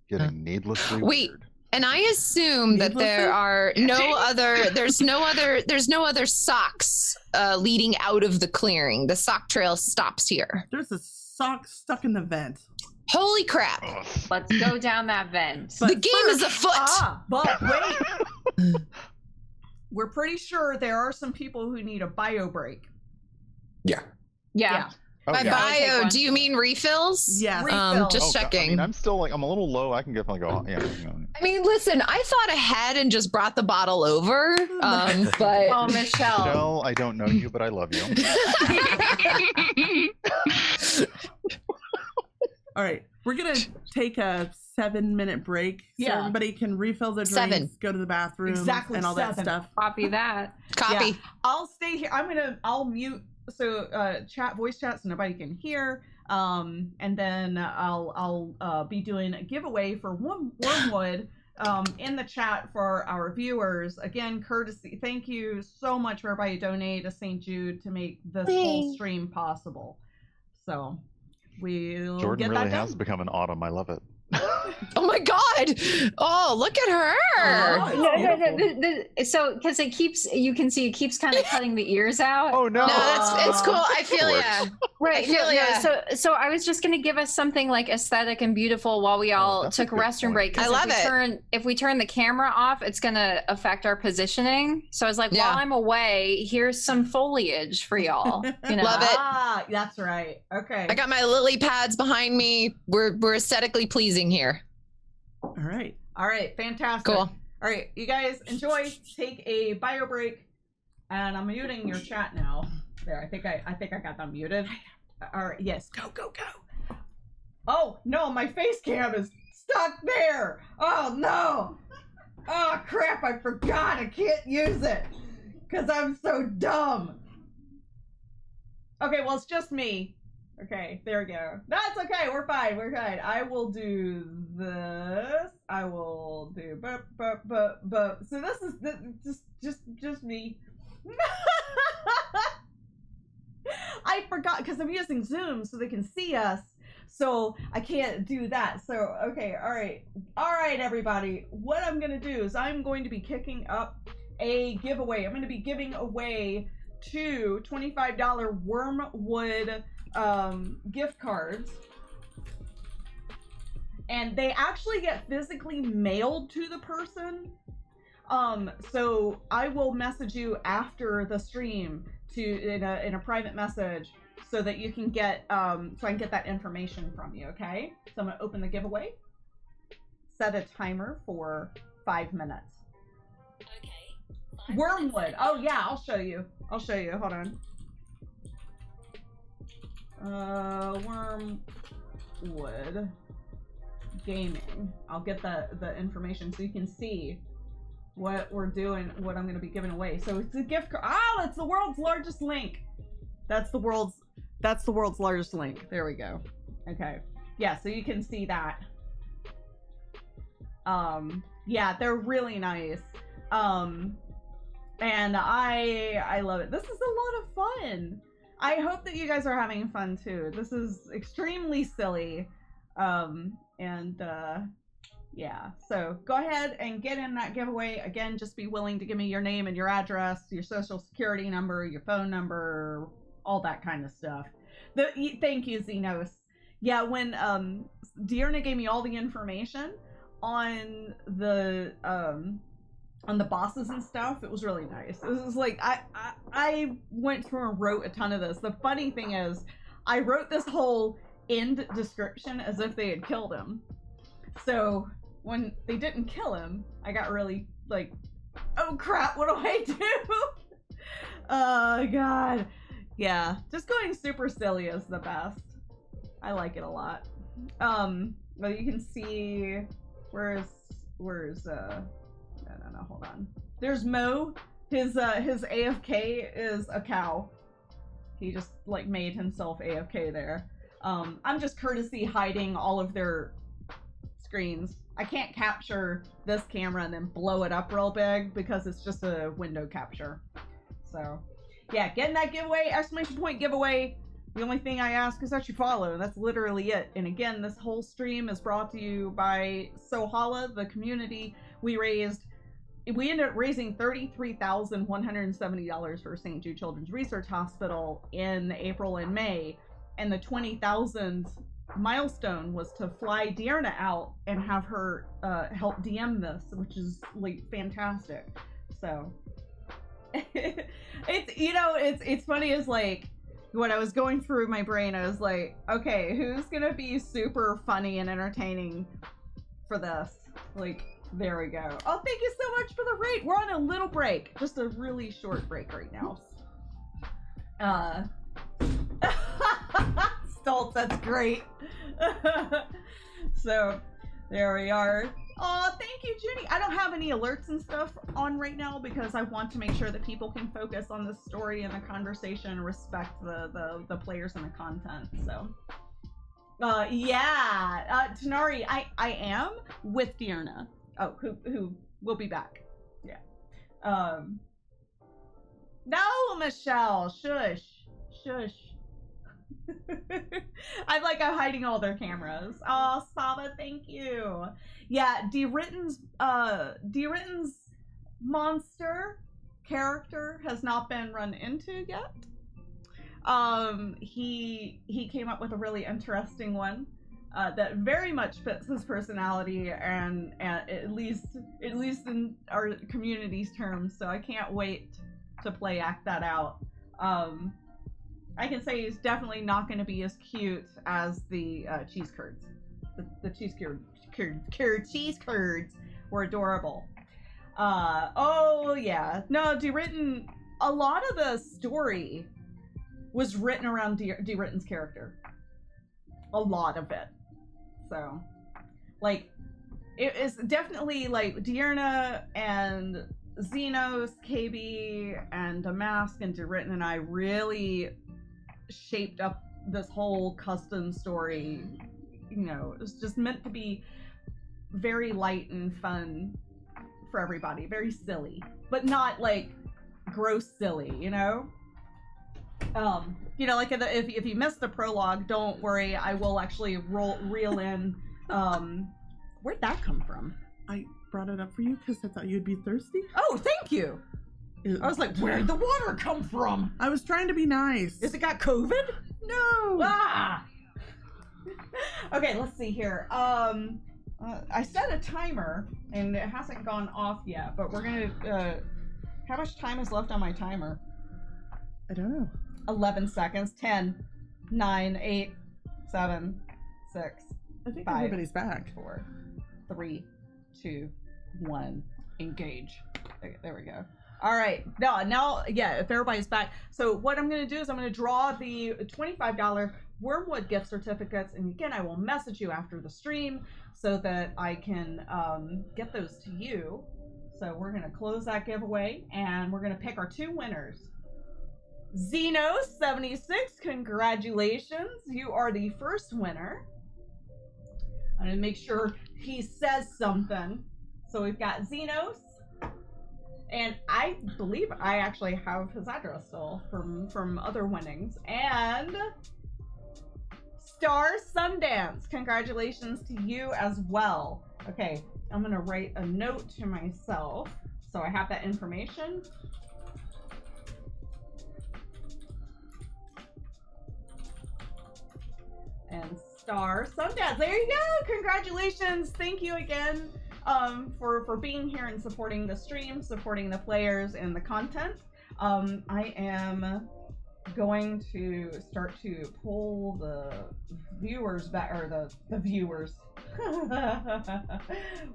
B: getting needlessly
C: Wait.
B: weird.
C: And I assume that there are there's no other socks leading out of the clearing. The sock trail stops here.
H: There's a sock stuck in the vent.
C: Holy crap.
B: Ugh.
G: Let's go down that vent.
C: The game is afoot.
A: But wait. We're pretty sure there are some people who need a bio break.
D: Yeah.
G: Yeah.
B: Oh,
C: By
B: yeah.
G: I'll take
C: bio,
G: one.
C: do you mean refills?
H: Yes.
C: Just
B: Oh, God,
C: checking.
B: I mean, I'm still like, I'm a little low. I can get like, yeah.
C: I mean, listen, I thought ahead and just brought the bottle over. But
G: Oh, Michelle.
B: Michelle, I don't know you, but I love you.
H: All right. We're going to take a 7-minute break so
A: Yeah.
H: everybody can refill their drinks,
C: 7.
H: go to the bathroom,
A: Exactly
H: and all that
A: 7.
H: stuff.
G: Copy that.
C: copy.
A: Yeah. I'll stay here. I'll mute so voice chat so nobody can hear. And then I'll be doing a giveaway for Wormwood in the chat for our viewers. Again, courtesy. Thank you so much for everybody who donated to St. Jude to make this whole stream possible. So we'll
B: Jordan
A: get
B: really
A: that
B: has
A: done.
B: become an autumn. I love it.
C: Oh my god. Oh, look at her.
A: Oh,
G: So, because you can see it keeps kind of cutting the ears out.
B: Oh no!
C: No, it's cool. I feel ya.
G: Right.
C: I feel ya.
G: So I was just going to give us something like aesthetic and beautiful while we all
B: that's a
G: took a
B: good
G: restroom
B: point.
G: break. 'Cause
C: I love it.
G: If we turn the camera off, it's going to affect our positioning. So I was like,
C: Yeah.
G: while I'm away, here's some foliage for y'all. You know?
C: Love it.
A: Ah, that's right. Okay.
C: I got my lily pads behind me. We're aesthetically pleasing here.
H: All right.
A: All right. Fantastic.
C: Cool.
A: All right. You guys enjoy. Take a bio break. And I'm muting your chat now. There. I think I got them muted. All right. Yes. Go. Oh no, my face cam is stuck there. Oh no. Oh crap, I forgot. I can't use it because I'm so dumb. Okay, well, it's just me. Okay, there we go. No, it's okay. We're fine. I will do this. I will do but. So this is just me. I forgot because I'm using Zoom so they can see us. So I can't do that. So, okay, all right, everybody. What I'm going to do is I'm going to be kicking up a giveaway. I'm going to be giving away 2 $25 Wormwood gift cards. And they actually get physically mailed to the person. So I will message you after the stream in a private message so that you can get so I can get that information from you, okay? So I'm gonna open the giveaway, set a timer for 5 minutes. Okay. Wormwood. Oh yeah, I'll show you. Hold on. Wormwood gaming. I'll get the information so you can see what we're doing, what I'm going to be giving away. So it's a gift card. Oh, it's the world's largest link. That's the world's largest link. There we go. Okay. Yeah, so you can see that. Yeah, they're really nice. And I love it. This is a lot of fun. I hope that you guys are having fun too. This is extremely silly. Yeah, so go ahead and get in that giveaway. Again, just be willing to give me your name and your address, your social security number, your phone number, all that kind of stuff. Thank you, Xenos. Yeah, when Dearna gave me all the information on the bosses and stuff, it was really nice. It was like I went through and wrote a ton of this. The funny thing is, I wrote this whole end description as if they had killed him. So when they didn't kill him, I got really like, oh crap, what do I do? Oh god. Yeah, just going super silly is the best. I like it a lot. But you can see where's no, hold on. There's Mo His AFK is a cow. He just like made himself AFK there. I'm just courtesy hiding all of their screens. I can't capture this camera and then blow it up real big because it's just a window capture. So yeah, getting that giveaway, exclamation point giveaway. The only thing I ask is that you follow. That's literally it. And again, this whole stream is brought to you by Sohala, the community. We ended up raising $33,170 for St. Jude Children's Research Hospital in April and May. And the 20,000 milestone was to fly Dearna out and have her help DM this, which is like fantastic. So it's funny is like, when I was going through my brain, I was like, okay, who's gonna be super funny and entertaining for this? Like, there we go. Oh, thank you so much for the raid. We're on a little break, just a really short break right now. Stoltz, that's great. So, there we are. Oh, thank you, Judy. I don't have any alerts and stuff on right now because I want to make sure that people can focus on the story and the conversation and respect the players and the content. So, yeah, Tanari, I am with Dearna. Oh, who will be back? Yeah. No, Michelle, shush. I'm hiding all their cameras. Oh, Saba, thank you. Yeah, DeRitten's monster character has not been run into yet. He came up with a really interesting one that very much fits his personality and at least in our community's terms. So I can't wait to act that out. I can say he's definitely not going to be as cute as the cheese curds. The cheese curds were adorable. Oh yeah, no, DeRitten. A lot of the story was written around DeRitten's character. A lot of it. So, like, it is definitely like Dearna and Xenos, KB, and Damask and DeRitten and I really shaped up this whole custom story. You know, it was just meant to be very light and fun for everybody, very silly, but not like gross silly, you know. Like if you missed the prologue, don't worry, I will actually reel in. Where'd that come from?
H: I brought it up for you because I thought you'd be thirsty.
A: Oh, thank you. I was like, where'd the water come from?
H: I was trying to be nice.
A: Is it got COVID?
H: No.
A: Ah. Okay, let's see here. I set a timer and it hasn't gone off yet, but we're gonna. How much time is left on my timer?
H: I don't know.
A: 11 seconds. 10, 9, 8, 7, 6.
H: I think
A: 5,
H: everybody's back.
A: 4, 3, 2, 1. Engage. Okay, there we go. All right. Now, yeah, if everybody's back. So what I'm going to do is I'm going to draw the $25 Wormwood gift certificates. And again, I will message you after the stream so that I can get those to you. So we're going to close that giveaway and we're going to pick our 2 winners. Xenos76, congratulations. You are the first winner. I'm going to make sure he says something. So we've got Xenos. And I believe I actually have his address still from other winnings. And Star Sundance, congratulations to you as well. Okay, I'm gonna write a note to myself so I have that information. And Star Sundance, there you go, congratulations, thank you again. For being here and supporting the stream, supporting the players and the content. I am going to start to pull the viewers back, or the viewers.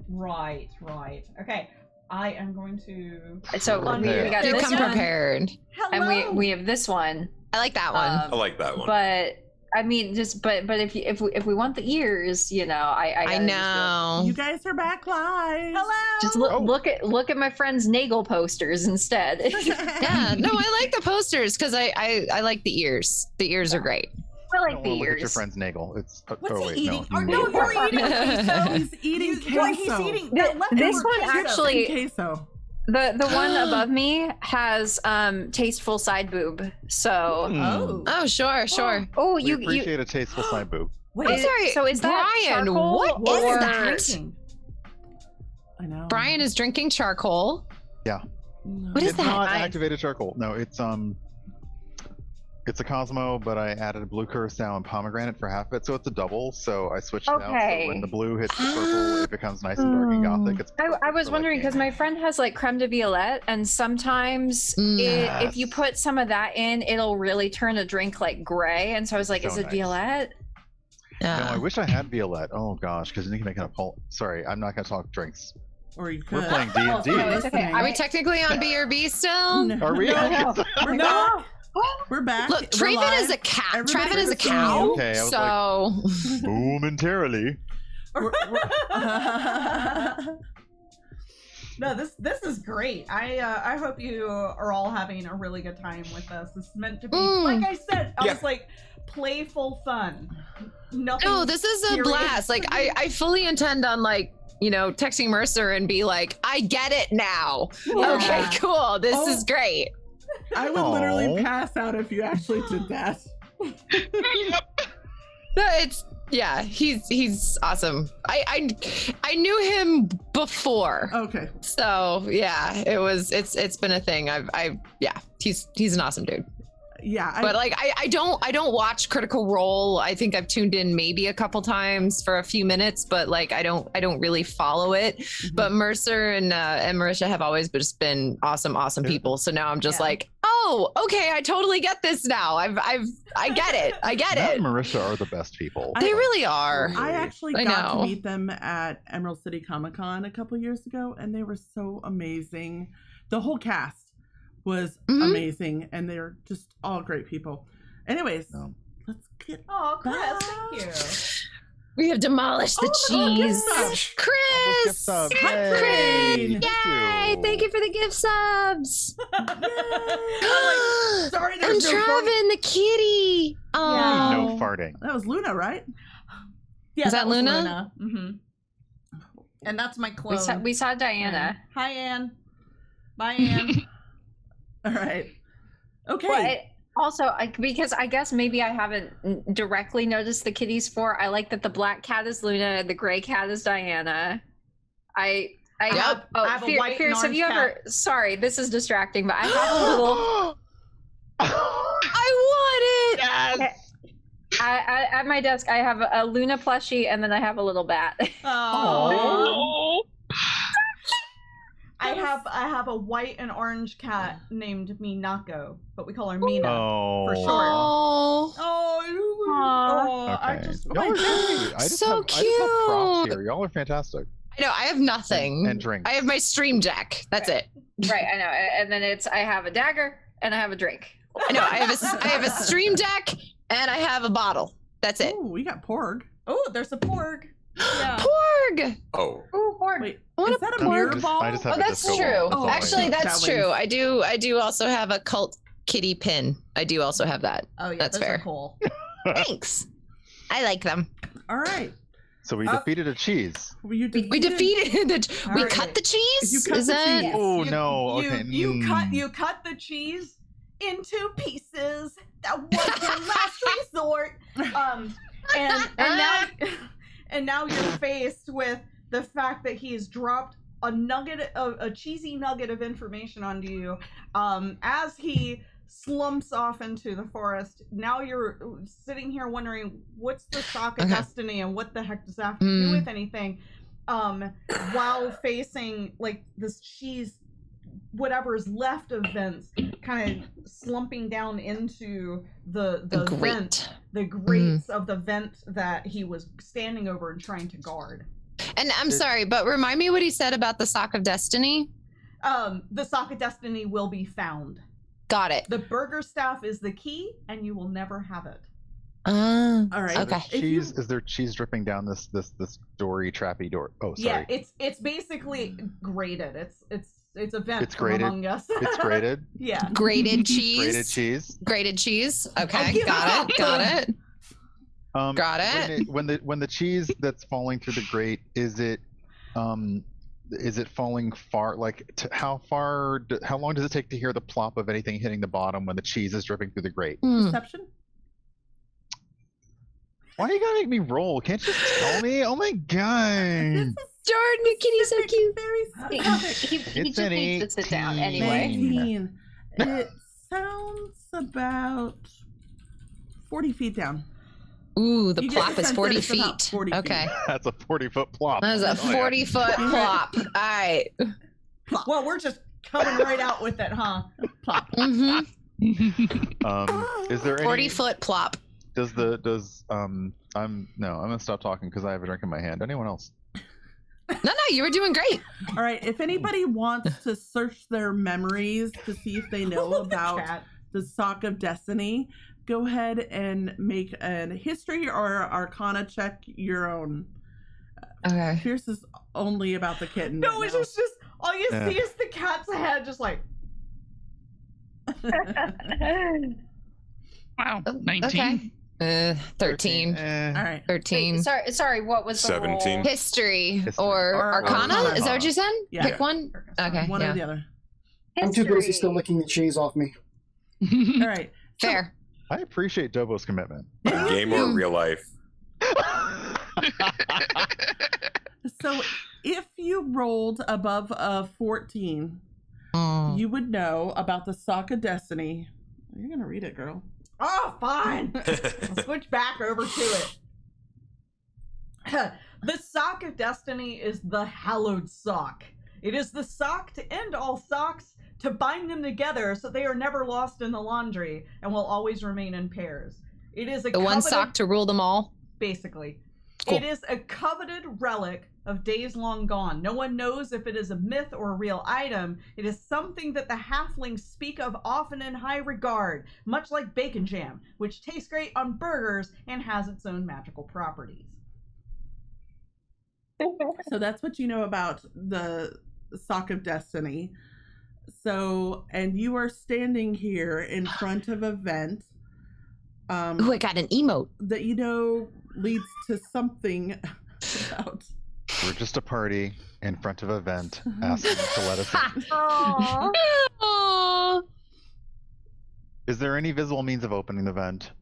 A: Right. Okay, I am going to.
G: So we got this
C: come
G: one.
C: Prepared.
A: Hello.
G: And we have this one.
C: I like that one.
D: I like that one.
G: But I mean, just but if we want the ears, you know, I
C: know.
H: You guys are back live.
A: Hello.
G: Just look at my friend's Nagel posters instead.
C: Yeah, no, I like the posters because I like the ears. The ears are great.
G: I like
B: Don't
G: the
B: wanna look at your
G: ears.
B: friend's nagel. It's
A: What's
B: oh
A: he
B: wait,
A: eating?
B: no.
A: No, you're eating queso.
H: He's eating queso.
A: Well, he's eating
G: This
A: leftover
G: one
A: queso.
G: actually-
H: queso.
G: The one above me has tasteful side boob. So
C: Oh, sure.
B: We appreciate a tasteful side boob.
A: Wait,
C: I'm sorry.
G: So is that
C: Brian,
G: charcoal
C: what is
G: or-
C: that?
H: I know.
C: Brian is drinking charcoal.
B: Yeah.
H: No.
C: What is
B: It's
C: that?
B: not
G: Nice.
B: activated charcoal. No, it's a Cosmo, but I added a blue curacao and pomegranate for half of it, so it's a double. So I switched it out.
G: Okay.
B: So when the blue hits the purple, it becomes nice and dark and gothic. It's
G: I was wondering because my friend has like creme de violette, and sometimes if you put some of that in, it'll really turn a drink like gray. And so I was like,
B: So
G: is it
B: nice.
G: violette?
B: No, I wish I had Violette. Oh gosh, because then you can make it a poll. Sorry, I'm not gonna talk drinks.
H: Or you
B: We're
H: could.
B: playing D&D.
G: no, it's okay.
C: Are we technically on BRB still?
H: No.
B: Are we?
G: No.
H: We're not. We're back.
C: Look,
H: We're
C: Traven
H: live.
C: is a cat.
H: Everybody
C: Traven is a
H: listen to
C: cow.
H: you.
B: Okay, I was
C: so
B: Momentarily.
A: No, this is great. I hope you are all having a really good time with this. It's meant to be, like I said, I was like playful fun. Nothing.
C: no, this is a
A: serious.
C: blast. Like I fully intend on like, you know, texting Mercer and be like, I get it now.
A: Yeah.
C: Okay, cool. This is great.
H: I would literally pass out if you actually did that.
C: It's he's awesome. I knew him before.
H: Okay.
C: So yeah, it's been a thing. He's an awesome dude.
H: Yeah.
C: But like I don't watch Critical Role. I think I've tuned in maybe a couple times for a few minutes, but like I don't really follow it. But Mercer and Marisha have always just been awesome people. So now I'm just like, oh, okay, I totally get this now. I get it. I get
B: Matt
C: it.
B: and Marisha are the best people.
C: They really are.
H: I actually
C: I
H: got to
C: know.
H: meet them at Emerald City Comic Con a couple years ago, and they were so amazing. The whole cast was amazing, and they're just all great people. Anyways, let's get
A: Oh, Chris,
H: back.
A: thank you.
C: We have demolished the cheese. Chris!
B: Gift
C: Hi,
B: sub.
C: Chris!
B: Yay!
C: Yay! Thank you for the gift subs.
A: Sorry,
C: And
A: there's no phone.
C: Travin, the kitty. Oh,
B: No farting.
H: That was Luna, right?
A: Yeah,
C: Is that
A: was
C: Luna?
A: Mm-hmm. And that's my clone.
G: We saw Diana.
A: Hi, Anne. Bye, Anne.
H: All right. Okay.
G: But also, because I guess maybe I haven't directly noticed the kitties for. I like that the black cat is Luna and the gray cat is Diana. I have
A: a white and
G: Fierce, have you
A: orange
G: ever? Sorry, this is distracting, but I have a little.
C: I want it.
B: Yes.
G: At my desk, I have a Luna plushie, and then I have a little bat.
A: Oh.
E: Oh.
A: I have a white and orange cat named Minako, but we call her Mina for short.
C: Oh,
A: I
B: Okay.
A: just
B: Y'all are great. I just
C: So
B: have props
C: cute.
B: here. Y'all are fantastic.
C: I know. I have nothing.
B: And drinks.
C: I have my stream deck. That's it.
G: Right, I know. And then I have a dagger and I have a drink.
C: I know. I have a stream deck and I have a bottle. That's it.
H: Oh, we got Porg.
A: Oh, there's a porg. Yeah.
C: Porg.
D: Oh,
G: Ooh, horn.
H: Wait,
C: What
H: is
C: a
H: that a
B: No,
H: mirror ball?
B: I just have
C: Oh,
B: a
C: that's
B: disco
C: true.
B: ball.
H: Oh,
C: Actually,
H: that
C: that's
H: was-
C: true. I do also have a cult kitty pin. I do also have that.
A: Oh yeah,
C: That's
A: those
C: fair.
A: are cool.
C: Thanks. I like them.
H: All right.
B: So we defeated a cheese.
H: You
C: We defeated the. We
A: Alright.
C: cut the cheese.
H: You cut
C: Is
H: the
C: that?
H: cheese.
B: Oh
A: You-
B: no!
A: You,
B: Okay.
A: you cut the cheese into pieces. That was your last resort. And now you're faced with the fact that he's dropped a cheesy nugget of information onto you. As he slumps off into the forest, now you're sitting here wondering what's the shock of destiny and what the heck does that have to do with anything? While facing like this cheese, whatever is left of vents, kind of slumping down into the vent, the grates of the vent that he was standing over and trying to guard.
C: And I'm sorry, but remind me what he said about the sock of destiny.
A: The sock of destiny will be found.
C: Got it.
A: The burger staff is the key, and you will never have it.
H: All right.
C: Okay.
B: Is there cheese dripping down this dory trappy door? Oh, sorry.
A: Yeah, it's basically grated. It's a vent
B: It's
A: from
B: grated?
A: Among Us.
B: It's grated.
A: Yeah.
C: Grated cheese.
B: Grated cheese.
C: Grated cheese.
A: I'll
C: Okay,
A: give
C: got it. Got it. Got it.
B: When the cheese that's falling through the grate, is it falling far? Like, how long does it take to hear the plop of anything hitting the bottom when the cheese is dripping through the grate?
A: Perception?
B: Why you gotta make me roll? Can't you just tell me? Oh my god!
C: Jordan, your kitty's so cute.
G: He
B: It's
G: just
B: an
G: needs to sit down anyway.
H: 19. It sounds about 40 feet down.
C: Ooh, the
H: You get
C: plop
H: the
C: is
H: sense
C: 40
H: that it's about
C: feet.
H: 40 feet.
C: Okay.
B: That's a 40-foot plop.
C: That is a
B: Oh, yeah.
C: 40-foot plop. All right.
A: Well, we're just coming right out with it, huh?
H: Plop.
C: Mm-hmm.
B: Is there any?
C: 40-foot plop.
B: I'm gonna stop talking because I have a drink in my hand. Anyone else?
C: No, you were doing great.
H: All right. If anybody wants to search their memories to see if they know about
A: Cat.
H: the Sock of Destiny, go ahead and make a history or arcana check your own.
C: Okay.
H: Pierce is only about the kitten.
A: No,
H: right
A: it's
H: now.
A: just all you see is the cat's head, just like.
E: Wow, 19.
C: Okay. 13.
H: All right.
C: 13.
G: Sorry, what was the
D: 17.
G: roll?
C: History
B: History.
C: or
H: Or
C: Arcana?
H: Arcana.
C: Is that what you said?
H: Yeah.
C: Pick one? Okay.
H: One
C: yeah.
H: or the other.
F: I'm too busy
G: History.
F: still licking the cheese off me.
H: All right.
C: Fair.
B: I appreciate Dobo's commitment.
D: Game or real life?
H: So if you rolled above a 14, you would know about the Sock of Destiny. You're going to read it, girl.
A: Oh, fine. I'll switch back over to it. The Sock of Destiny is the hallowed sock. It is the sock to end all socks, to bind them together so they are never lost in the laundry and will always remain in pairs. It is a
C: The one
A: coveted,
C: sock to rule them all.
A: basically.
C: Cool.
A: It is a coveted relic of days long gone. No one knows if it is a myth or a real item. It is something that the halflings speak of often in high regard, much like bacon jam, which tastes great on burgers and has its own magical properties.
H: So that's what you know about the Sock of Destiny. So, and you are standing here in front of a vent
C: Ooh, I got an emote.
H: that you know leads to something about.
B: We're just a party in front of a vent asking to let us in.
G: Aww.
C: Aww.
H: Is
B: there any visible means of opening the vent?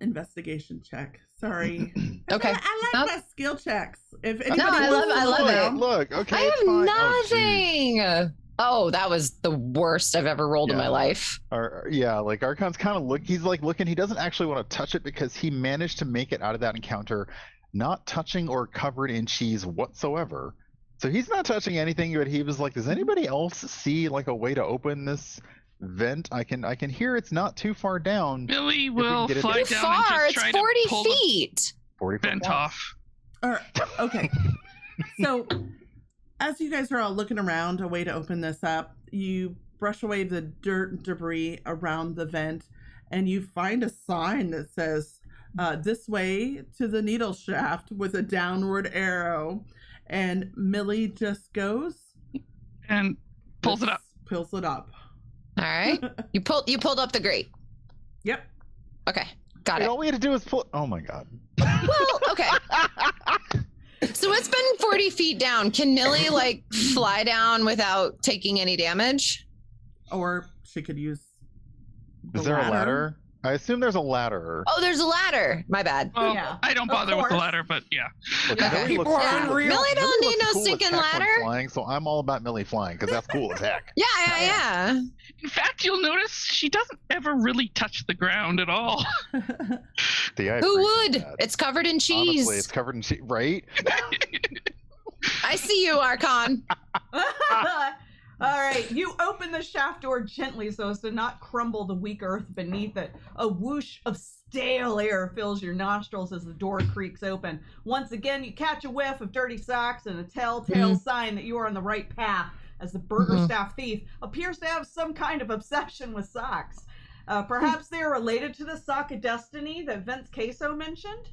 H: Investigation check. Sorry.
C: Okay.
H: I like
C: Nope.
H: my skill checks. If
C: No,
H: anybody
C: I
H: wants
C: love-
H: to
C: I love
H: look
C: it.
H: around-
B: Look, okay,
C: I
B: it's
C: have
B: fine. Oh, geez.
C: nothing. Oh, that was the worst I've ever rolled in my
B: Yeah.
C: life.
B: Like Archon's kind of he's like looking, he doesn't actually want to touch it because he managed to make it out of that encounter not touching or covered in cheese whatsoever. So he's not touching anything, but he was like, does anybody else see like a way to open this vent? I can hear it's not too far down.
E: Billy
B: we
E: will
B: can get it
E: fly
C: Too
E: down and
C: far.
E: just
C: It's
E: try
C: 40
E: to pull the
C: feet.
B: 40 foot
E: vent
B: wall.
E: off.
H: Okay. So, as you guys are all looking around a way to open this up, you brush away the dirt and debris around the vent, and you find a sign that says, this way to the needle shaft with a downward arrow. And Millie just goes
E: And pulls it up.
H: Pulls it up.
C: All right. You pulled up the grate.
H: Yep.
C: Okay. Got
B: Wait,
C: it.
B: all we had to do was pull. Oh my god.
C: Well, okay. So it's been 40 feet down. Can Millie like fly down without taking any damage?
H: Or she could use.
B: Is there a ladder? I assume there's a ladder.
C: Oh, there's a ladder. My bad.
E: Well,
A: Yeah,
E: I don't
A: of
E: bother with the
A: course.
E: ladder, but yeah.
B: Look,
C: Okay.
B: Millie
H: People
B: looks
H: are
B: cool.
H: unreal.
C: Millie don't
B: Millie
C: need no
B: looks cool with
C: stinking
B: heck when
C: ladder.
B: flying, so I'm all about Millie flying because that's cool as heck.
C: Yeah.
E: In fact, you'll notice she doesn't ever really touch the ground at all.
B: See, I
C: Who
B: appreciate
C: would?
B: that.
C: It's covered in cheese.
B: Honestly, it's covered in cheese, right?
C: I see you, Archon.
A: All right, you open the shaft door gently so as to not crumble the weak earth beneath it. A whoosh of stale air fills your nostrils as the door creaks open. Once again, you catch a whiff of dirty socks and a telltale sign that you are on the right path, as the burger staff thief appears to have some kind of obsession with socks. Perhaps they are related to the sock of destiny that Vince Queso mentioned?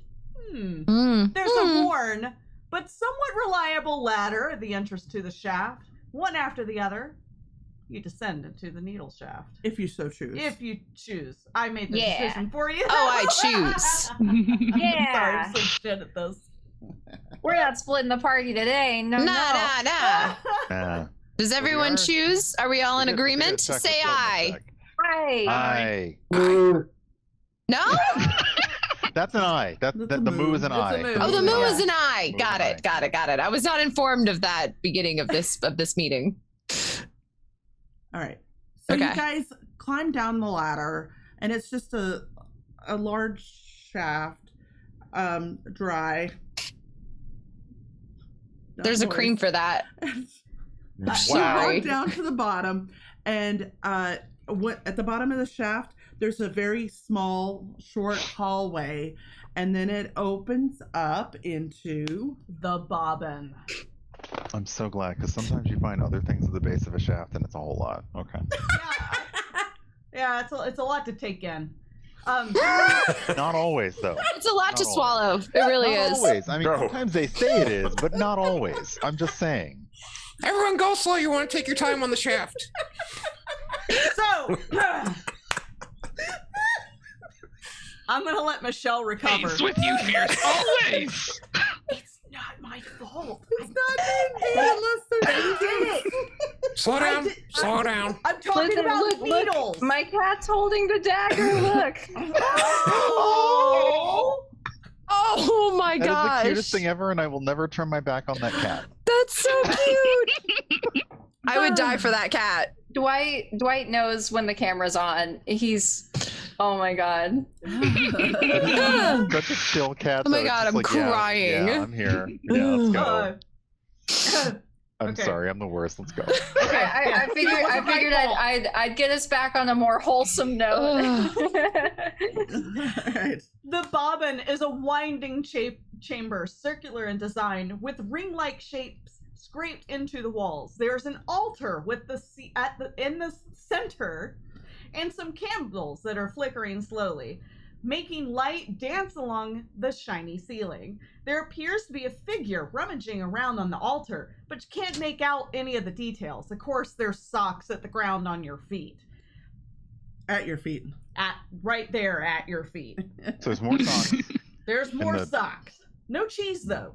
A: There's a worn, but somewhat reliable ladder at the entrance to the shaft, one after the other. You descend into the needle shaft.
H: If you so choose.
A: If you choose. I made the decision for you.
C: Oh, I choose.
G: Yeah.
A: Sorry, I'm so shit at this.
G: We're not splitting the party today. No.
C: Nah. Does everyone choose? Are we all in agreement? Say aye.
G: Aye.
B: Aye.
C: No?
B: That's an aye. The moo is an aye.
C: Oh, the moo is an aye. Got it. I was not informed of that beginning of this meeting.
H: All right. So you guys climb down the ladder, and it's just a large shaft, dry.
C: There's a cream for that.
H: You walk down to the bottom, and at the bottom of the shaft, there's a very small, short hallway, and then it opens up into
A: the bobbin.
B: I'm so glad, because sometimes you find other things at the base of a shaft, and it's a whole lot. Okay.
A: Yeah, it's a lot to take in.
B: Not always, though.
C: It's a lot to swallow. It really is.
B: Not always. I mean, sometimes they say it is, but not always. I'm just saying.
D: Everyone go slow. You want to take your time on the shaft.
A: So, I'm going to let Michelle recover.
E: Peace with you, Fierce, always.
A: It's not my fault.
H: It's not unless there's
D: Slow down. Slow down.
A: I'm talking about needles.
G: Look, my cat's holding the dagger. Look.
C: Oh my gosh.
B: That is the cutest thing ever, and I will never turn my back on that cat.
C: That's so cute. I would die for that cat.
G: Dwight knows when the camera's on. He's, oh my god.
B: Such a chill cat.
C: Oh my god, I'm crying.
B: Yeah, I'm here. Yeah, let's go. I'm sorry, I'm the worst. Let's go.
G: I figured I'd get us back on a more wholesome note.
A: The bobbin is a winding chamber, circular in design, with ring-like shapes scraped into the walls. There's an altar with in the center, and some candles that are flickering slowly, making light dance along the shiny ceiling. There appears to be a figure rummaging around on the altar, but you can't make out any of the details. Of course, there's socks at the ground on your feet.
H: At your feet.
A: Right there at your feet.
B: So there's more socks.
A: There's more socks. No cheese, though.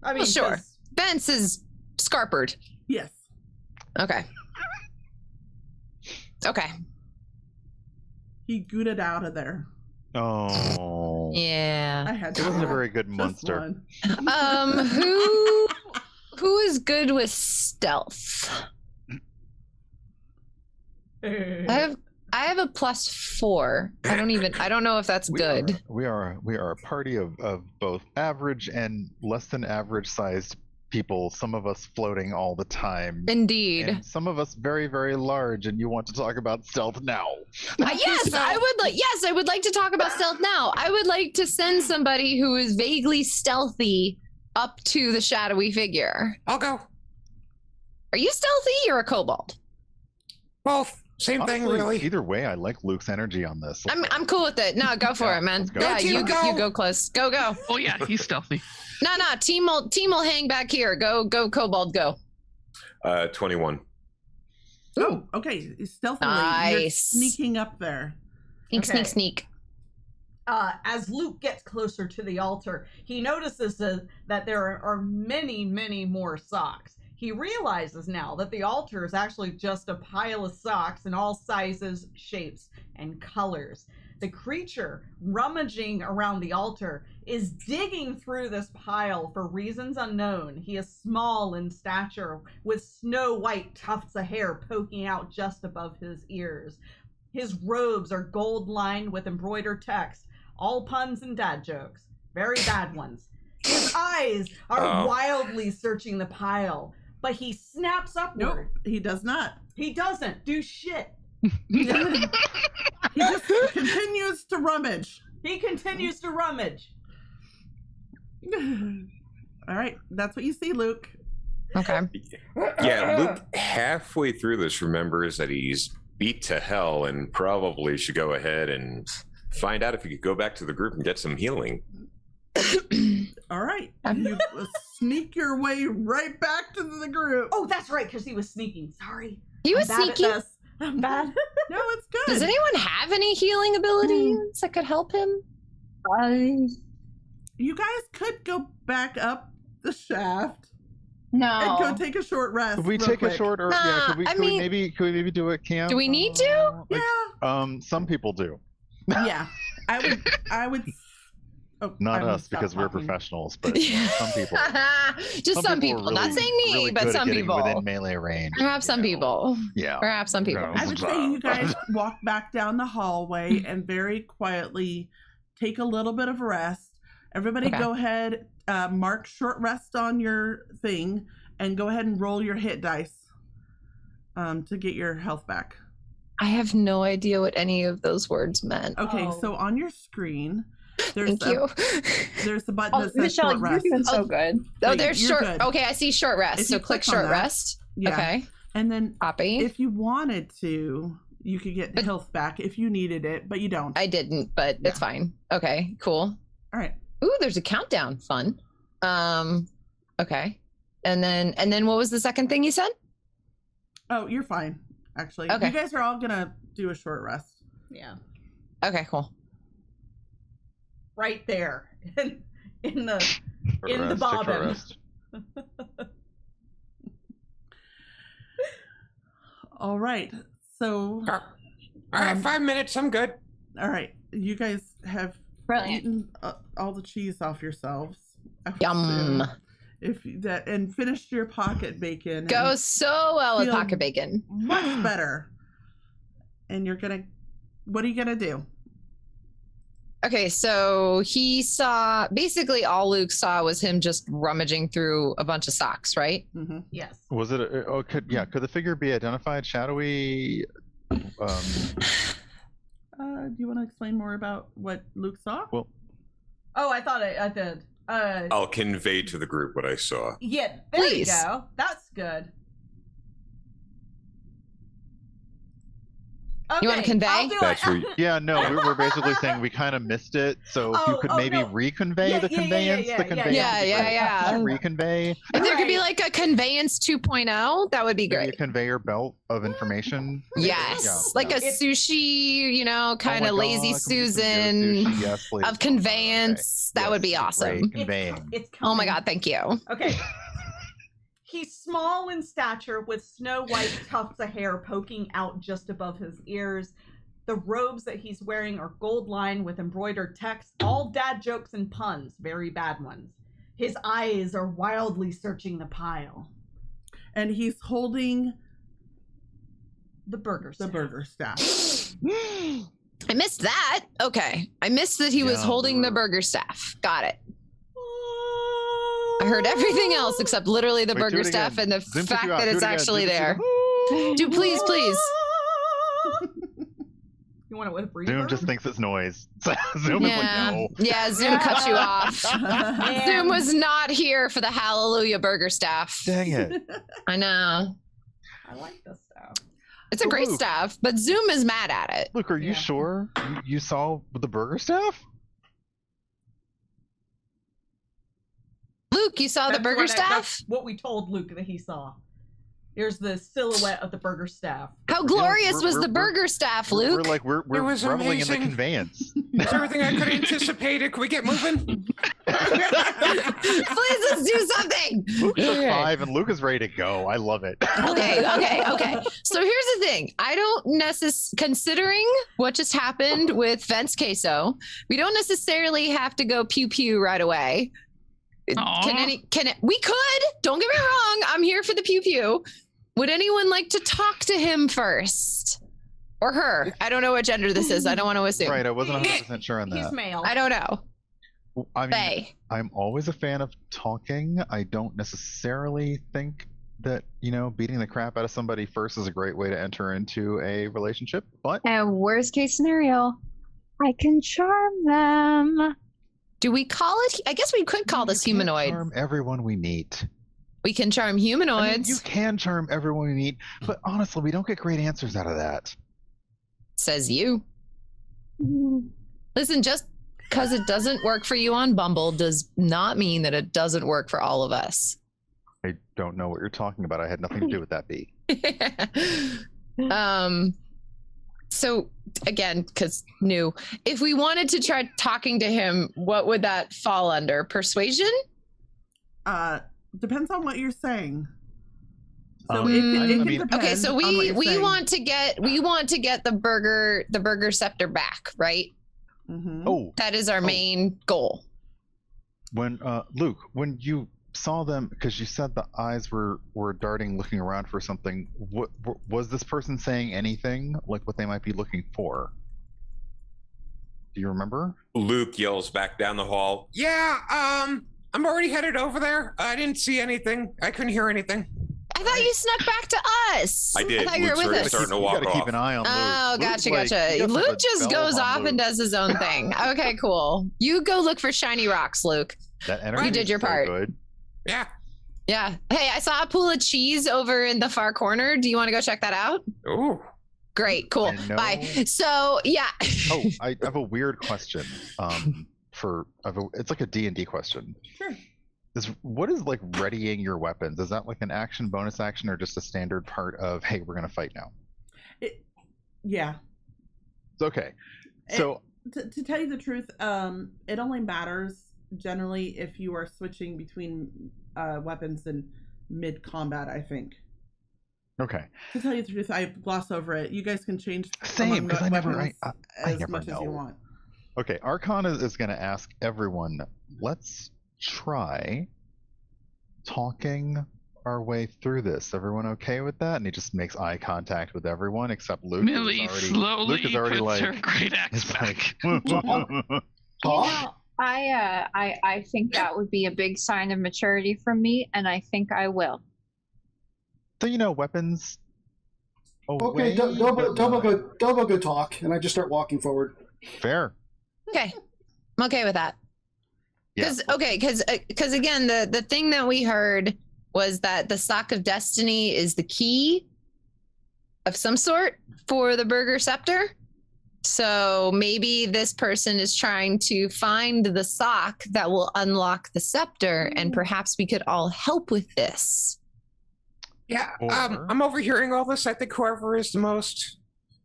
A: I mean,
C: well, sure. Vince is scarpered.
H: Yes.
C: Okay.
H: He gooted out of there.
B: Oh.
C: Yeah.
H: I had
B: it wasn't a very good monster.
C: Who is good with stealth? I have a +4. I don't know if that's good.
B: We are a party of both average and less than average sized people, some of us floating all the time.
C: Indeed.
B: And some of us very, very large, and you want to talk about stealth now.
C: Yes, I would like to talk about stealth now. I would like to send somebody who is vaguely stealthy up to the shadowy figure.
D: I'll go.
C: Are you stealthy or a kobold?
D: Both. Same
B: Honestly,
D: thing, really.
B: Either way, I like Luke's energy on this.
C: I'm cool with it. No, go for it, man.
B: Go.
C: Yeah, you go close. Go.
E: Oh yeah, he's stealthy.
C: No, team will hang back here. Go, kobold, go.
D: 21.
H: Oh, okay. Stealthily,
C: nice.
H: You're sneaking up there.
C: Sneak.
A: As Luke gets closer to the altar, he notices that there are many, many more socks. He realizes now that the altar is actually just a pile of socks in all sizes, shapes, and colors. The creature rummaging around the altar is digging through this pile for reasons unknown. He is small in stature, with snow-white tufts of hair poking out just above his ears. His robes are gold-lined with embroidered text, all puns and dad jokes. Very bad ones. His eyes are wildly searching the pile, but he snaps upward.
H: Nope, he does not.
A: He doesn't do shit.
H: He just continues to rummage.
A: He continues to rummage.
H: All right, that's what you see, Luke.
C: Okay.
D: Yeah, Luke halfway through this remembers that he's beat to hell and probably should go ahead and find out if you could go back to the group and get some healing.
H: All right. You sneak your way right back to the group.
A: Oh, that's right, because he was sneaking. Sorry.
C: He was
A: I'm bad at
C: sneaking.
A: this. I'm bad.
H: No, it's good.
C: Does anyone have any healing abilities that could help him?
H: You guys could go back up the shaft
G: No.
H: and go take a short rest.
B: Could we
H: real
B: take
H: quick.
B: a short, or could we maybe do it camp?
C: Do we need to?
H: Yeah.
B: Some people do.
H: Yeah. I would. Oh,
B: Not
H: I'm gonna
B: us,
H: stop
B: because we're
H: talking.
B: professionals, but some people.
C: Just some people.
B: are
C: Not
B: really-
C: saying me,
B: really
C: but
B: good at
C: some
B: getting
C: people.
B: within melee range.
C: Perhaps some people.
B: Yeah.
C: Perhaps some people.
B: Yeah.
H: I would say you guys walk back down the hallway and very quietly take a little bit of rest. Everybody
C: Okay.
H: go ahead, mark short rest on your thing, and go ahead and roll your hit dice to get your health back.
C: I have no idea what any of those words meant.
H: Okay,
A: Oh.
H: so on your screen, there's
C: Thank you.
H: there's the button
G: Oh,
H: that says
G: Michelle,
H: short
G: you're
H: rest.
G: doing so good.
C: Oh,
H: Wait,
C: there's
H: you're
C: short.
H: good.
C: Okay, I see short rest.
H: If
C: So
H: you
C: click
H: click on
C: short
H: that,
C: rest.
H: Yeah.
C: Okay.
H: And then
C: Copy.
H: if you wanted to, you could get health back if you needed it, but you don't.
C: I didn't, but it's fine. Okay, cool.
H: All right.
C: Ooh, there's a countdown. Fun. Okay. And then what was the second thing you said?
H: Oh, you're fine, actually.
C: Okay.
H: You guys are all gonna do a short rest.
A: Yeah.
C: Okay, cool.
A: Right there. in the
B: Short
A: in the
B: rest, take short
A: bobbin.
B: rest.
H: All right. So,
D: All right, 5 minutes. I'm good.
H: all right. You guys have
G: Brilliant.
H: eaten all the cheese off yourselves. I would
C: Yum.
H: assume. And finished your pocket bacon.
C: Goes so well with
H: Feel-
C: pocket bacon.
H: much better. And what are you gonna do?
C: Okay, so he saw basically all Luke saw was him just rummaging through a bunch of socks, right?
H: Mm-hmm.
A: Yes.
B: Was it? Could the figure be identified? Shadowy.
H: Do you want to explain more about what Luke saw?
B: Well,
A: Oh, I thought I did.
D: I'll convey to the group what I saw.
A: Yeah, there
C: Please.
A: you go. That's good. Okay,
C: You wanna convey?
A: I'll do
D: That's
A: it.
D: where you-
B: yeah, no, we're basically saying we kind of missed it. So if you
A: Oh,
B: could
A: oh,
B: maybe
A: no.
B: reconvey
A: Yeah,
B: the
A: yeah, yeah,
B: conveyance,
A: yeah,
B: the
A: yeah,
B: conveyance.
C: yeah,
B: would be
C: yeah,
B: great.
C: yeah.
B: Just reconvey.
C: If there could be
A: Alright.
C: like a conveyance 2.0, that would be
B: Maybe a
C: great.
B: conveyor belt of information.
C: Yes,
B: Yeah,
C: like
B: yeah.
C: a sushi, kind
B: Oh
C: of
B: my
C: lazy
B: God, can we just do
C: Susan
B: sushi? Yes, please.
C: of conveyance.
B: Okay.
C: That would be
B: Yes,
C: awesome.
B: great. Conveying.
A: It's
C: Oh my
A: coming.
C: God, thank you.
A: Okay. He's small in stature with snow white tufts of hair poking out just above his ears. The robes that he's wearing are gold lined with embroidered text, all dad jokes and puns, very bad ones. His eyes are wildly searching the pile.
H: And he's holding
A: The burger.
H: the
A: staff.
H: burger staff.
C: I missed that. Okay. I missed that he was
B: Yeah,
C: holding the
B: we're-
C: burger staff. Got it. I heard everything else except literally the
B: Wait, do
C: burger
B: it
C: staff
B: again.
C: and the
B: Zoom took
C: fact
B: you out.
C: that
B: Do it
C: it's
B: again.
C: actually
B: Zoom took
C: there.
B: you out.
C: Do please, please.
A: You want it with a breather?
B: Zoom just thinks it's noise. Zoom is
C: Yeah.
B: like, no.
C: Yeah, Zoom cut you off.
A: And-
C: Zoom was not here for the Hallelujah burger staff.
B: Dang it.
C: I know.
A: I like this stuff.
C: It's a great
B: Luke.
C: staff, but Zoom is mad at it.
B: Look, are you
A: Yeah.
B: sure you saw the burger staff?
C: Luke, you saw the
A: That's
C: burger
A: what
C: staff?
A: that's what we told Luke that he saw. Here's the silhouette of the burger staff.
C: How glorious
B: we're-
C: was the
B: we're-
C: burger staff,
B: We're
C: Luke?
B: like we're
D: It was
B: reveling in the
D: amazing.
B: conveyance.
D: It's everything I could anticipate. Can we get moving?
C: Please, let's do something.
B: Luke took
C: Okay.
B: 5 and Luke is ready to go. I love it.
C: Okay. So here's the thing. I don't considering what just happened with Vince Queso, we don't necessarily have to go pew pew right away.
E: Aw.
C: We could. Don't get me wrong. I'm here for the pew pew. Would anyone like to talk to him first? Or her? I don't know what gender this is. I don't want to assume.
B: Right, I wasn't 100% sure on
A: He's
B: that.
A: male.
C: I don't know.
B: I mean,
C: Faye.
B: I'm always a fan of talking. I don't necessarily think that, beating the crap out of somebody first is a great way to enter into a relationship, but
G: And worst case scenario, I can charm them.
C: Do we call it? I guess we could call this
B: you can't
C: humanoid.
B: charm everyone we meet.
C: We can charm
B: I mean,
C: humanoids.
B: you can charm everyone we meet, but honestly, we don't get great answers out of that.
C: Says you. Listen, just because it doesn't work for you on Bumble does not mean that it doesn't work for all of us.
B: I don't know what you're talking about. I had nothing to do with that, B.
C: So again, because new, if we wanted to try talking to him, what would that fall under? Persuasion?
H: Depends on what you're saying. So
B: I mean,
C: okay, so we
H: saying.
C: want to get the burger scepter back, right?
H: Mm-hmm.
B: Oh,
C: That is our main goal.
B: when Luke, when you saw them, because you said the eyes were darting, looking around for something. What was this person saying? Anything like what they might be looking for? Do you remember?
D: Luke yells back down the hall. Yeah, I'm already headed over there. I didn't see anything. I couldn't hear anything.
C: I thought you snuck back to us.
D: I did.
C: I thought you were
D: Luke's
C: with
D: already
C: us.
D: starting to
B: You
D: walk
B: gotta keep
D: off.
B: an eye on Luke.
C: Oh,
B: Luke,
C: gotcha,
B: like,
C: gotcha.
B: he doesn't
C: Luke
B: put
C: just
B: bells
C: goes
B: on
C: off
B: Luke.
C: and does his own thing. Okay, cool. You go look for shiny rocks, Luke.
B: That energy
C: You did
B: is
C: your
B: so
C: part.
B: Good.
D: Yeah.
C: Yeah. Hey, I saw a pool of cheese over in the far corner. Do you want to go check that out?
D: Ooh.
C: Great, cool.
B: I know.
C: Bye. So, yeah.
B: Oh, I have a weird question. It's like a D&D question.
H: Sure.
B: What is like readying your weapons? Is that like an action, bonus action, or just a standard part of, hey, we're gonna fight now?
H: Yeah.
B: Okay. So
H: To tell you the truth, it only matters generally if you are switching between weapons in mid-combat, I think.
B: okay.
H: To tell you the truth, I gloss over it. You guys can change
B: Same,
H: among
B: because I never
H: as much as you want.
B: Okay, Archon is going to ask everyone, let's try talking our way through this. Everyone okay with that? And he just makes eye contact with everyone except Luke.
E: Millie slowly
B: Luke is already
E: puts
B: like,
E: her great axe
B: it's
E: back.
B: like,
G: I think that would be a big sign of maturity from me, and I think I will.
B: so weapons.
F: Okay,
B: away, but
F: Dobo go talk, and I just start walking forward.
B: fair.
C: Okay. I'm okay with that.
B: Yeah.
C: Because again, the thing that we heard was that the sock of destiny is the key of some sort for the burger scepter. So maybe this person is trying to find the sock that will unlock the scepter, and perhaps we could all help with this.
D: Yeah,
B: Or-
D: I'm overhearing all this. I think whoever is the most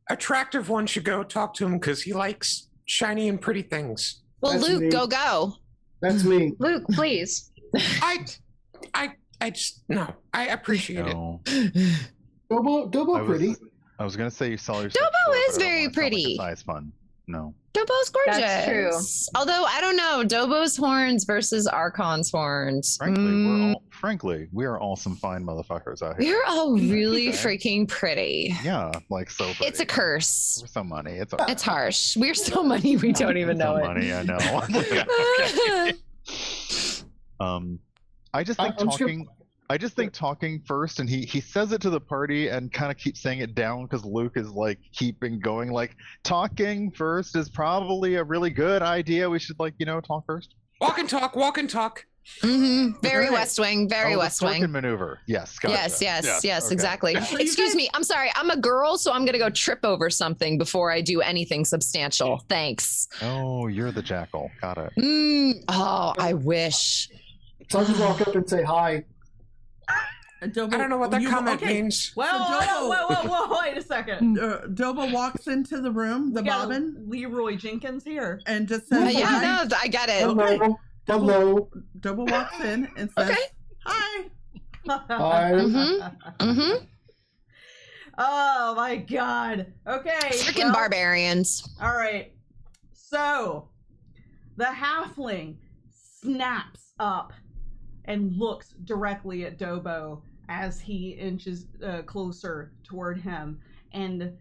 D: attractive one should go talk to him because he likes shiny and pretty things.
C: Well,
F: That's
C: Luke,
F: me.
C: go.
F: That's me.
G: Luke, please.
D: I just no. I appreciate it.
B: No.
F: Dobo pretty.
B: I was gonna say you saw yourself.
C: Dobo
B: short,
C: is
B: but I don't
C: very
B: wanna sound like a
C: pretty.
B: size fun. No.
C: Dobo's gorgeous.
G: That's true.
C: Although I don't know, Dobo's horns versus Archon's horns.
B: Frankly, we are all some fine motherfuckers out here.
C: We're all really
B: Okay.
C: freaking pretty.
B: Yeah, like so. Pretty.
C: It's a curse.
B: We're so money. It's
C: It's harsh. We're so money we don't even know
B: so
C: it.
B: money. I know. I just think
F: I'm just
B: talking. I just think talking first, and he says it to the party and kind of keeps saying it down because Luke is like keeping going. Like talking first is probably a really good idea. We should talk first.
D: Walk and talk. Walk and talk.
C: Mm-hmm. Very
B: Okay.
C: West Wing. Very
B: the
C: West Wing.
B: Twerking maneuver. Yes. Gotcha.
C: Yes,
B: okay.
C: exactly.
H: So you
C: Excuse
H: guys-
C: me. I'm sorry. I'm a girl, so I'm going to go trip over something before I do anything substantial. Thanks.
B: Oh, you're the jackal. Got it.
C: Oh, I wish.
F: So I just walk up and say hi.
H: Dobo,
D: I don't know what that comment
H: okay.
D: means.
A: Well,
H: So
A: whoa, wait a second.
H: Dobo walks into the room, the
A: We got
H: bobbin,
A: Leroy Jenkins here.
H: and just says,
C: Yeah,
H: hi.
C: no, I get it.
H: Okay.
F: Hello.
H: Dobo walks in and says,
C: Okay.
H: hi.
F: Hi.
C: Mm-hmm.
A: Oh my god. Okay.
C: Freaking
A: well,
C: barbarians.
A: All right. So, the halfling snaps up and looks directly at Dobo as he inches closer toward him, and the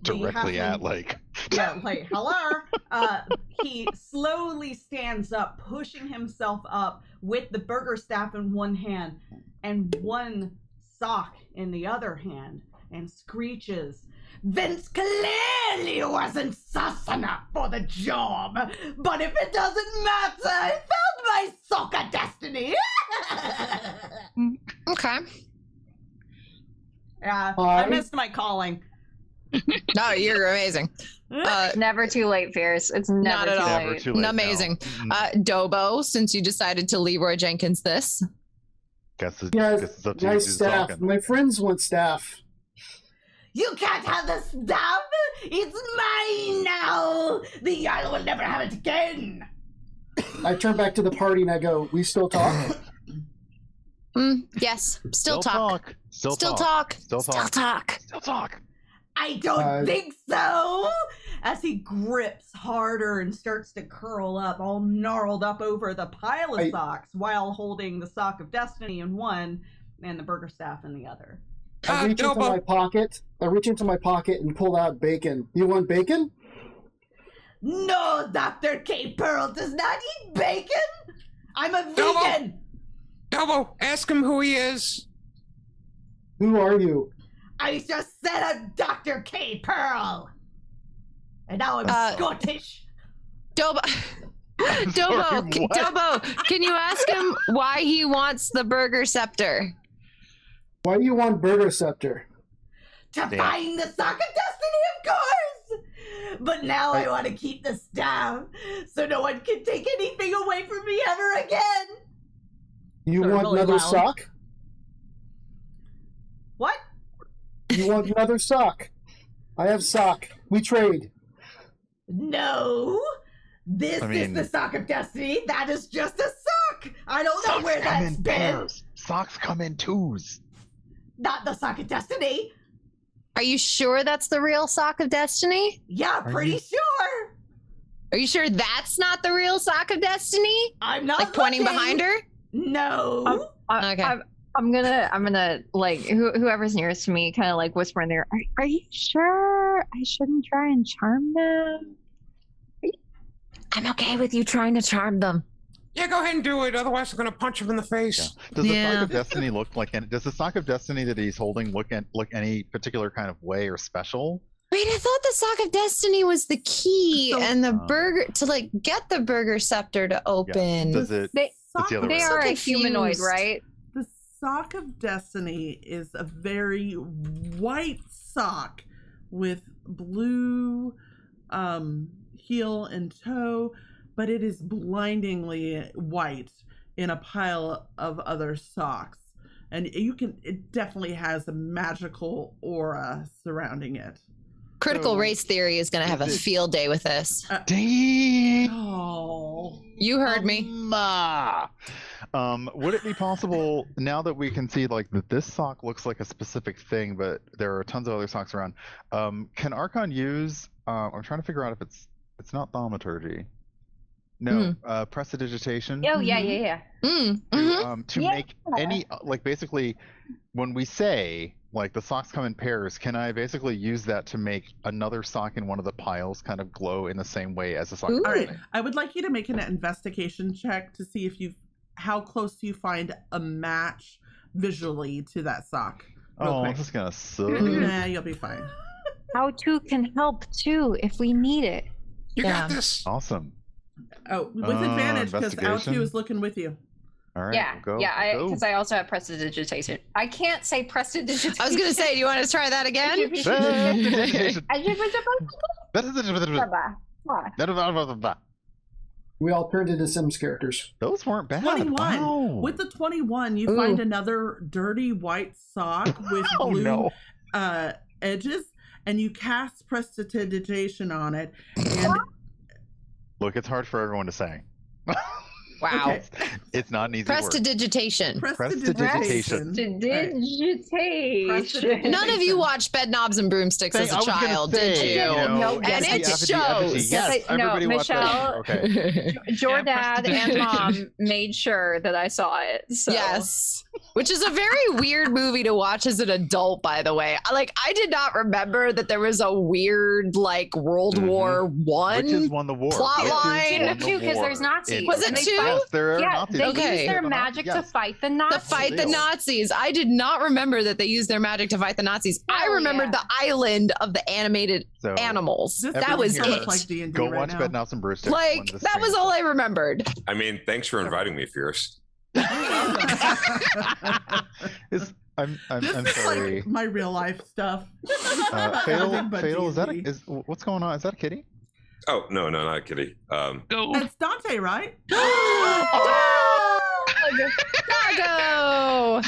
B: Directly
A: halfling-
B: at like.
A: yeah, like hello. He slowly stands up, pushing himself up with the burger staff in one hand and one sock in the other hand, and screeches, "Vince clearly wasn't sus enough for the job, but if it doesn't matter, I found my sock of destiny."
C: Okay.
A: Yeah,
F: Hi.
A: I missed my calling.
C: No, you're amazing.
G: Never too late, Fierce. It's never
C: Not at
G: too
C: all.
B: Never
G: late.
B: too late.
C: Amazing.
B: No.
C: Dobo, since you decided to Leroy Jenkins this.
B: Guess
F: Yeah,
B: it's up to you
F: nice
B: who's
F: staff.
B: talking.
F: My friends want staff.
A: You can't have the stuff! It's mine now! The Jarl will never have it again!
F: I turn back to the party and I go, we still talk?
C: Yes. Still talk.
B: Still
C: Still
B: talk.
C: talk.
B: Still
C: Still
B: talk.
C: talk.
B: Still talk.
A: I don't think so! As he grips harder and starts to curl up, all gnarled up over the pile of socks, while holding the sock of destiny in one and the burger staff in the other.
F: I reach into my pocket. I reach into my pocket and pull out bacon. You want bacon?
A: No, Dr. K. Pearl does not eat bacon! I'm a vegan!
D: Dobo, ask him who he is.
F: Who are you?
A: I just said I'm Dr. K. Pearl! And now I'm Scottish!
C: Dobo. Dobo, can you ask him why he wants the burger scepter?
F: Why do you want Burger Scepter?
A: To find the sock of destiny, of course! But now I want to keep the staff, so no one can take anything away from me ever again!
F: You
A: Sort of
F: want
A: really
F: another
A: loud.
F: sock?
A: What?
F: You want another sock? I have sock. We trade.
A: No! This is the sock of destiny. That is just a sock! I don't know where that's been!
B: Socks come in twos.
A: Not the sock of destiny!
C: Are you sure that's the real sock of destiny?
A: Yeah, pretty sure!
C: Are you sure that's not the real sock of destiny?
A: I'm not
C: like pointing
A: looking.
C: behind her?
A: No.
C: Okay.
G: I'm gonna like whoever's nearest to me, kind of like whisper in there. Are you sure I shouldn't try and charm them?
C: I'm okay with you trying to charm them.
D: Yeah, go ahead and do it. Otherwise, I'm gonna punch him in the face.
B: Yeah. Does the sock of destiny look like? Does the sock of destiny that he's holding look any particular kind of way or special?
C: Wait, I thought the sock of destiny was the key and the burger to like get the burger scepter to open.
B: Yeah. Does it?
G: They
B: way
G: are a
C: confused.
G: humanoid, right?
H: The sock of destiny is a very white sock with blue heel and toe, but it is blindingly white in a pile of other socks. And it definitely has a magical aura surrounding it.
C: Critical race theory is going to have a field day with this.
B: Dang!
H: Oh,
C: you heard me.
B: Would it be possible now that we can see like that this sock looks like a specific thing, but there are tons of other socks around? Can Archon use? I'm trying to figure out if it's not thaumaturgy. No, prestidigitation.
G: Oh yeah.
B: To make any like basically when we say like the socks come in pairs, can I basically use that to make another sock in one of the piles kind of glow in the same way as a sock?
H: all right. I would like you to make an investigation check to see if how close do you find a match visually to that sock.
B: Oh, I'm just gonna suck.
H: Nah, you'll be fine.
G: How to can help too if we need it.
D: You got this.
B: Awesome.
H: Oh, with advantage because
B: investigation.
H: Altu is looking with you.
B: All right.
G: Yeah,
B: go.
G: because I also have prestidigitation. I can't say prestidigitation.
C: I was going to say, do you want to try that again?
F: We all turned into Sims characters.
B: Those weren't bad.
H: 21.
B: Wow.
H: With the 21, you find another dirty white sock with blue edges, and you cast prestidigitation on it. And
B: Look, it's hard for everyone to say.
C: Wow.
H: Okay.
B: It's not an easy word.
C: Prestidigitation.
B: Prestidigitation.
G: Prestidigitation.
C: None of you watched Bedknobs and Broomsticks as a child, did you?
G: No,
C: and it
B: Effigy,
C: shows.
B: Yes, everybody watched
G: Michelle,
B: that. Okay.
G: Your dad and mom made sure that I saw it. So.
C: Yes. Which is a very weird movie to watch as an adult, by the way. Like, I did not remember that there was a weird, like, World War One
B: Which is won the war.
C: plot line.
G: Two, because there's Nazis.
C: Was it
G: and they
C: two?
G: fight-
B: Yes, there are
G: Yeah,
B: Nazis.
G: they
C: Okay.
G: use their magic to fight the
C: To
G: Nazis.
C: fight the Nazis. I did not remember that they used their magic to fight the Nazis. I remembered the island of the animated
B: So,
C: animals.
H: this
C: That was
H: doesn't
C: it.
H: look like D&D
B: Go
H: right
B: watch
H: now.
B: Bedknobs and Broomsticks.
C: Like,
B: when this
C: that was
B: stream-
C: all I remembered.
D: I mean, thanks for inviting me, Fierce.
B: I'm
H: This is
B: sorry.
H: like my real life stuff.
B: Fatal,
H: Nothing but
B: Fatal,
H: D&D.
B: what's going on? Is that a kitty?
D: Oh, no, not a kitty.
E: Go.
H: It's Dante, right?
C: Doggo!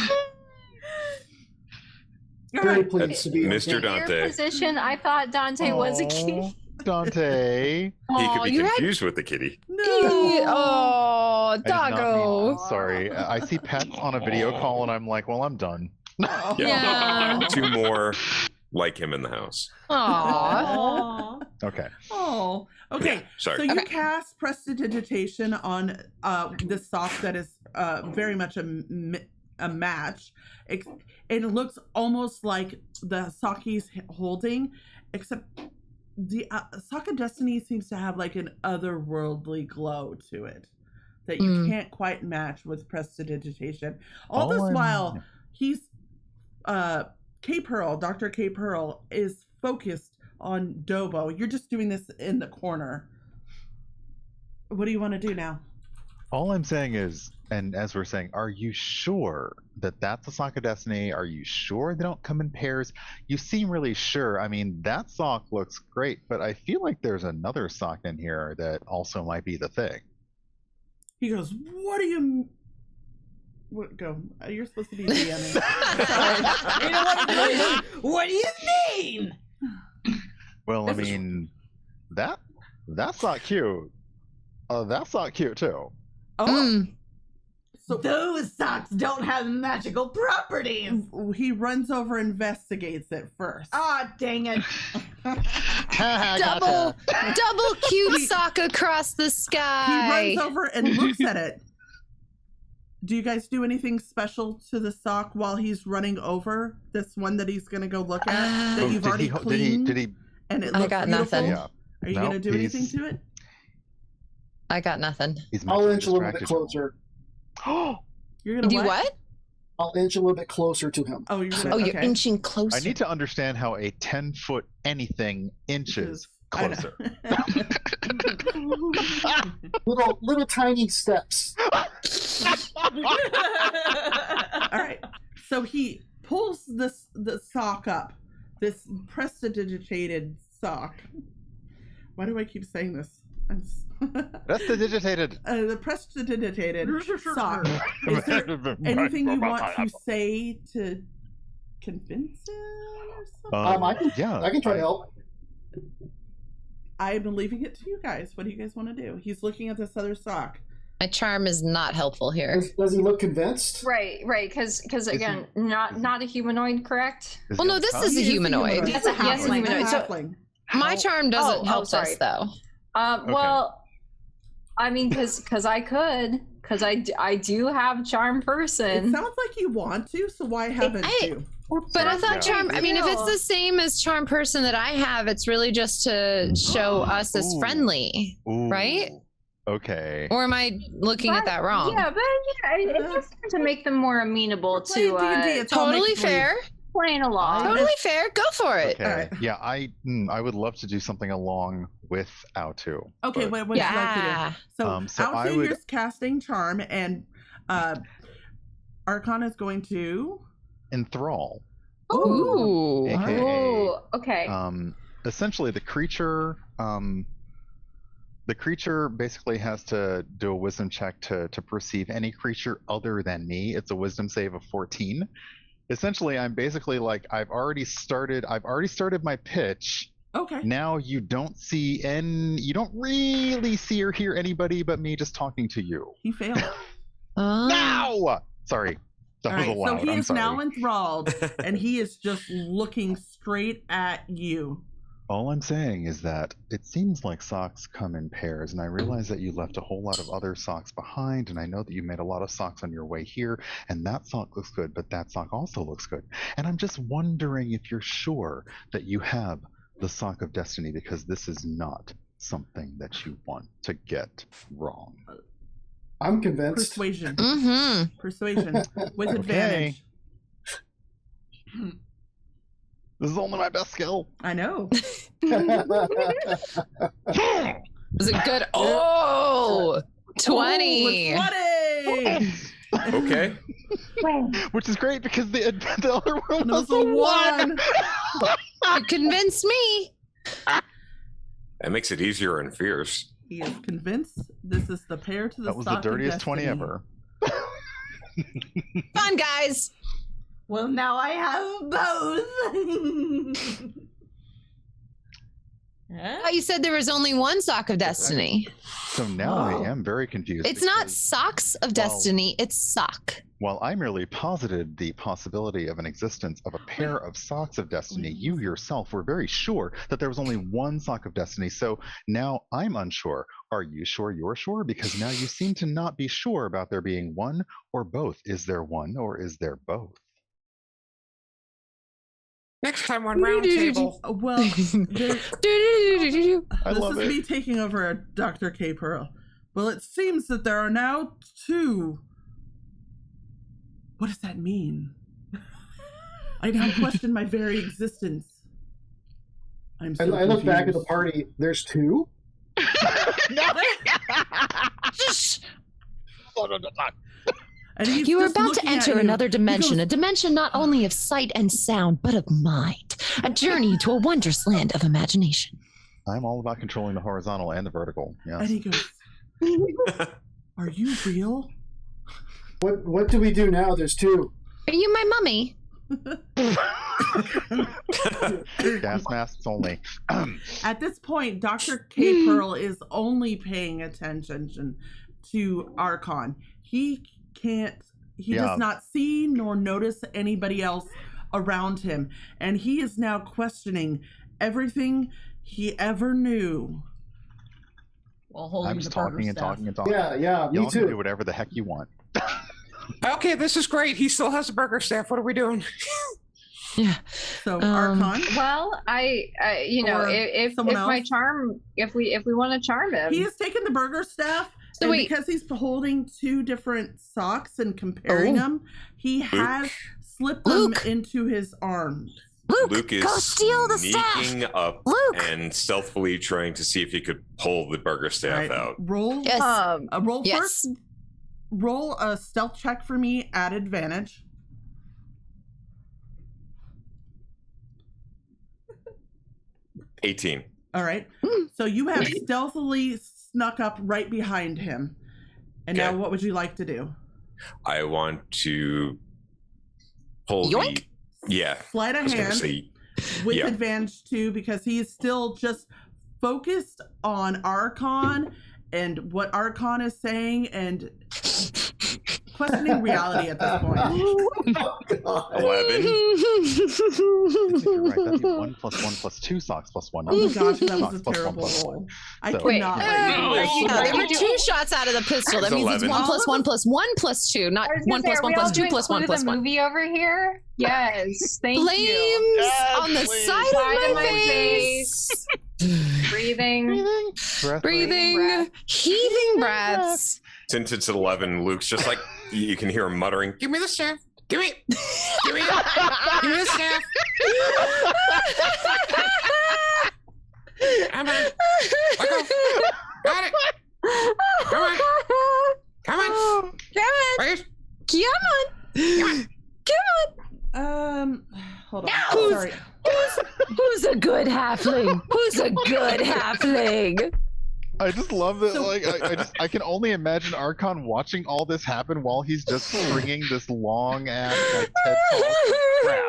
F: Very pleased to be
D: Mr.
F: here.
D: Dante.
G: Your position, I thought Dante was a kitty.
B: Dante.
D: He could be
C: you had-
D: confused with the kitty.
H: No.
C: Oh,
B: I did not mean-
C: doggo.
B: sorry. I see pets on a video call and I'm like, well, I'm done.
C: Yeah.
D: 2 more like him in the house.
C: Aw.
B: Okay.
H: Oh, okay.
D: Yeah, sorry.
H: So you
C: Okay.
H: cast Prestidigitation on this sock that is very much a match. It looks almost like the sock he's holding, except the sock of destiny seems to have like an otherworldly glow to it that you can't quite match with Prestidigitation. All this while, he's K Pearl, Dr. K Pearl is focused on Dobo. You're just doing this in the corner. What do you want to do now?
B: All I'm saying is, and as we're saying, are you sure that that's a sock of destiny? Are you sure they don't come in pairs? You seem really sure. I mean, that sock looks great, but I feel like there's another sock in here that also might be the thing.
H: He goes, what do you... What, go. You're supposed to be DMing. Sorry.
A: You know what do you mean?
B: Well, I mean, that's not cute. That's not cute too.
H: Oh, so
A: Those socks don't have magical properties.
H: he runs over and investigates it first.
A: Ah, dang it.
C: Double cute sock across the
H: He
C: sky.
H: runs over and looks at it. Do you guys do anything special to the sock while he's running over this one that he's gonna go look at that you've already cleaned?
B: Did he?
H: And it
C: I
H: looks
C: got
H: beautiful?
C: nothing.
B: Yeah.
H: Are you
B: No,
H: gonna do anything
B: he's-
H: to it?
C: I got nothing.
B: He's
F: I'll
B: mentally
F: inch a little bit
B: distracted.
F: closer.
H: You're gonna
C: Do what?
F: I'll inch a little bit closer to him.
H: Oh, you're gonna.
C: Oh, you're
H: okay.
C: inching closer.
B: I need to understand how a 10-foot anything inches
H: I know.
B: closer.
F: Little tiny steps.
H: All right. So he pulls the sock up, this prestidigitated sock. Why do I keep saying this?
B: That's the digitated.
H: The prestidigitated sock. Is there anything you want to say to convince him or something?
F: I can try to help.
H: I'm leaving it to you guys. What do you guys want to do? He's looking at this other sock.
C: My charm is not helpful here.
F: Does he look convinced?
G: Right, because again, not a humanoid, correct?
C: Well, no, this is a humanoid.
G: That's a
H: Yes,
G: halfling.
H: humanoid.
G: So-
H: Halfling.
C: My charm doesn't
G: Oh,
C: help
G: sorry.
C: us though.
G: Well, I mean, because I do have charm
H: It
G: person.
H: sounds like you want to, so why haven't you?
C: But I thought
B: Yeah.
C: charm. I mean, if it's the same as charm person that I have, it's really just to show us as
B: Ooh.
C: friendly,
B: Ooh,
C: right?
B: Okay.
C: Or am I looking at that wrong?
G: Yeah, but it's to make them more amenable
H: Playing
G: to
H: D&D, it's all
C: Totally
H: make-believe.
C: fair.
G: playing along.
C: Totally fair. Go for it.
B: Okay.
H: Alright.
B: Yeah, I would love to do something along with Autu.
H: Okay,
B: but-
H: what would you like to do?
C: Yeah.
H: So
B: I
H: Altu
B: would-
H: here's casting charm, and Archon is going to.
B: Enthrall.
C: Ooh.
B: AKA,
G: Ooh, okay.
B: essentially the creature basically has to do a wisdom check to perceive any creature other than me. It's a wisdom save of 14. Essentially, I'm basically like, I've already started my pitch.
H: Okay.
B: Now you don't really see or hear anybody but me just talking to you.
H: He failed.
B: Now! Sorry. That
H: All
B: was
H: right,
B: loud.
H: so he
B: I'm
H: is
B: sorry.
H: now enthralled, and he is just looking straight at you.
B: All I'm saying is that it seems like socks come in pairs, and I realize that you left a whole lot of other socks behind, and I know that you made a lot of socks on your way here, and that sock looks good, but that sock also looks good. And I'm just wondering if you're sure that you have the sock of destiny, because this is not something that you want to get wrong.
F: I'm convinced.
H: Persuasion.
C: Mm-hmm.
H: Persuasion with advantage.
B: This is only my best skill.
H: I know.
C: Was it good? Oh, 20.
H: Ooh, 20!
D: Okay.
B: Which is great because the other one was
H: a
B: a
H: 1.
C: You convinced me.
D: That makes it easier and fierce.
H: He is convinced this is the pair to the
B: That was the
H: sock of
B: dirtiest 20
H: destiny.
B: ever.
C: Fun, guys.
A: Well, now I have both.
C: Oh, you said there was only one sock of destiny.
B: So now I am very confused.
C: It's not
B: because
C: socks of destiny, it's sock.
B: While I merely posited the possibility of an existence of a pair of socks of destiny, you yourself were very sure that there was only one sock of destiny. So now I'm unsure. Are you sure you're sure? Because now you seem to not be sure about there being one or both. Is there one or is there both?
D: Next time on round table.
H: Well, this
B: I love
H: is
B: it.
H: me taking over a Dr. K. Pearl. Well, it seems that there are now 2. What does that mean? I now question my very existence. I'm so
F: I look back at the
H: confused.
F: party. There's 2.
H: And he's
C: You are
H: just
C: about to
H: looking at
C: enter
H: you.
C: another dimension,
H: He
C: a dimension not only of sight and sound, but of mind. A journey to a wondrous land of imagination.
B: I'm all about controlling the horizontal and the vertical.
H: And
B: Yes.
H: he goes, "Are you real?"
F: What do we do now? There's 2.
C: Are you my mummy?
B: Gas masks only.
H: At this point, Dr. K. Pearl is only paying attention to Archon. He does not see nor notice anybody else around him. And he is now questioning everything he ever knew.
A: While holding
B: I'm
A: the
B: just
A: burger
B: talking and
A: staff.
B: talking and talking.
F: Yeah, me
B: Y'all can do
F: too.
B: whatever the heck you want.
D: Okay, this is great. He still has a burger staff. What are we doing?
C: Yeah.
H: So
C: Um,
H: Archon,
G: Well, I you know,
H: Or
G: if
H: someone
G: my
H: else?
G: charm, if we want to charm him,
H: he has taken the burger staff,
C: So
H: and
C: wait.
H: because he's holding 2 different socks and comparing
C: Oh.
H: them, he has slipped
C: Luke.
H: them into his arms.
D: Luke is
C: go steal the staff.
D: sneaking up
C: Luke.
D: and stealthily trying to see if he could pull the burger staff
H: Right.
D: out.
H: Roll.
C: Yes.
H: Roll
C: Yes.
H: first. Roll a stealth check for me at advantage.
D: $18.
H: All right. So you have stealthily snuck up right behind him. And now
D: Okay.
H: what would you like to do?
D: I want to pull
C: Yoink.
D: the. Yeah.
H: Sleight
D: I
H: of
D: was going to
H: hand
D: say.
H: with
D: yeah.
H: advantage too, because he is still just focused on Archon and what Archon is saying and questioning reality at this point.
F: Oh, God.
D: 11.
B: You're right. That'd be 1 + 1 + 2 socks + 1.
H: Oh my gosh, that
B: Socks
H: was a
B: +1
H: terrible
B: +1.
H: roll. I
B: So-
H: cannot let you
E: Wait,
H: do
C: Yeah,
H: this.
C: there were 2 shots out of the pistol. That
D: It's
C: means it's
D: 11.
C: 1 + 1 + 1 + 2, not
G: I was
C: 1
G: gonna say,
C: +
G: are
C: 1
G: we all
C: + 2
G: doing
C: + 1
G: Clue
C: +
G: the
C: 1.
G: movie over here? Yes, thank
C: Flames
G: you.
B: Yes,
C: on the
B: please.
C: side
G: Side
C: of
G: of
C: my
G: my
C: face.
G: Breathing.
B: Breath
C: Breathing,
G: breath.
C: heaving breaths.
D: Since it's 11, Luke's just like, you can hear him muttering, "Give me the staff. Give me. Give me. Give me the staff. Come on. Let go. Got it. Come on. Come on. Wait.
H: Hold on.
C: No.
H: Sorry.
C: Who's a good halfling? Who's a good halfling?
B: I just love that.
H: So-
B: Like, I can only imagine Archon watching all this happen while he's just stringing this long ass like TED Talk crap.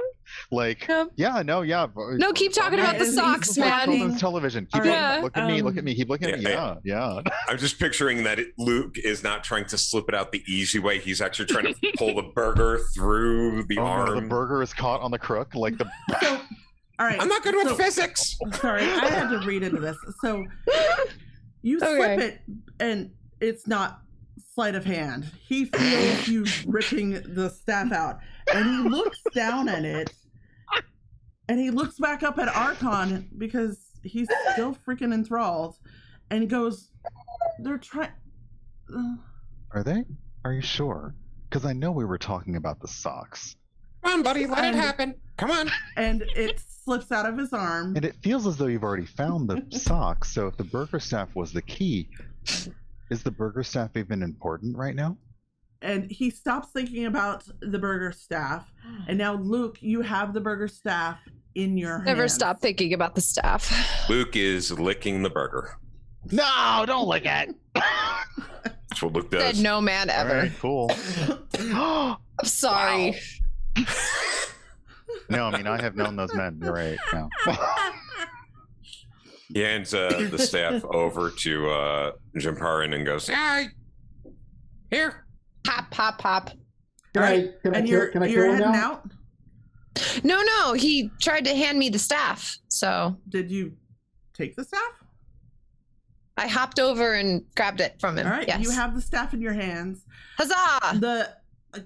B: Like,
C: Yep.
B: yeah, no, yeah.
C: No, keep talking about the
H: He's
C: socks,
H: watching-
C: man.
B: Children's television. Keep
H: All right.
B: looking, look at me, look at me, keep looking at me.
D: Yeah,
B: Yeah, yeah.
D: I'm just picturing that Luke is not trying to slip it out the easy way. He's actually trying to pull the burger through the
B: Oh,
D: arm.
B: no, the burger is caught on the crook. Like the.
H: So, all right.
D: I'm not good with
H: so-
D: physics.
H: Sorry, I had to read into this. So you
C: Okay.
H: slip it, and it's not sleight of hand. He feels you ripping the staff out, and he looks down at it, and he looks back up at Archon because he's still freaking enthralled, and he goes, "They're trying."
B: Are they? Are you sure? Because I know we were talking about the socks,
D: Come on, buddy. Let it
H: And-
D: happen. Come on.
H: And it slips out of his arm.
B: and it feels as though you've already found the socks. So if the burger staff was the key, is the burger staff even important right now?
H: and he stops thinking about the burger staff, and now Luke, you have the burger staff in your hands.
C: Never stop thinking about the staff.
D: Luke is licking the burger.
B: No, don't lick it.
D: That's what Luke does.
C: Said no man
B: All
C: ever.
B: right, cool.
C: I'm sorry.
B: No, I mean, I have known those men. You're right. No.
D: He hands the staff over to Jimparin and goes, "Yeah, here."
C: Pop, pop, pop.
F: Can I
H: You're
F: kill him
H: heading
F: now?
H: out?
C: No, he tried to hand me the staff, so
H: Did you take the staff?
C: I hopped over and grabbed it from him.
H: All right,
C: Yes.
H: you have the staff in your hands.
C: Huzzah!
H: The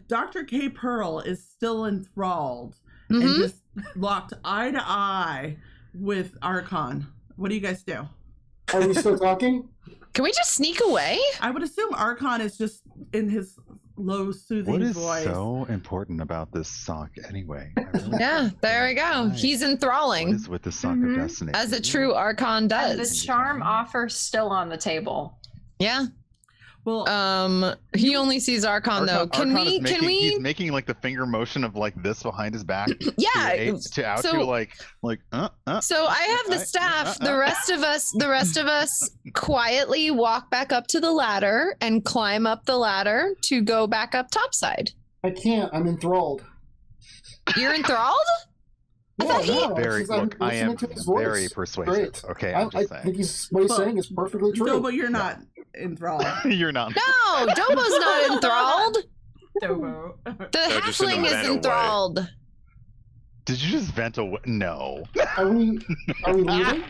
H: Dr. K. Pearl is still enthralled
C: Mhm.
H: and just locked eye to eye with Archon. What do you guys do?
F: Are we still talking?
C: Can we just sneak away?
H: I would assume Archon is just in his low, soothing
B: What is
H: voice.
B: so important about this sock anyway? I really
C: Yeah,
B: don't
C: there we go.
B: know.
C: He's
B: What
C: enthralling,
B: is with the sock
G: Mhm.
B: of destiny?
C: as a true Archon
G: And the
C: does.
G: charm offer still on the table.
C: Yeah.
H: Well,
C: He only sees Archon though. Can
B: Archon is
C: we? Can
B: He's
C: we?
B: making like the finger motion of like this behind his back.
C: Yeah.
B: To out
C: so-
B: to like.
C: So I have the staff. The rest of us quietly walk back up to the ladder and climb up the ladder to go back up topside.
F: I can't. I'm enthralled.
C: You're enthralled? I thought he-
B: Very.
F: it's just I'm
B: Look, I am
F: listening to his voice.
B: very persuasive.
F: Great.
B: Okay,
F: I
B: I'm just
F: think
B: saying.
F: what he's
H: Well,
F: saying is perfectly true.
H: no, but you're not enthralled.
B: You're not.
C: No, Dobo's not enthralled.
A: Dobo.
C: The
D: No, just in the
C: halfling is
D: vent away.
C: enthralled.
B: Did you just vent away? No.
F: Are we leaving?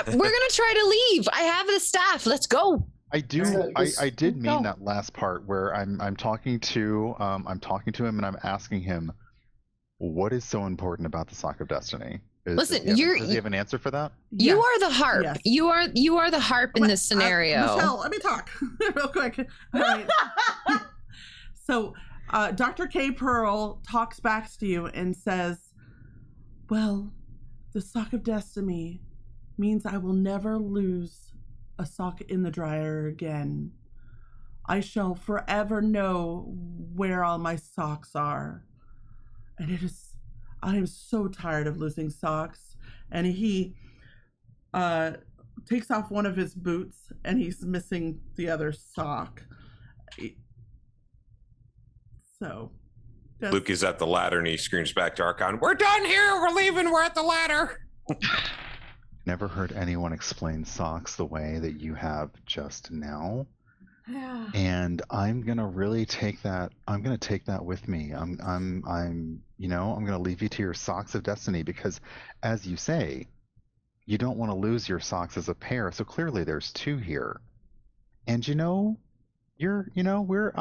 C: We're gonna try to leave. I have the staff. Let's go.
B: I do.
F: Alright,
B: I did mean
C: go.
B: that last part where I'm talking to him and I'm asking him, what is so important about the Sock of Destiny?
C: Listen,
B: does
C: you're-
B: he have an answer for that?
C: You
H: Yes.
C: are the harp.
H: Yes.
C: You are the harp in this scenario.
H: Michelle, let me talk real quick. All right. So, Dr. K. Pearl talks back to you and says, well, the Sock of Destiny means I will never lose a sock in the dryer again. I shall forever know where all my socks are. And I am so tired of losing socks. And he takes off one of his boots and he's missing the other sock. So
D: Luke is at the ladder and he screams back to Archon, "We're done here. We're leaving. We're at the ladder."
B: Never heard anyone explain socks the way that you have just now. And I'm gonna really take that. I'm gonna take that with me. I'm gonna leave you to your socks of destiny because, as you say, you don't want to lose your socks as a pair. So clearly, there's two here. And we're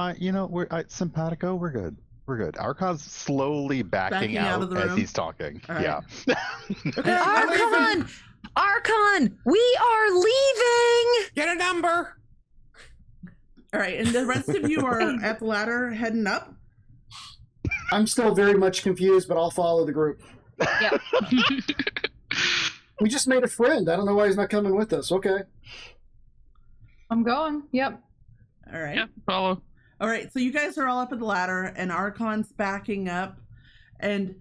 B: simpatico. We're good. We're good. Archon's slowly backing
H: out of the
B: as
H: room?
B: he's talking.
H: All right.
B: Yeah.
H: Okay,
C: Archon, we are leaving.
D: Get a number.
H: all right, and the rest of you are at the ladder heading up.
F: I'm still very much confused, but I'll follow the group.
G: Yep.
F: We just made a friend. I don't know why he's not coming with us. Okay.
G: I'm going. Yep.
H: All right.
E: Yep, follow.
H: All right, so you guys are all up at the ladder, and Archon's backing up, and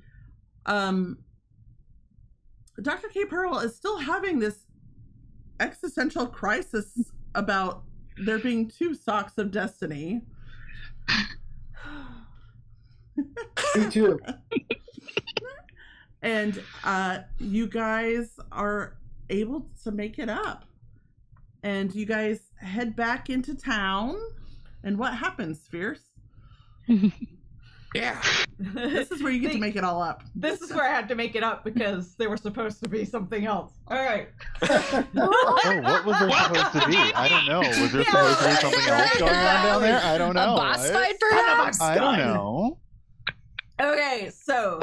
H: Dr. K. Pearl is still having this existential crisis about there being two socks of destiny.
F: Me too.
H: And you guys are able to make it up. And you guys head back into town. And what happens, Fierce?
D: Yeah.
H: This is where you get to make it all up.
A: This is where I had to make it up because there was supposed to be something else. All right.
B: Oh, what was there supposed to be? I don't know. Was there supposed to be something else going on down there? I don't know.
C: A boss fight, perhaps?
B: I don't know.
A: Okay, so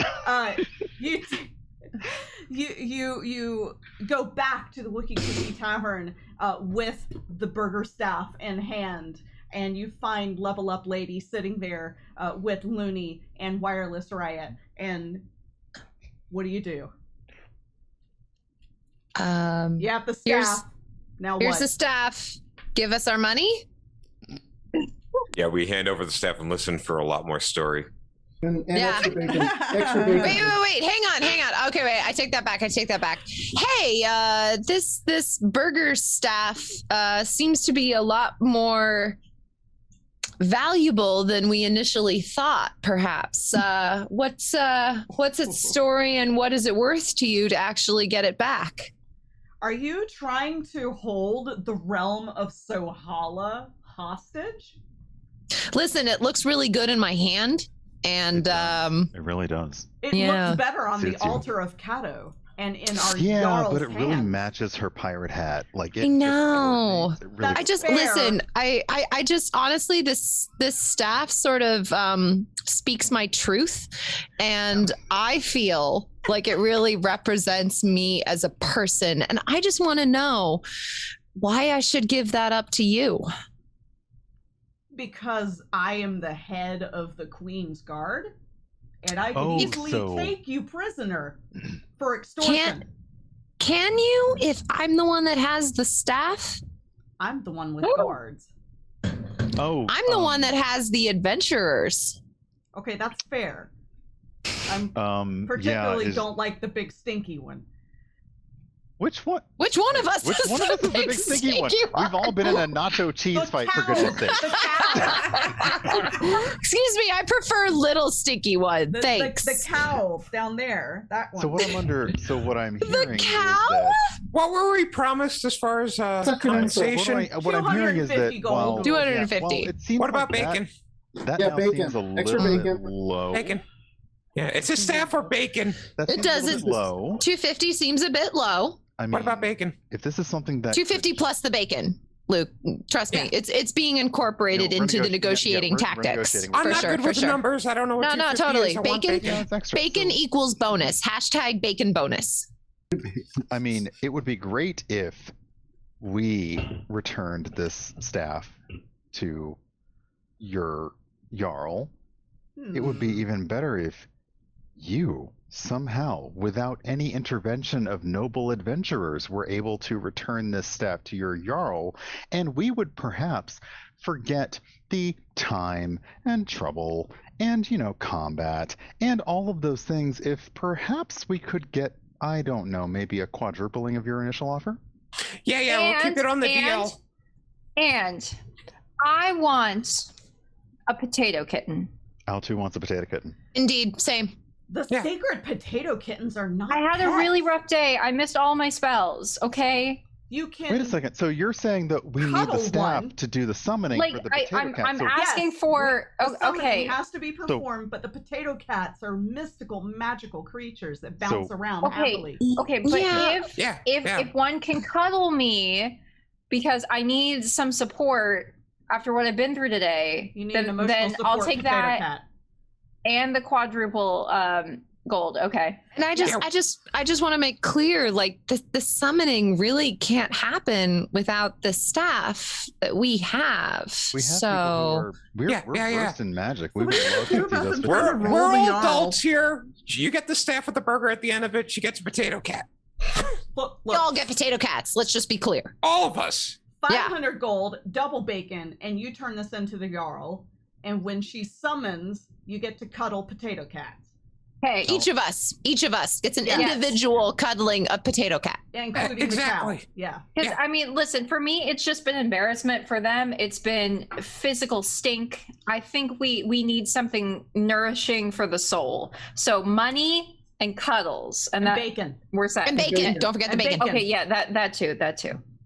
A: you go back to the Wookiee Cookie Tavern with the burger staff in hand, and you find Level Up Lady sitting there with Looney and Wireless Riot. And what do? You have the staff. Now
C: Here's
A: what?
C: the staff. Give us our money.
D: Yeah, we hand over the staff and listen for a lot more story.
F: And
C: Yeah.
F: extra bacon. Extra bacon.
C: Wait. Hang on. Okay, wait. I take that back. Hey, this burger staff seems to be a lot more valuable than we initially thought, perhaps. What's its story and what is it worth to you to actually get it back?
A: Are you trying to hold the realm of Sohala hostage?
C: Listen, it looks really good in my hand, and
B: It really does.
A: It
C: Yeah.
A: looks better on the
B: Suits you.
A: altar of Kato and in our
B: Yeah,
A: Jarl's
B: but it really
A: hand.
B: matches her pirate hat. Like it
C: I know.
B: just coordinates. It really
A: That's
C: I just
A: fair.
C: listen. I just honestly, this staff sort of speaks my truth, and I feel like it really represents me as a person, and I just want to know why I should give that up to you.
A: Because I am the head of the Queen's Guard, and I can
B: Oh,
A: easily
B: so-
A: take you prisoner for extortion.
C: Can you, if I'm the one that has the staff?
A: I'm the one with guards.
B: Oh,
C: I'm the one that has the adventurers.
A: Okay, that's fair. I'm
B: yeah,
A: particularly don't like the big stinky one.
B: Which one?
C: Which one of us
B: Which
C: is
B: one of
C: the
B: us is the big stinky one? We've all been in a nacho cheese
A: The
B: fight, for
A: cow.
B: goodness sake.
A: The cow.
C: Excuse me, I prefer little stinky one.
A: The,
C: Thanks.
A: the cow down there. That one.
B: So what I'm hearing is
C: cow?
B: that
D: What were we promised as far as compensation?
B: what I'm hearing is that
A: 250 gold.
B: while,
C: 250.
B: well, it seems
D: What about
B: like
D: bacon?
B: That
F: Yeah,
B: now
F: bacon.
B: seems a
F: Extra
B: little bit
F: bacon.
B: low.
D: Bacon. Yeah, it's a staff or bacon.
B: That
C: It
B: seems a
C: does,
B: little
C: it's-
B: bit low.
C: 250 seems a bit low.
B: I mean,
D: What about bacon?
B: if this is something that
C: 250 plus the bacon. Luke, trust me,
D: Yeah.
C: it's being incorporated
B: Yeah, we're
C: into the
B: negoti-
C: negotiating
B: yeah, we're
C: tactics.
B: negotiating.
D: I'm
C: For
D: not
C: sure,
D: good
C: for
D: with the
C: sure.
D: numbers. I don't know what
C: No,
D: 250
C: totally.
D: is. I want
C: Bacon-
B: Yeah, it's extra.
C: Bacon
B: So,
C: equals bonus. Hashtag bacon bonus.
B: I mean, it would be great if we returned this staff to your Jarl. It would be even better if you somehow, without any intervention of noble adventurers, were able to return this staff to your Jarl, and we would perhaps forget the time and trouble and, combat and all of those things if perhaps we could get, I don't know, maybe a quadrupling of your initial offer?
D: Yeah, we'll keep it on the DL.
G: And I want a potato kitten.
B: L2 wants a potato kitten.
C: Indeed, same.
A: The
D: Yeah.
A: sacred potato kittens are not.
G: I had a
A: pets.
G: really rough day. I missed all my spells. Okay.
A: You can.
B: Wait a second. So you're saying that we need the
A: Cuddle
B: staff
A: one.
B: to do the summoning
G: Like
B: for the potato
G: I'm
B: cat? So
G: asking
A: Yes,
G: for.
A: The
G: Oh,
A: summoning
G: okay.
A: has to be performed, but the potato cats are mystical, magical creatures that bounce
B: So-
A: around
G: Okay.
A: happily.
G: Okay, but
C: Yeah.
G: if one can cuddle me because I need some support after what I've been through today,
A: You need an
G: then
A: emotional support
G: I'll take
A: potato
G: that
A: cat.
G: and the quadruple gold. Okay.
C: And I just want to make clear, like the summoning really can't happen without the staff that we have.
B: we have
C: So
B: we're
D: Yeah.
B: versed in magic. We
H: What
B: would
H: do you
B: love
H: do
B: to see
H: about
B: those
H: the
B: potato
H: bird?
B: cats.
D: We're
H: Roll the
D: all
H: R.
D: adults here. You get the staff with the burger at the end of it. She gets a potato cat.
A: Look,
C: we all get potato cats. Let's just be clear.
D: All of us.
A: 500 gold, double bacon, and you turn this into the Jarl. And when she summons, you get to cuddle potato cats.
G: Okay.
C: Each of us gets an
A: Yes.
C: individual cuddling a potato cat.
A: Including
D: Exactly.
A: the cow. Yeah.
G: Because
D: Yeah.
G: I mean, listen, for me, it's just been embarrassment. For them, it's been physical stink. I think we need something nourishing for the soul. So money and cuddles, and that
A: Bacon.
G: we're set.
C: And bacon. Don't forget the
A: And
C: bacon.
A: bacon.
G: Okay, yeah, that too.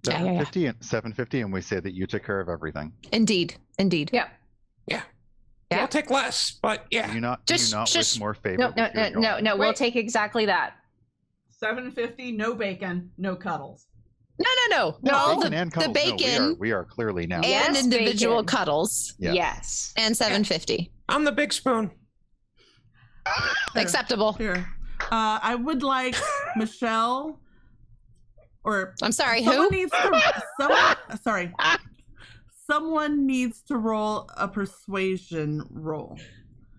C: Yeah, yeah.
B: 750, and we say that you took care of everything.
C: Indeed.
G: Yeah.
C: Yeah.
D: We'll take less, but yeah.
B: Do you not
C: Just-
B: wish more favor?
G: No,
B: with
G: no,
B: your
G: no,
B: Jarl?
G: no, no. We'll
A: Wait.
G: take exactly that.
A: 750, no bacon, no cuddles.
C: No.
B: Bacon and
C: The
B: cuddles. No,
C: bacon
B: we are clearly now.
C: and
G: Yes,
C: individual
G: bacon.
C: cuddles
G: Yes.
C: and 750.
D: I'm the big spoon.
C: Acceptable.
H: Here. I would like Michelle or
C: I'm sorry,
H: someone
C: who?
H: needs to someone needs to roll a persuasion roll.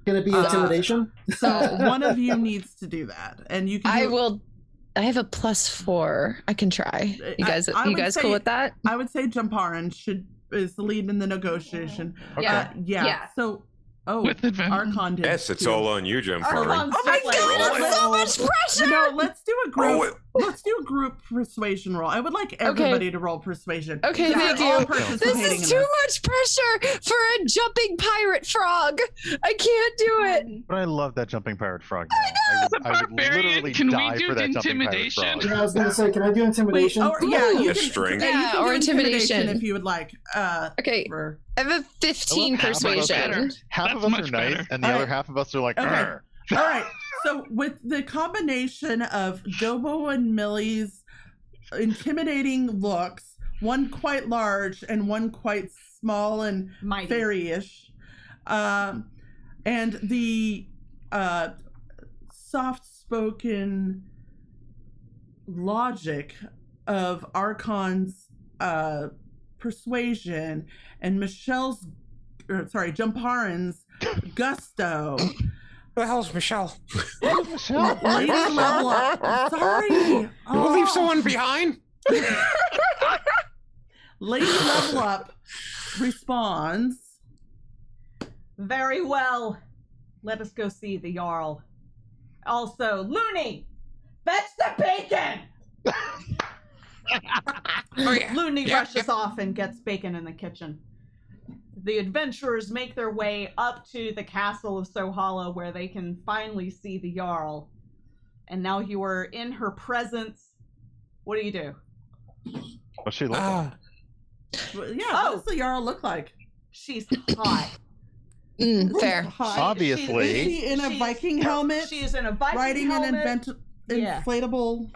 F: Can it be intimidation?
H: So one of you needs to do that, and you can.
C: I
H: do-
C: will. I have a +4. I can try. You guys,
H: I
C: you
H: would
C: guys
H: say-
C: cool with that?
H: I would say Jumparan should is the lead in the negotiation.
G: Yeah.
H: Yeah. So,
E: With advantage.
H: Archon did.
D: Yes, it's
H: too.
D: all on you, Jim Farron.
A: Archon's
C: Oh my
A: just like,
C: god, that's so much pressure!
H: No, let's do a group.
D: Oh,
H: Let's do a group persuasion roll. I would like everybody to roll persuasion.
C: Okay,
H: Because
C: thank
H: we're all
C: you.
H: participating
C: This
H: in
C: is too much pressure for a jumping pirate frog. I can't do it.
B: But I love that jumping pirate frog. Now.
E: The
B: I would
E: barbarian,
B: literally
E: can we
B: die
E: do
B: for that jumping pirate
E: intimidation?
B: frog.
F: Yeah, I was gonna say, can I do intimidation?
H: Wait, yeah, you
D: A
H: can,
D: string.
H: yeah, you
C: Yeah,
H: can
C: or
H: do
C: intimidation.
H: if you would like.
C: Okay,
H: For-
C: I have a 15
B: half of us
C: persuasion.
E: better.
B: Half
E: That's
B: of us
E: much
B: are nice,
E: better.
B: and the
H: All
B: other
H: right.
B: half of us are like,
H: Okay.
B: "Arr."
H: All right. So with the combination of Dobo and Millie's intimidating looks, one quite large and one quite small and
A: Mighty.
H: fairy-ish, and the soft-spoken logic of Archon's persuasion and Jumparin's gusto.
D: Who the hell's Michelle?
B: Michelle.
H: Lady level up. Sorry.
D: You will leave someone behind?
H: Lady level up responds.
A: Very well. Let us go see the Jarl. Also, Looney, fetch the bacon!
D: Oh, yeah.
A: Looney
D: Yeah,
A: rushes
D: yeah.
A: off and gets bacon in the kitchen. The adventurers make their way up to the castle of Sohala, where they can finally see the Jarl. And now you are in her presence. What do you do?
B: What's she look like?
H: Yeah,
A: Oh.
H: what does the Jarl look like?
A: She's hot.
C: Fair.
H: Hot.
B: Obviously.
H: Is she in a
A: She's-
H: Viking helmet?
A: She is in a Viking
H: riding
A: helmet. Yeah.
H: inflatable.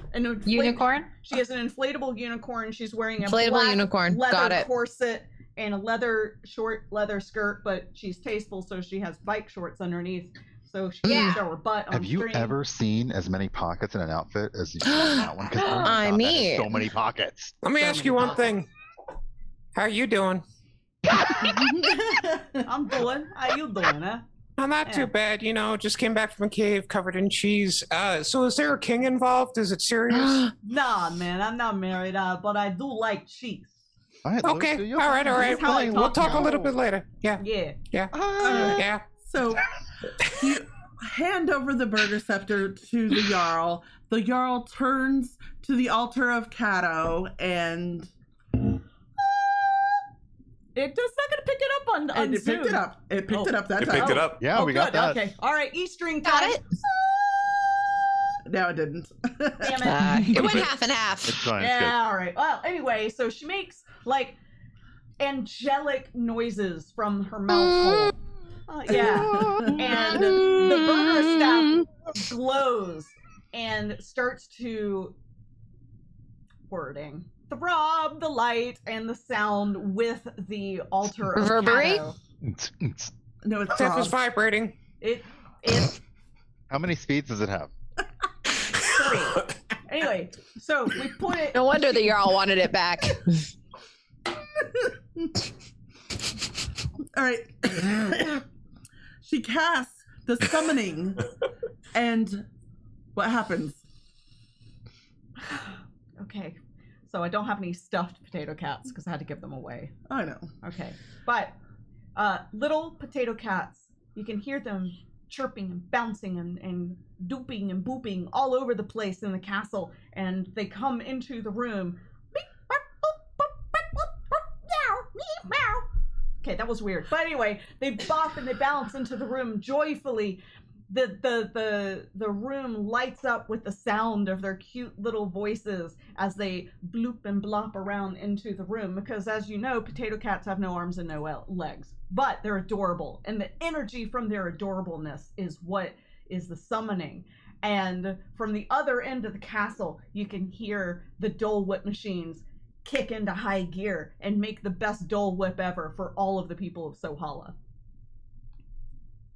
G: Unicorn?
A: She has an inflatable unicorn. She's wearing a
C: Inflatable
A: black
C: unicorn.
A: leather
C: Got it.
A: corset and a short leather skirt, but she's tasteful, so she has bike shorts underneath, so she
C: Yeah.
A: can show her butt on
B: Have you
A: screen.
B: ever seen as many pockets in an outfit as you see in that one? 'Cause, oh my
C: I
B: God, that
C: mean-
B: is so many pockets.
D: Let me ask you one thing. How are you doing?
A: I'm doing. How you doing, huh?
D: Oh, not
A: Yeah.
D: too bad. You know, just came back from a cave covered in cheese. So is there a king involved? Is it serious?
A: Nah, man, I'm not married, but I do like cheese.
B: All right,
D: Okay.
B: Lucy,
D: All right. All
A: This
D: right.
A: is how I
D: We'll talk a
A: now.
D: little bit later. Yeah.
A: Yeah.
D: Yeah.
H: Uh,
D: Yeah.
H: So you hand over the burger scepter to the Jarl. The Jarl turns to the altar of Cato and
A: It's not gonna pick it up on
H: and it
A: Zoom.
H: picked it up. It picked it up that
D: It
H: time.
D: picked it up.
B: Yeah,
A: Oh,
B: we got
A: good.
B: that.
A: Okay. All right. Eastern
C: Got
A: time.
C: it?
H: No, it didn't.
A: Damn it.
C: It went half and half.
B: It's fine. It's
A: Yeah, all right. Well, anyway, so she makes like angelic noises from her mouth hole. Yeah. And the burger staff glows and starts to wording. Throb the light and the sound with the altar of
C: Reverberate?
A: Cato.
B: good.
H: No, it's
D: Steph is
H: Rob.
D: vibrating.
A: It
B: How many speeds does it have?
A: 3. Anyway, so we put it.
C: No wonder the Jarl wanted it back.
H: All right. She casts the summoning, and what happens?
A: Okay, so I don't have any stuffed potato cats because I had to give them away.
H: I know.
A: Okay, but little potato cats, you can hear them chirping and bouncing and dooping and booping all over the place in the castle, and they come into the room. Okay, that was weird. But anyway, they bop and they bounce into the room joyfully. The room lights up with the sound of their cute little voices as they bloop and blop around into the room, because as you know, potato cats have no arms and no legs, but they're adorable, and the energy from their adorableness is what is the summoning. And from the other end of the castle, you can hear the Dole Whip machines kick into high gear and make the best Dole Whip ever for all of the people of Sohala.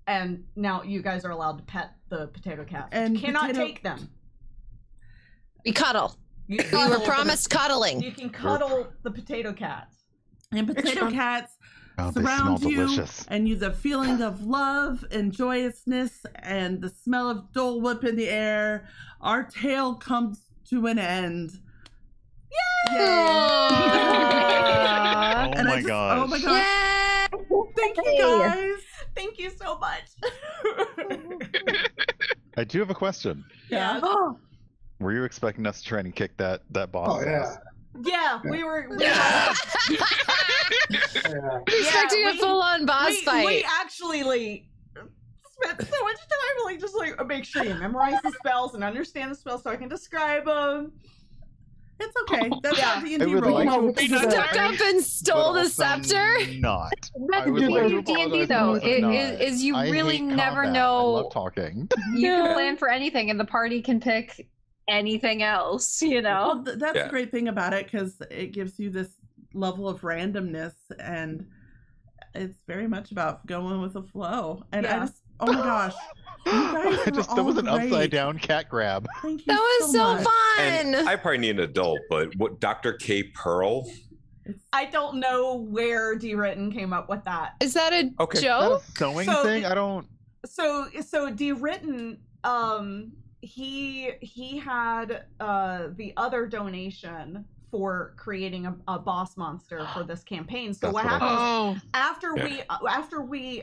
A: And now you guys are allowed to pet the potato cats.
H: And
A: You cannot
H: potato-
A: take them.
C: We cuddle.
A: You
C: We
A: cuddle
C: were
A: the-
C: promised cuddling.
A: You can cuddle the potato cats.
H: And potato cats
B: Oh, they smell
H: surround you,
B: delicious.
H: and you the feeling of love and joyousness and the smell of Dole Whip in the air. Our tale comes to an end. Yay!
B: Oh
H: And
B: my gosh.
H: Oh my gosh. Thank you guys.
A: Thank you so much.
B: I do have a question.
H: Yeah.
B: Were you expecting us to try and kick that boss?
F: Oh, yeah.
B: ass?
A: Yeah, we were.
C: Expecting a full-on boss fight.
A: We actually spent so much time just make sure you memorize the spells and understand the spells so I can describe them.
H: It's okay. That's
A: Yeah.
H: how D&D
B: I would
H: rolls.
B: like to
C: Stuck up and stole
B: but
C: the
B: also
C: scepter.
B: Not.
G: That's
B: I would
G: the
B: like
G: beauty
B: to
G: of D&D
B: apologize,
G: though.
B: but not.
G: Is you
B: I
G: really
B: hate
G: never
B: combat. I
G: know.
B: love talking.
G: You can plan for anything, and the party can pick anything else. You know.
H: Well, that's the great thing about it, because it gives you this level of randomness, and it's very much about going with the flow. And I just, oh my gosh, you guys were
B: That
H: all
B: was an
H: great.
B: upside down cat grab.
H: Thank you
C: That was so
H: much.
C: fun.
D: And I probably need an adult, but what Dr. K. Pearl?
A: I don't know where D. Written came up with that.
C: Is that a
D: Okay.
C: joke?
B: Is that a sewing
A: So-
B: thing? I don't.
A: So D. Written, he had the other donation for creating a boss monster for this campaign. So
B: That's
A: what
B: what I
A: happened
E: Oh,
A: after we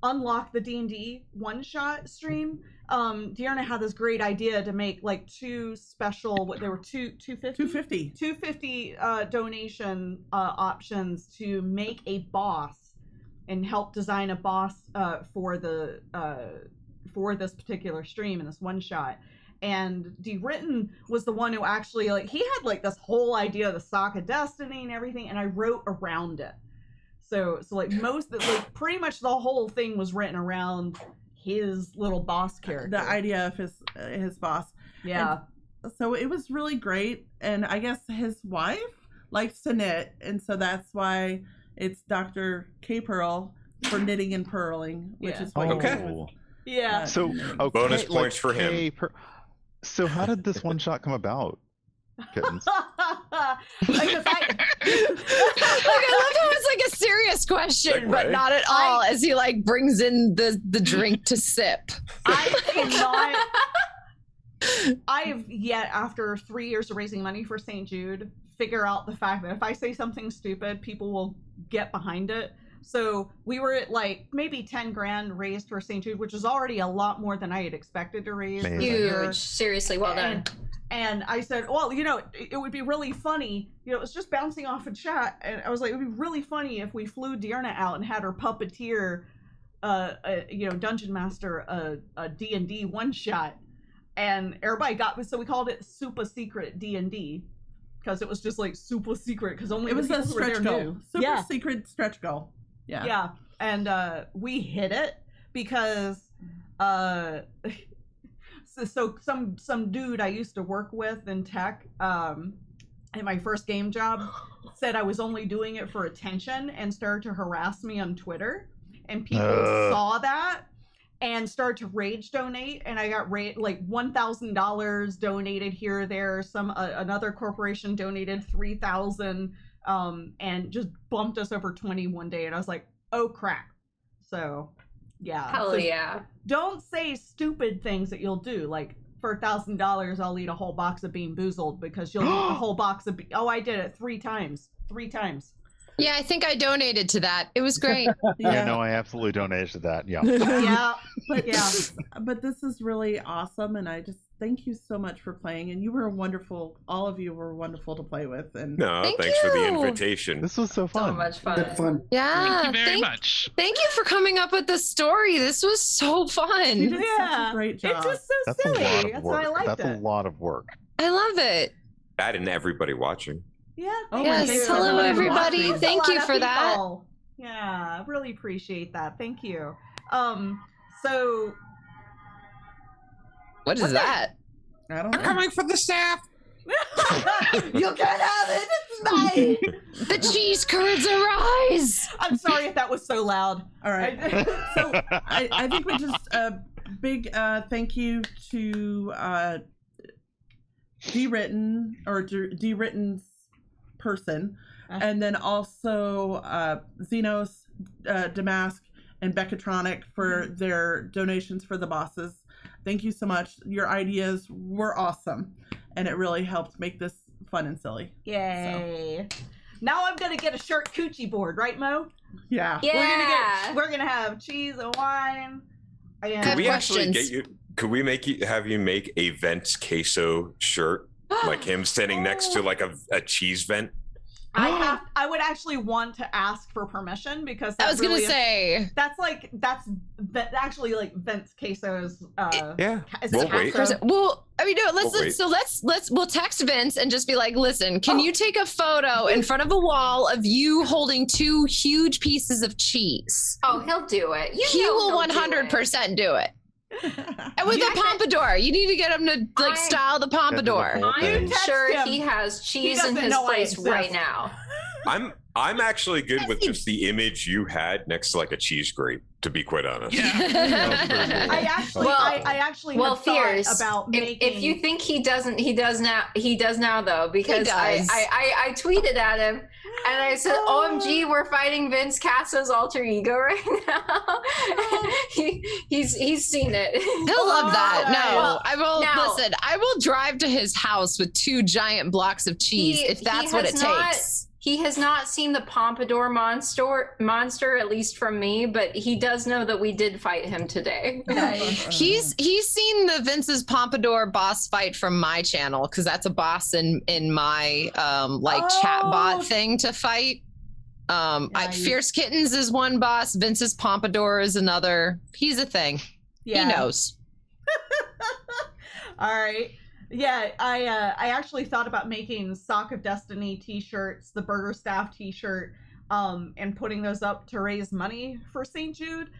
A: unlocked the D&D one-shot stream, Deanna had this great idea to make like two special, what they were 250 donation options to make a boss and help design a boss for this particular stream and this one shot. And D. Written was the one who actually he had this whole idea of the Sock of Destiny and everything, and I wrote around it. So pretty much the whole thing was written around his little boss character.
H: The idea of his boss.
A: Yeah.
H: And so it was really great, and I guess his wife likes to knit, and so that's why it's Dr. K. Pearl for knitting and purling, which is what
D: Okay.
H: he did with,
A: Yeah.
B: So okay,
D: Bonus points for him.
B: hey, so how did this one shot come about? Kittens.
A: Because
C: I love how it's a serious question, but
D: Segue.
C: not at all. As he brings in the drink to sip.
A: I cannot. I have yet, after 3 years of raising money for St. Jude, figure out the fact that if I say something stupid, people will get behind it. So we were at maybe 10 grand raised for St. Jude, which is already a lot more than I had expected to raise.
B: Amazing.
A: for the year.
G: Huge. Seriously, well done.
A: And I said, well, it would be really funny. It was just bouncing off a chat. And I was like, it would be really funny if we flew Dearna out and had her puppeteer, Dungeon Master, a D&D one shot. And everybody so we called it Super Secret D&D. Because it was just super secret. Because only
H: it was
A: the
H: a
A: people who were
H: stretch
A: there
H: goal.
A: knew.
H: Super secret stretch goal. Yeah.
A: Yeah. And we hit it because so some dude I used to work with in tech at my first game job said I was only doing it for attention and started to harass me on Twitter, and people saw that and started to rage donate, and I got $1,000 donated here or there. Another corporation donated $3,000 and just bumped us over 20 one day, and I was like, oh crap. So yeah.
G: Hell yeah.
A: Don't say stupid things that you'll do. For $1,000, I'll eat a whole box of Bean Boozled because you'll eat a whole box of. Oh, I did it 3 times. 3 times.
C: Yeah, I think I donated to that. It was great.
B: Yeah, no, I absolutely donated to that. Yeah.
A: Yeah.
H: But but this is really awesome, and I just thank you so much for playing. And you were wonderful. All of you were wonderful to play with. And
D: No,
C: Thank
D: thanks for the
C: you.
D: invitation.
B: This was so fun.
G: So much fun.
F: Had fun.
C: Yeah.
E: thank you very much.
C: Thank you for coming up with the story. This was so
H: you
C: fun.
H: did such
A: Yeah.
H: a great job.
A: It's just so
B: That's
A: silly.
B: a lot of
A: That's why I
B: work.
A: liked
B: That's
A: it.
B: a lot of work.
C: I love it.
D: That and everybody watching.
A: Yeah.
H: Oh,
C: Yes,
H: thanks
C: hello,
H: everybody for
C: everybody.
H: watching.
C: Thank
A: That's a
C: you
A: lot
C: for
A: of
C: that.
A: people. Yeah, I really appreciate that. Thank you. So
C: What is
A: What's
C: that?
H: I don't know.
D: Coming for the staff.
A: you can have it. It's mine.
C: The cheese curds arise.
A: I'm sorry if that was so loud.
H: All right. So I think we just big thank you to D-Written or D-Written's person, and then also Xenos, Damask, and Beckatronic for their donations for the bosses. Thank you so much. Your ideas were awesome, and it really helped make this fun and silly.
A: Yay. Now I'm gonna get a charcuterie board, right, Mo?
H: Yeah.
A: We're gonna have cheese and wine. And
D: Could we actually
C: questions.
D: get you? Could we have you make a Vent's queso shirt, like him standing next to like a cheese vent?
A: I would actually want to ask for permission because
C: I was
A: really
C: gonna say
A: that's actually like Vince Queso's.
D: Yeah.
A: We'll
D: wait.
C: well, I mean, no, let's
D: We'll wait.
C: we'll text Vince and just be like, listen, can you take a photo in front of a wall of you holding 2 huge pieces of cheese?
G: Oh, he'll do it.
C: He will 100% do it. And with the pompadour, you need to get him to like style the pompadour.
G: I'm sure
A: him.
G: he has cheese
A: He
G: in
A: doesn't
G: his
A: know I
G: place
A: exist.
G: right now.
D: I'm actually good with just the image you had next to like a cheese grate, to be quite honest.
E: Yeah.
A: I actually
G: Well,
A: had thought
G: Fierce,
A: about making.
G: if you think he doesn't, he does now though, because
C: He
G: I
C: does.
G: tweeted at him and I said, OMG, we're fighting Vince Casso's alter ego right now. he's seen it.
C: He'll love that. No,
G: Well,
C: I will
G: now-
C: listen. I will drive to his house with 2 giant blocks of cheese if that's what it takes.
G: He has not seen the Pompadour monster, at least from me, but he does know that we did fight him today.
C: He's seen the Vince's Pompadour boss fight from my channel because that's a boss in my chat bot thing to fight. Fierce Kittens is one boss. Vince's Pompadour is another. He's a thing.
A: Yeah.
C: He knows.
A: All right. Yeah, I actually thought about making Sock of Destiny t-shirts, the Burger Staff t-shirt, and putting those up to raise money for St. Jude.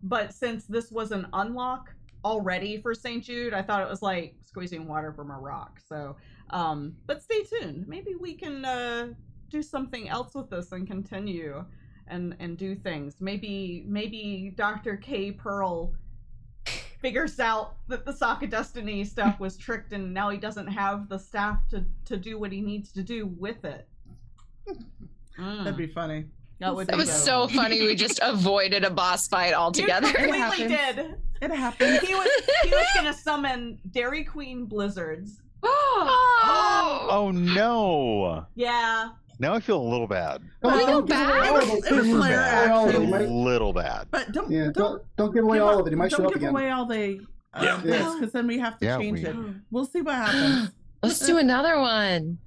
A: But since this was an unlock already for St. Jude, I thought it was like squeezing water from a rock. So, but stay tuned. Maybe we can do something else with this and continue and do things. Maybe Dr. K. Pearl figures out that the Sock of Destiny stuff was tricked and now he doesn't have the staff to do what he needs to do with it.
H: That'd be funny.
A: That would
C: That
A: be
C: was
A: dope.
C: so funny. We just avoided a boss fight altogether.
A: You completely
H: happens.
A: did.
H: It happened.
A: He was gonna summon Dairy Queen blizzards.
B: Oh no!
A: Yeah.
B: Now I feel a little bad.
F: Don't give away all of
H: It was
F: it.
H: Flare
F: All of
H: Axe.
F: it.
B: A
F: He might-
B: little bad.
H: But don't
F: don't give away all of it. He might show
H: don't
F: up
H: give
F: again.
H: away all the
D: Yeah.
H: because then we have to
B: Yeah,
H: change
B: we-
H: it. We'll see what happens.
C: Let's do another one.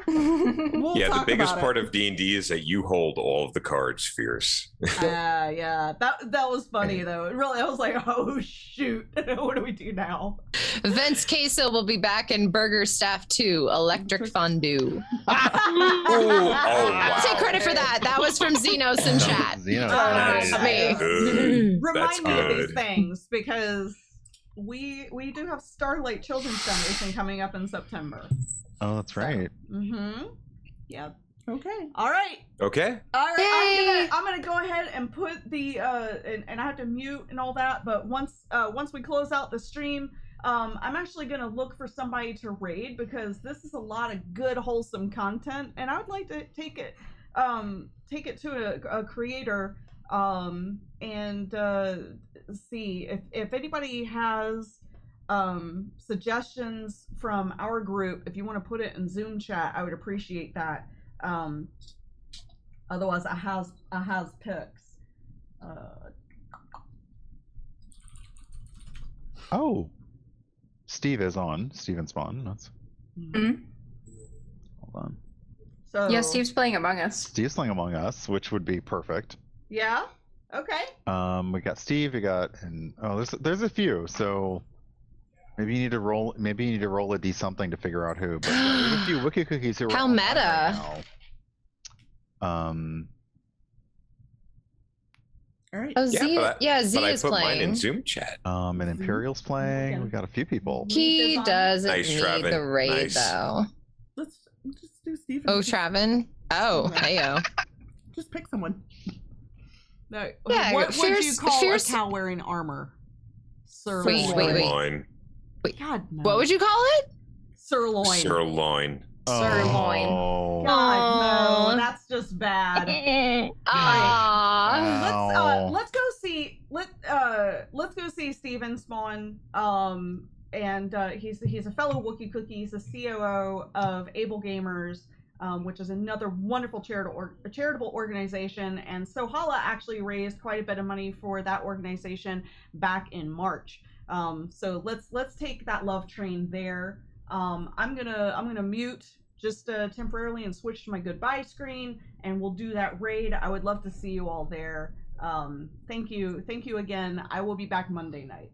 H: We'll
D: Yeah, the
H: talk
D: biggest
H: about
D: part
H: it.
D: of D&D is that you hold all of the cards, Fierce.
A: Yeah. That was funny though. It really, I was like, oh shoot, what do we do now?
C: Vince Queso will be back in Burger Staff 2, Electric Fondue.
D: Oh, wow.
C: Take credit for that. That was from Xenos in chat.
B: Xenos,
D: That's
C: Not me.
D: good. That's
A: Remind me of these
D: good.
A: things because we do have Starlight Children's Foundation coming up in September.
B: Oh, that's right.
A: Mm-hmm. Yep.
H: Okay.
A: All right.
D: Okay.
A: All right.
C: Yay!
A: I'm gonna go ahead and put the and I have to mute and all that. But once we close out the stream, I'm actually gonna look for somebody to raid because this is a lot of good wholesome content, and I would like to take it to a creator and see if anybody has suggestions from our group. If you want to put it in Zoom chat, I would appreciate that. Otherwise I has picks.
B: Oh, Steve is on. Steven Spawn. That's.
G: Mhm.
B: Hold on.
A: So
G: Yeah, Steve's playing Among Us.
B: Steve's playing Among Us, which would be perfect.
A: Yeah. Okay.
B: We got Steve. We got there's a few. So maybe you need to roll. Maybe you need to roll a d something to figure out who. But there's a few wiki cookies who are
C: How
B: online
C: meta.
B: right now.
H: All right.
C: Oh,
D: Yeah,
C: Z,
D: but
C: Z
D: But I
C: is
D: put mine in
C: playing.
D: Zoom chat.
B: And Imperial's playing. We got a few people.
C: He doesn't
D: Nice,
C: need
D: Traven.
C: the raid
D: Nice.
C: though.
H: Let's just do Steve.
C: Oh, Traven. Oh, heyo.
H: Just pick someone.
A: No.
C: Yeah,
A: What would you
C: fierce-
A: call
C: fierce-
A: a cow wearing armor?
C: Wait.
D: Sirloin.
A: God no.
C: What would you call it?
A: Sirloin.
D: Sirloin.
G: Sirloin.
B: Oh.
A: God
C: Aw.
A: no, that's just bad.
C: Aww.
A: Let's go see let's go see Steven Spawn. And he's a fellow Wookiee Cookie. He's the COO of Able Gamers. which is another wonderful charitable organization. And Sohala actually raised quite a bit of money for that organization back in March. So let's take that love train there. I'm gonna mute just temporarily and switch to my goodbye screen, and we'll do that raid. I would love to see you all there. Thank you again. I will be back Monday night.